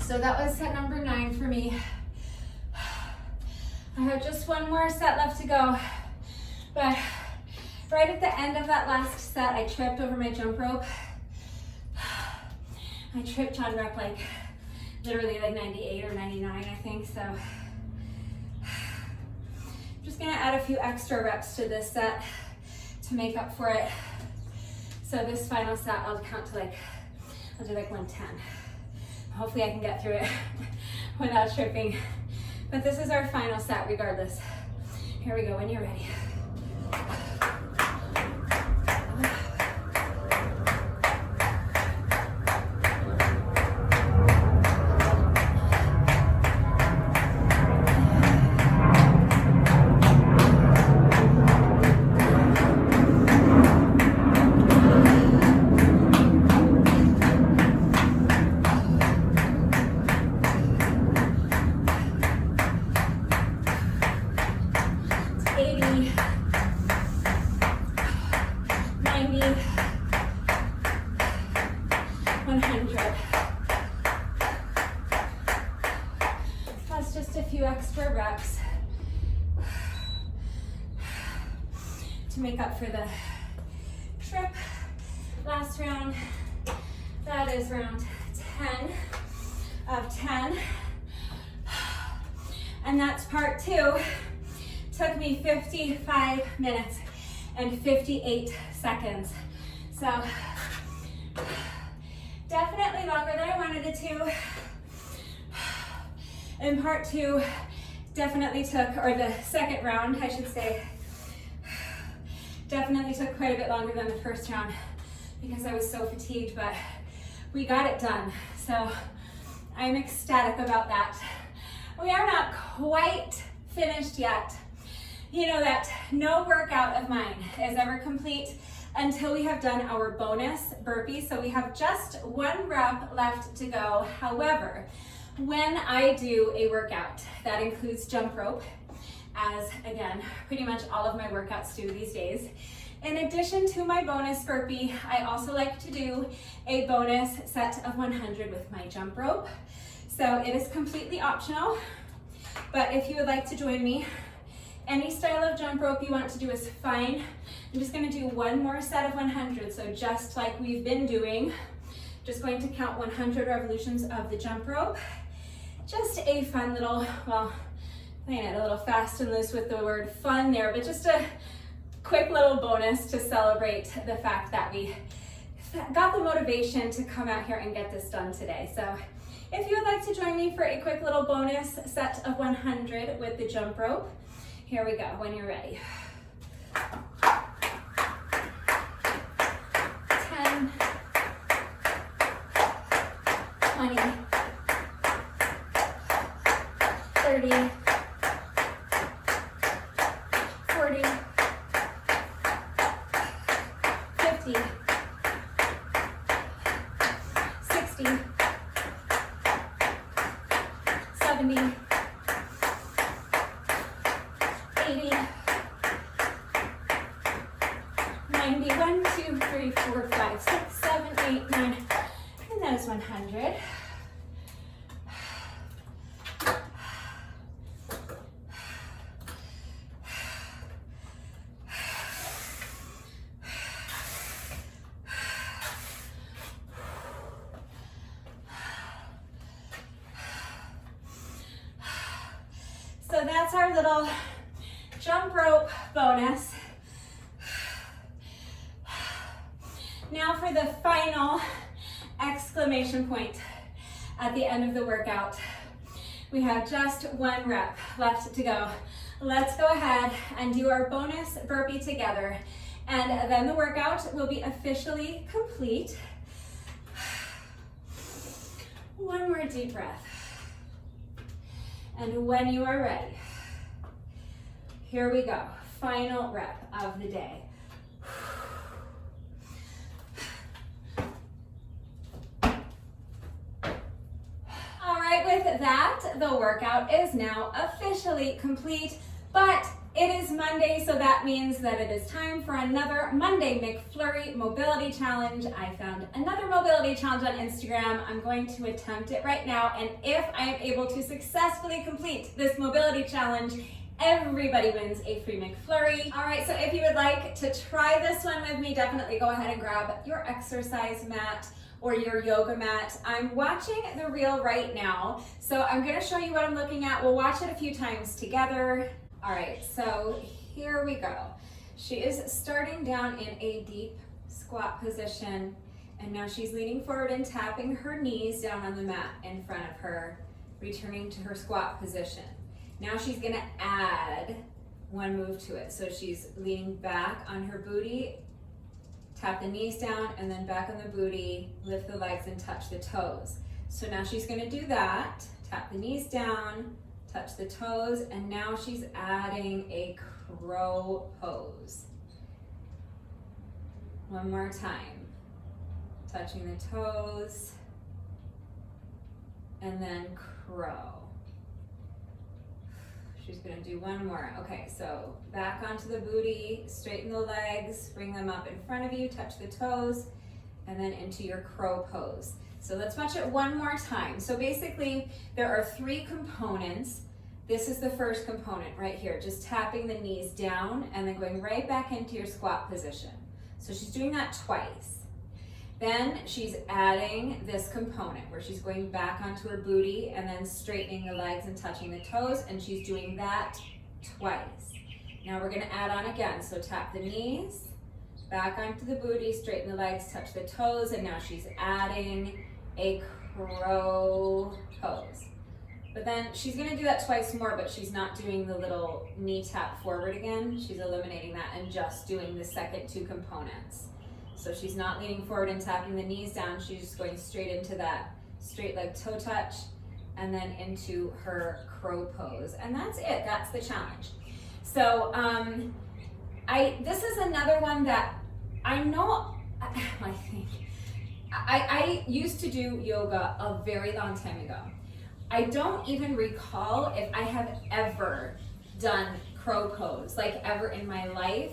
So that was set number 9 for me. I have just one more set left to go, but right at the end of that last set, I tripped over my jump rope I tripped on rep like literally like 98 or 99, I think. So I'm just gonna add a few extra reps to this set to make up for it. So this final set, I'll count to like, I'll do like 110. Hopefully I can get through it without tripping. But this is our final set regardless. Here we go, when you're ready. Extra reps to make up for the trip. Last round, that is round 10 of 10. And that's part 2. Took me 55 minutes and 58 seconds. So definitely longer than I wanted it to. And part 2 definitely took, or the second round, I should say, definitely took quite a bit longer than the first round because I was so fatigued, but we got it done. So I'm ecstatic about that. We are not quite finished yet. You know that no workout of mine is ever complete until we have done our bonus burpee. So we have just 1 rep left to go. However, when I do a workout that includes jump rope, as again, pretty much all of my workouts do these days, in addition to my bonus burpee, I also like to do a bonus set of 100 with my jump rope. So it is completely optional, but if you would like to join me, any style of jump rope you want to do is fine. I'm just gonna do 1 more set of 100, so just like we've been doing, just going to count 100 revolutions of the jump rope. Just a fun little, well, playing it a little fast and loose with the word fun there, but just a quick little bonus to celebrate the fact that we got the motivation to come out here and get this done today. So if you would like to join me for a quick little bonus set of 100 with the jump rope, here we go, when you're ready. 10, 20, 30, 40, 50, 60, 70, 80, 90, 1, 2, 3, 4, 5, 6, 7, 8, 9, and that is 100. So that's our little jump rope bonus. Now for the final exclamation point at the end of the workout. We have just 1 rep left to go. Let's go ahead and do our bonus burpee together, and then the workout will be officially complete. 1 more deep breath. And when you are ready, here we go. Final rep of the day. All right, with that, the workout is now officially complete, but it is Monday, so that means that it is time for another Monday McFlurry mobility challenge. I found another mobility challenge on Instagram. I'm going to attempt it right now, and if I am able to successfully complete this mobility challenge, everybody wins a free McFlurry. All right, so if you would like to try this one with me, definitely go ahead and grab your exercise mat or your yoga mat. I'm watching the reel right now, so I'm gonna show you what I'm looking at. We'll watch it a few times together. All right, so here we go. She is starting down in a deep squat position, and now she's leaning forward and tapping her knees down on the mat in front of her, returning to her squat position. Now she's gonna add one move to it. So she's leaning back on her booty, tap the knees down, and then back on the booty, lift the legs and touch the toes. So now she's gonna do that, tap the knees down, touch the toes, and now she's adding a crow pose. One more time. Touching the toes, and then crow. She's gonna do one more. Okay, so back onto the booty, straighten the legs, bring them up in front of you, touch the toes, and then into your crow pose. So let's watch it one more time. So basically, there are 3 components. This is the first component right here, just tapping the knees down and then going right back into your squat position. So she's doing that twice. Then she's adding this component where she's going back onto her booty and then straightening the legs and touching the toes, and she's doing that twice. Now we're gonna add on again. So tap the knees, back onto the booty, straighten the legs, touch the toes, and now she's adding a crow pose. But then she's gonna do that twice more, but she's not doing the little knee tap forward again. She's eliminating that and just doing the second 2 components. So she's not leaning forward and tapping the knees down. She's just going straight into that straight leg toe touch and then into her crow pose. And that's it, that's the challenge. So this is another one that I know, I used to do yoga a very long time ago. I don't even recall if I have ever done crow pose, like ever in my life.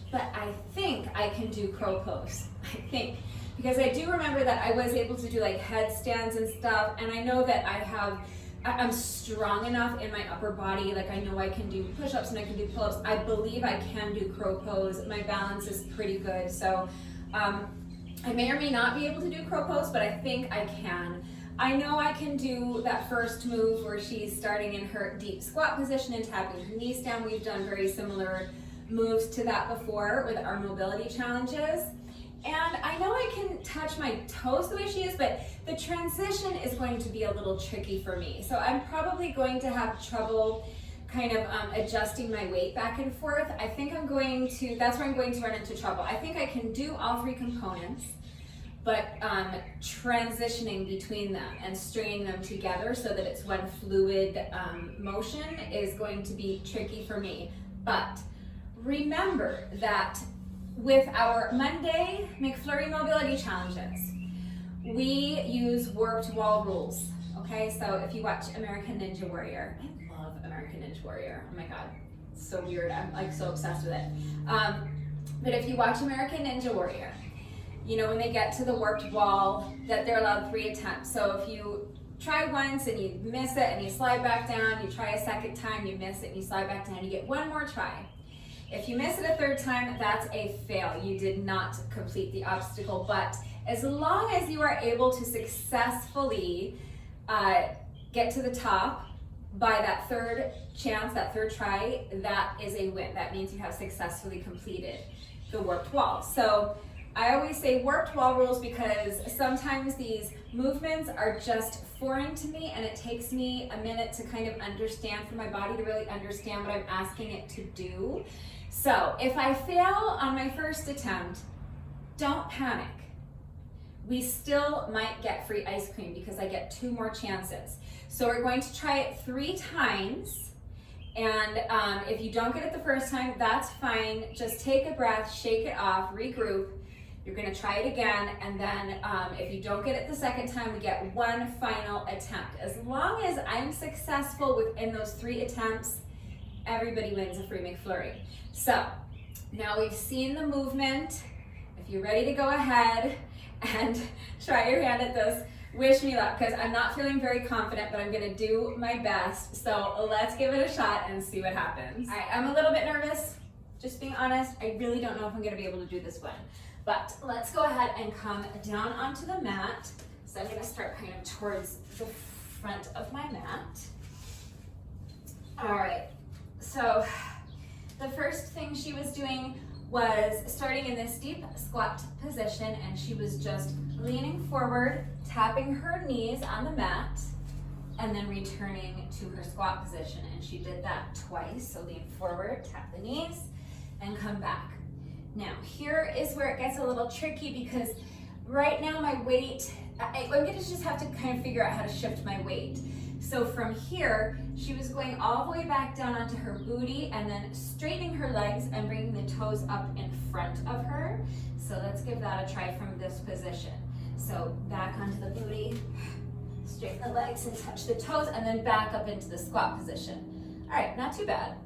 But I think I can do crow pose, I think. Because I do remember that I was able to do like headstands and stuff, and I know that I'm strong enough in my upper body, like I know I can do push-ups and I can do pull-ups. I believe I can do crow pose. My balance is pretty good, so I may or may not be able to do crow pose, but I think I can. I know I can do that first move where she's starting in her deep squat position and tapping her knees down. We've done very similar moves to that before with our mobility challenges. And I know I can touch my toes the way she is, but the transition is going to be a little tricky for me. So I'm probably going to have trouble kind of adjusting my weight back and forth. I think that's where I'm going to run into trouble. I think I can do all 3 components, but transitioning between them and stringing them together so that it's one fluid motion is going to be tricky for me. But remember that with our Monday McFlurry mobility challenges, we use warped wall rules, okay? So if you watch American Ninja Warrior, I love American Ninja Warrior, oh my God, it's so weird, I'm like so obsessed with it. But if you watch American Ninja Warrior, you know when they get to the warped wall that they're allowed 3 attempts. So if you try once and you miss it and you slide back down, you try a second time, you miss it and you slide back down, you get one more try. If you miss it a 3rd time, that's a fail. You did not complete the obstacle, but as long as you are able to successfully get to the top by that 3rd chance, that 3rd try, that is a win. That means you have successfully completed the warped wall. So I always say warped wall rules because sometimes these movements are just foreign to me and it takes me a minute to kind of understand for my body to really understand what I'm asking it to do. So if I fail on my first attempt, don't panic. We still might get free ice cream because I get 2 more chances. So we're going to try it 3 times. And if you don't get it the first time, that's fine. Just take a breath, shake it off, regroup. You're gonna try it again, and then if you don't get it the second time, we get 1 final attempt. As long as I'm successful within those 3 attempts, everybody wins a free McFlurry. So now we've seen the movement. If you're ready to go ahead and try your hand at this, wish me luck, because I'm not feeling very confident, but I'm gonna do my best. So let's give it a shot and see what happens. All right, I'm a little bit nervous, just being honest. I really don't know if I'm gonna be able to do this one. But let's go ahead and come down onto the mat. So I'm gonna start kind of towards the front of my mat. All right, so the first thing she was doing was starting in this deep squat position, and she was just leaning forward, tapping her knees on the mat, and then returning to her squat position. And she did that twice. So lean forward, tap the knees, and come back. Now, here is where it gets a little tricky because right now my weight, I'm gonna just have to kind of figure out how to shift my weight. So from here, she was going all the way back down onto her booty and then straightening her legs and bringing the toes up in front of her. So let's give that a try from this position. So back onto the booty, straighten the legs and touch the toes, and then back up into the squat position. All right, not too bad.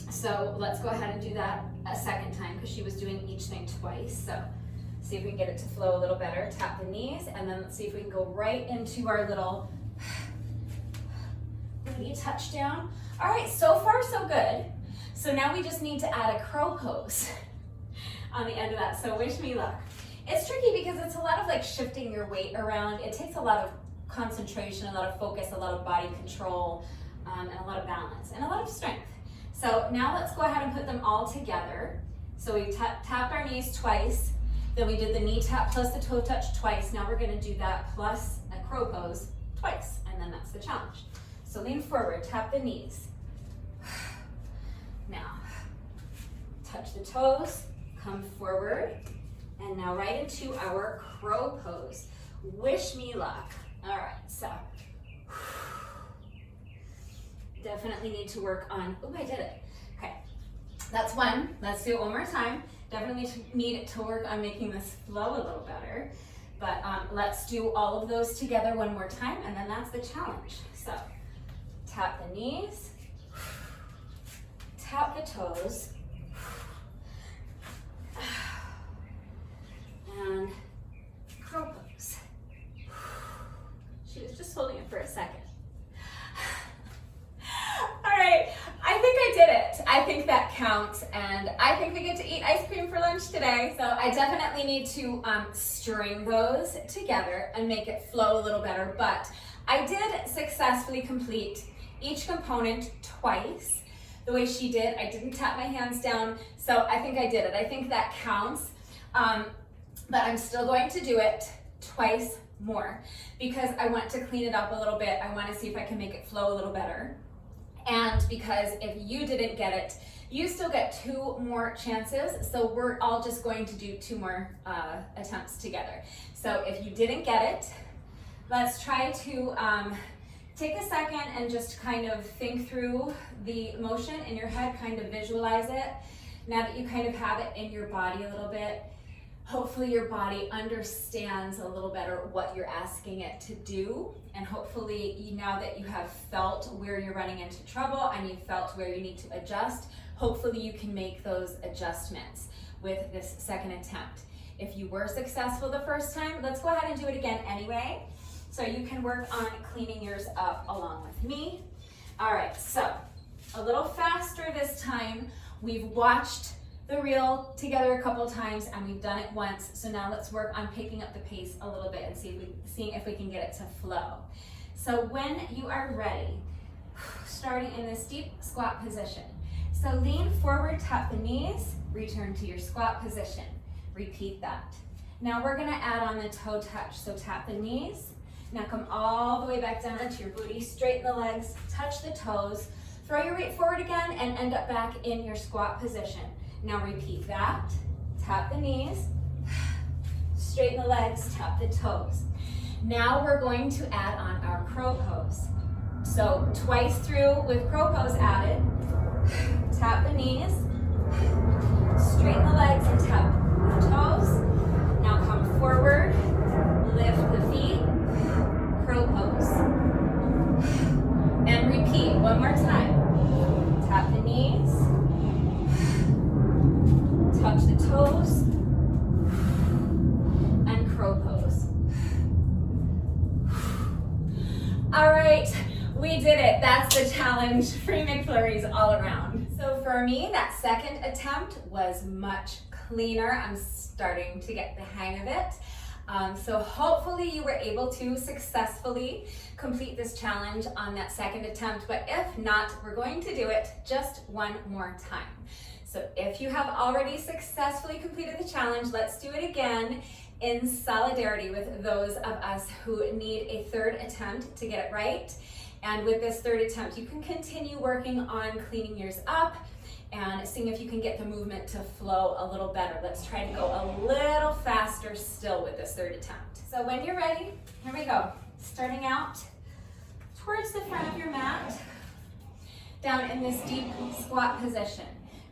So let's go ahead and do that a second time because she was doing each thing twice. So see if we can get it to flow a little better. Tap the knees, and then let's see if we can go right into our little booty touchdown. All right, so far so good. So now we just need to add a crow pose on the end of that. So wish me luck. It's tricky because it's a lot of like shifting your weight around. It takes a lot of concentration, a lot of focus, a lot of body control, and a lot of balance, and a lot of strength. So now let's go ahead and put them all together. So we tapped our knees twice, then we did the knee tap plus the toe touch twice. Now we're gonna do that plus a crow pose twice, and then that's the challenge. So lean forward, tap the knees. Now, touch the toes, come forward, and now right into our crow pose. Wish me luck. All right, so definitely need to work on, oh, I did it. Okay, that's one. Let's do it one more time. Definitely need to work on making this flow a little better. But let's do all of those together one more time, and then that's the challenge. So tap the knees, tap the toes, and crow pose. She was just holding it for a second. All right, I think I did it. I think that counts, and I think we get to eat ice cream for lunch today. So I definitely need to string those together and make it flow a little better, but I did successfully complete each component twice. The way she did, I didn't tap my hands down, so I think I did it. I think that counts, but I'm still going to do it twice more because I want to clean it up a little bit. I want to see if I can make it flow a little better. And because if you didn't get it, you still get 2 more chances. So we're all just going to do 2 more attempts together. So if you didn't get it, let's try to take a second and just kind of think through the motion in your head, kind of visualize it. Now that you kind of have it in your body a little bit, hopefully your body understands a little better what you're asking it to do. And hopefully now that you have felt where you're running into trouble and you felt where you need to adjust, hopefully you can make those adjustments with this second attempt. If you were successful the first time, let's go ahead and do it again anyway. So you can work on cleaning yours up along with me. All right, so a little faster this time. We've watched the reel together a couple times and we've done it once. So now let's work on picking up the pace a little bit and seeing if we can get it to flow. So when you are ready, starting in this deep squat position. So lean forward, tap the knees, return to your squat position. Repeat that. Now we're gonna add on the toe touch. So tap the knees, now come all the way back down onto your booty, straighten the legs, touch the toes, throw your weight forward again and end up back in your squat position. Now repeat that, tap the knees, straighten the legs, tap the toes. Now we're going to add on our crow pose. So twice through with crow pose added, tap the knees, straighten the legs and tap the toes. Now come forward, lift the feet, crow pose. And repeat one more time. Tap the knees, touch the toes, and crow pose. All right, we did it. That's the challenge. Free McFlurries all around. So for me, that second attempt was much cleaner. I'm starting to get the hang of it. So hopefully you were able to successfully complete this challenge on that second attempt, but if not, we're going to do it just one more time. So if you have already successfully completed the challenge, let's do it again in solidarity with those of us who need a third attempt to get it right. And with this third attempt, you can continue working on cleaning yours up and seeing if you can get the movement to flow a little better. Let's try to go a little faster still with this third attempt. So when you're ready, here we go. Starting out towards the front of your mat, down in this deep squat position.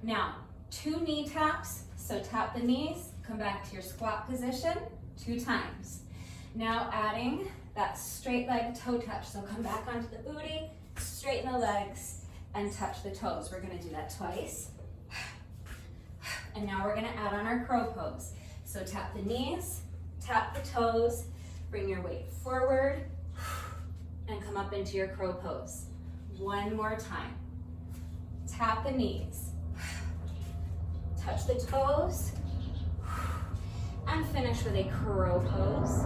Now, 2 knee taps, so tap the knees, come back to your squat position 2 times. Now adding that straight leg toe touch, so come back onto the booty, straighten the legs, and touch the toes. We're gonna do that twice. And now we're gonna add on our crow pose. So tap the knees, tap the toes, bring your weight forward, and come up into your crow pose. One more time. Tap the knees, touch the toes, and finish with a crow pose.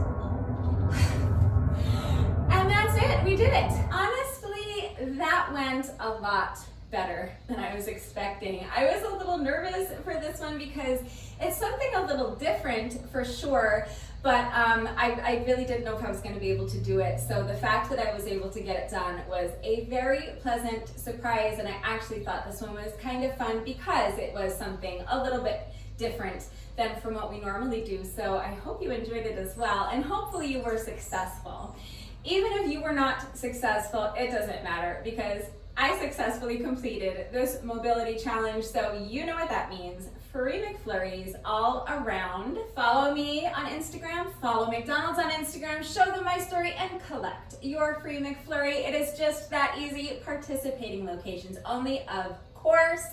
And that's it, we did it. Honestly, that went a lot better than I was expecting. I was a little nervous for this one because it's something a little different for sure, but I really didn't know if I was going to be able to do it. So the fact that I was able to get it done was a very pleasant surprise, and I actually thought this one was kind of fun because it was something a little bit different than from what we normally do. So I hope you enjoyed it as well, and hopefully you were successful. Even if you were not successful, it doesn't matter because I successfully completed this mobility challenge, so you know what that means. Free McFlurries all around. Follow me on Instagram, follow McDonald's on Instagram, show them my story, and collect your free McFlurry. It is just that easy. Participating locations only, of course.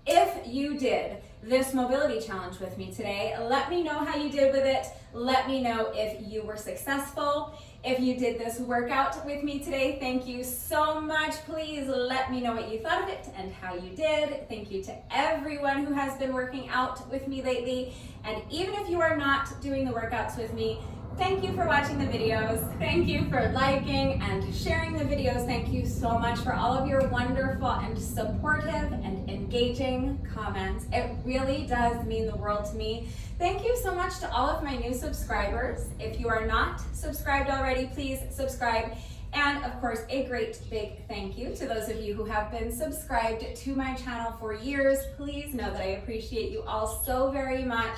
If you did this mobility challenge with me today, let me know how you did with it. Let me know if you were successful. If you did this workout with me today, thank you so much. Please let me know what you thought of it and how you did. Thank you to everyone who has been working out with me lately. And even if you are not doing the workouts with me, thank you for watching the videos. Thank you for liking and sharing the videos. Thank you so much for all of your wonderful and supportive and engaging comments. It really does mean the world to me. Thank you so much to all of my new subscribers. If you are not subscribed already, please subscribe. And of course, a great big thank you to those of you who have been subscribed to my channel for years. Please know that I appreciate you all so very much.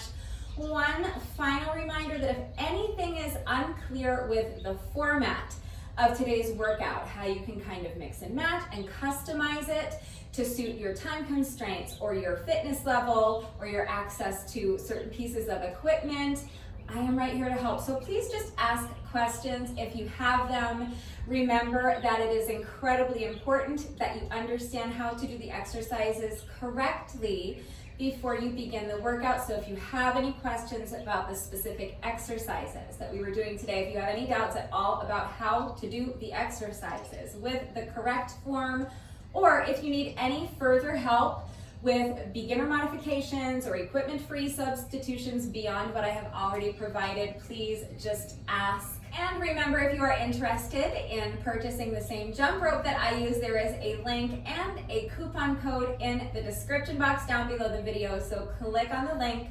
One final reminder that if anything is unclear with the format of today's workout, how you can kind of mix and match and customize it to suit your time constraints or your fitness level or your access to certain pieces of equipment, I am right here to help. So please just ask questions if you have them. Remember that it is incredibly important that you understand how to do the exercises correctly before you begin the workout. So if you have any questions about the specific exercises that we were doing today, if you have any doubts at all about how to do the exercises with the correct form, or if you need any further help with beginner modifications or equipment-free substitutions beyond what I have already provided, please just ask. And remember, if you are interested in purchasing the same jump rope that I use, there is a link and a coupon code in the description box down below the video. So click on the link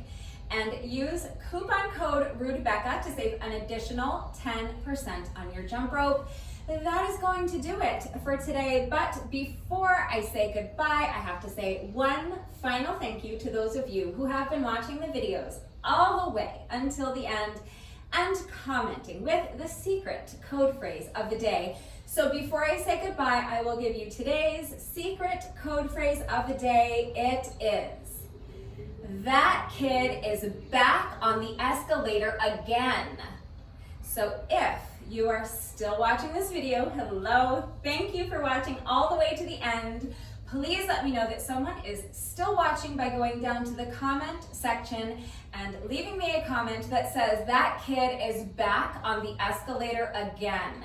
and use coupon code RudeBecca to save an additional 10% on your jump rope. That is going to do it for today. But before I say goodbye, I have to say one final thank you to those of you who have been watching the videos all the way until the end and commenting with the secret code phrase of the day. So before I say goodbye, I will give you today's secret code phrase of the day. It is, that kid is back on the escalator again. So if you are still watching this video, hello, thank you for watching all the way to the end. Please let me know that someone is still watching by going down to the comment section and leaving me a comment that says, that kid is back on the escalator again.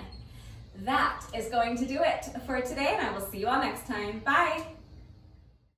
That is going to do it for today, and I will see you all next time. Bye.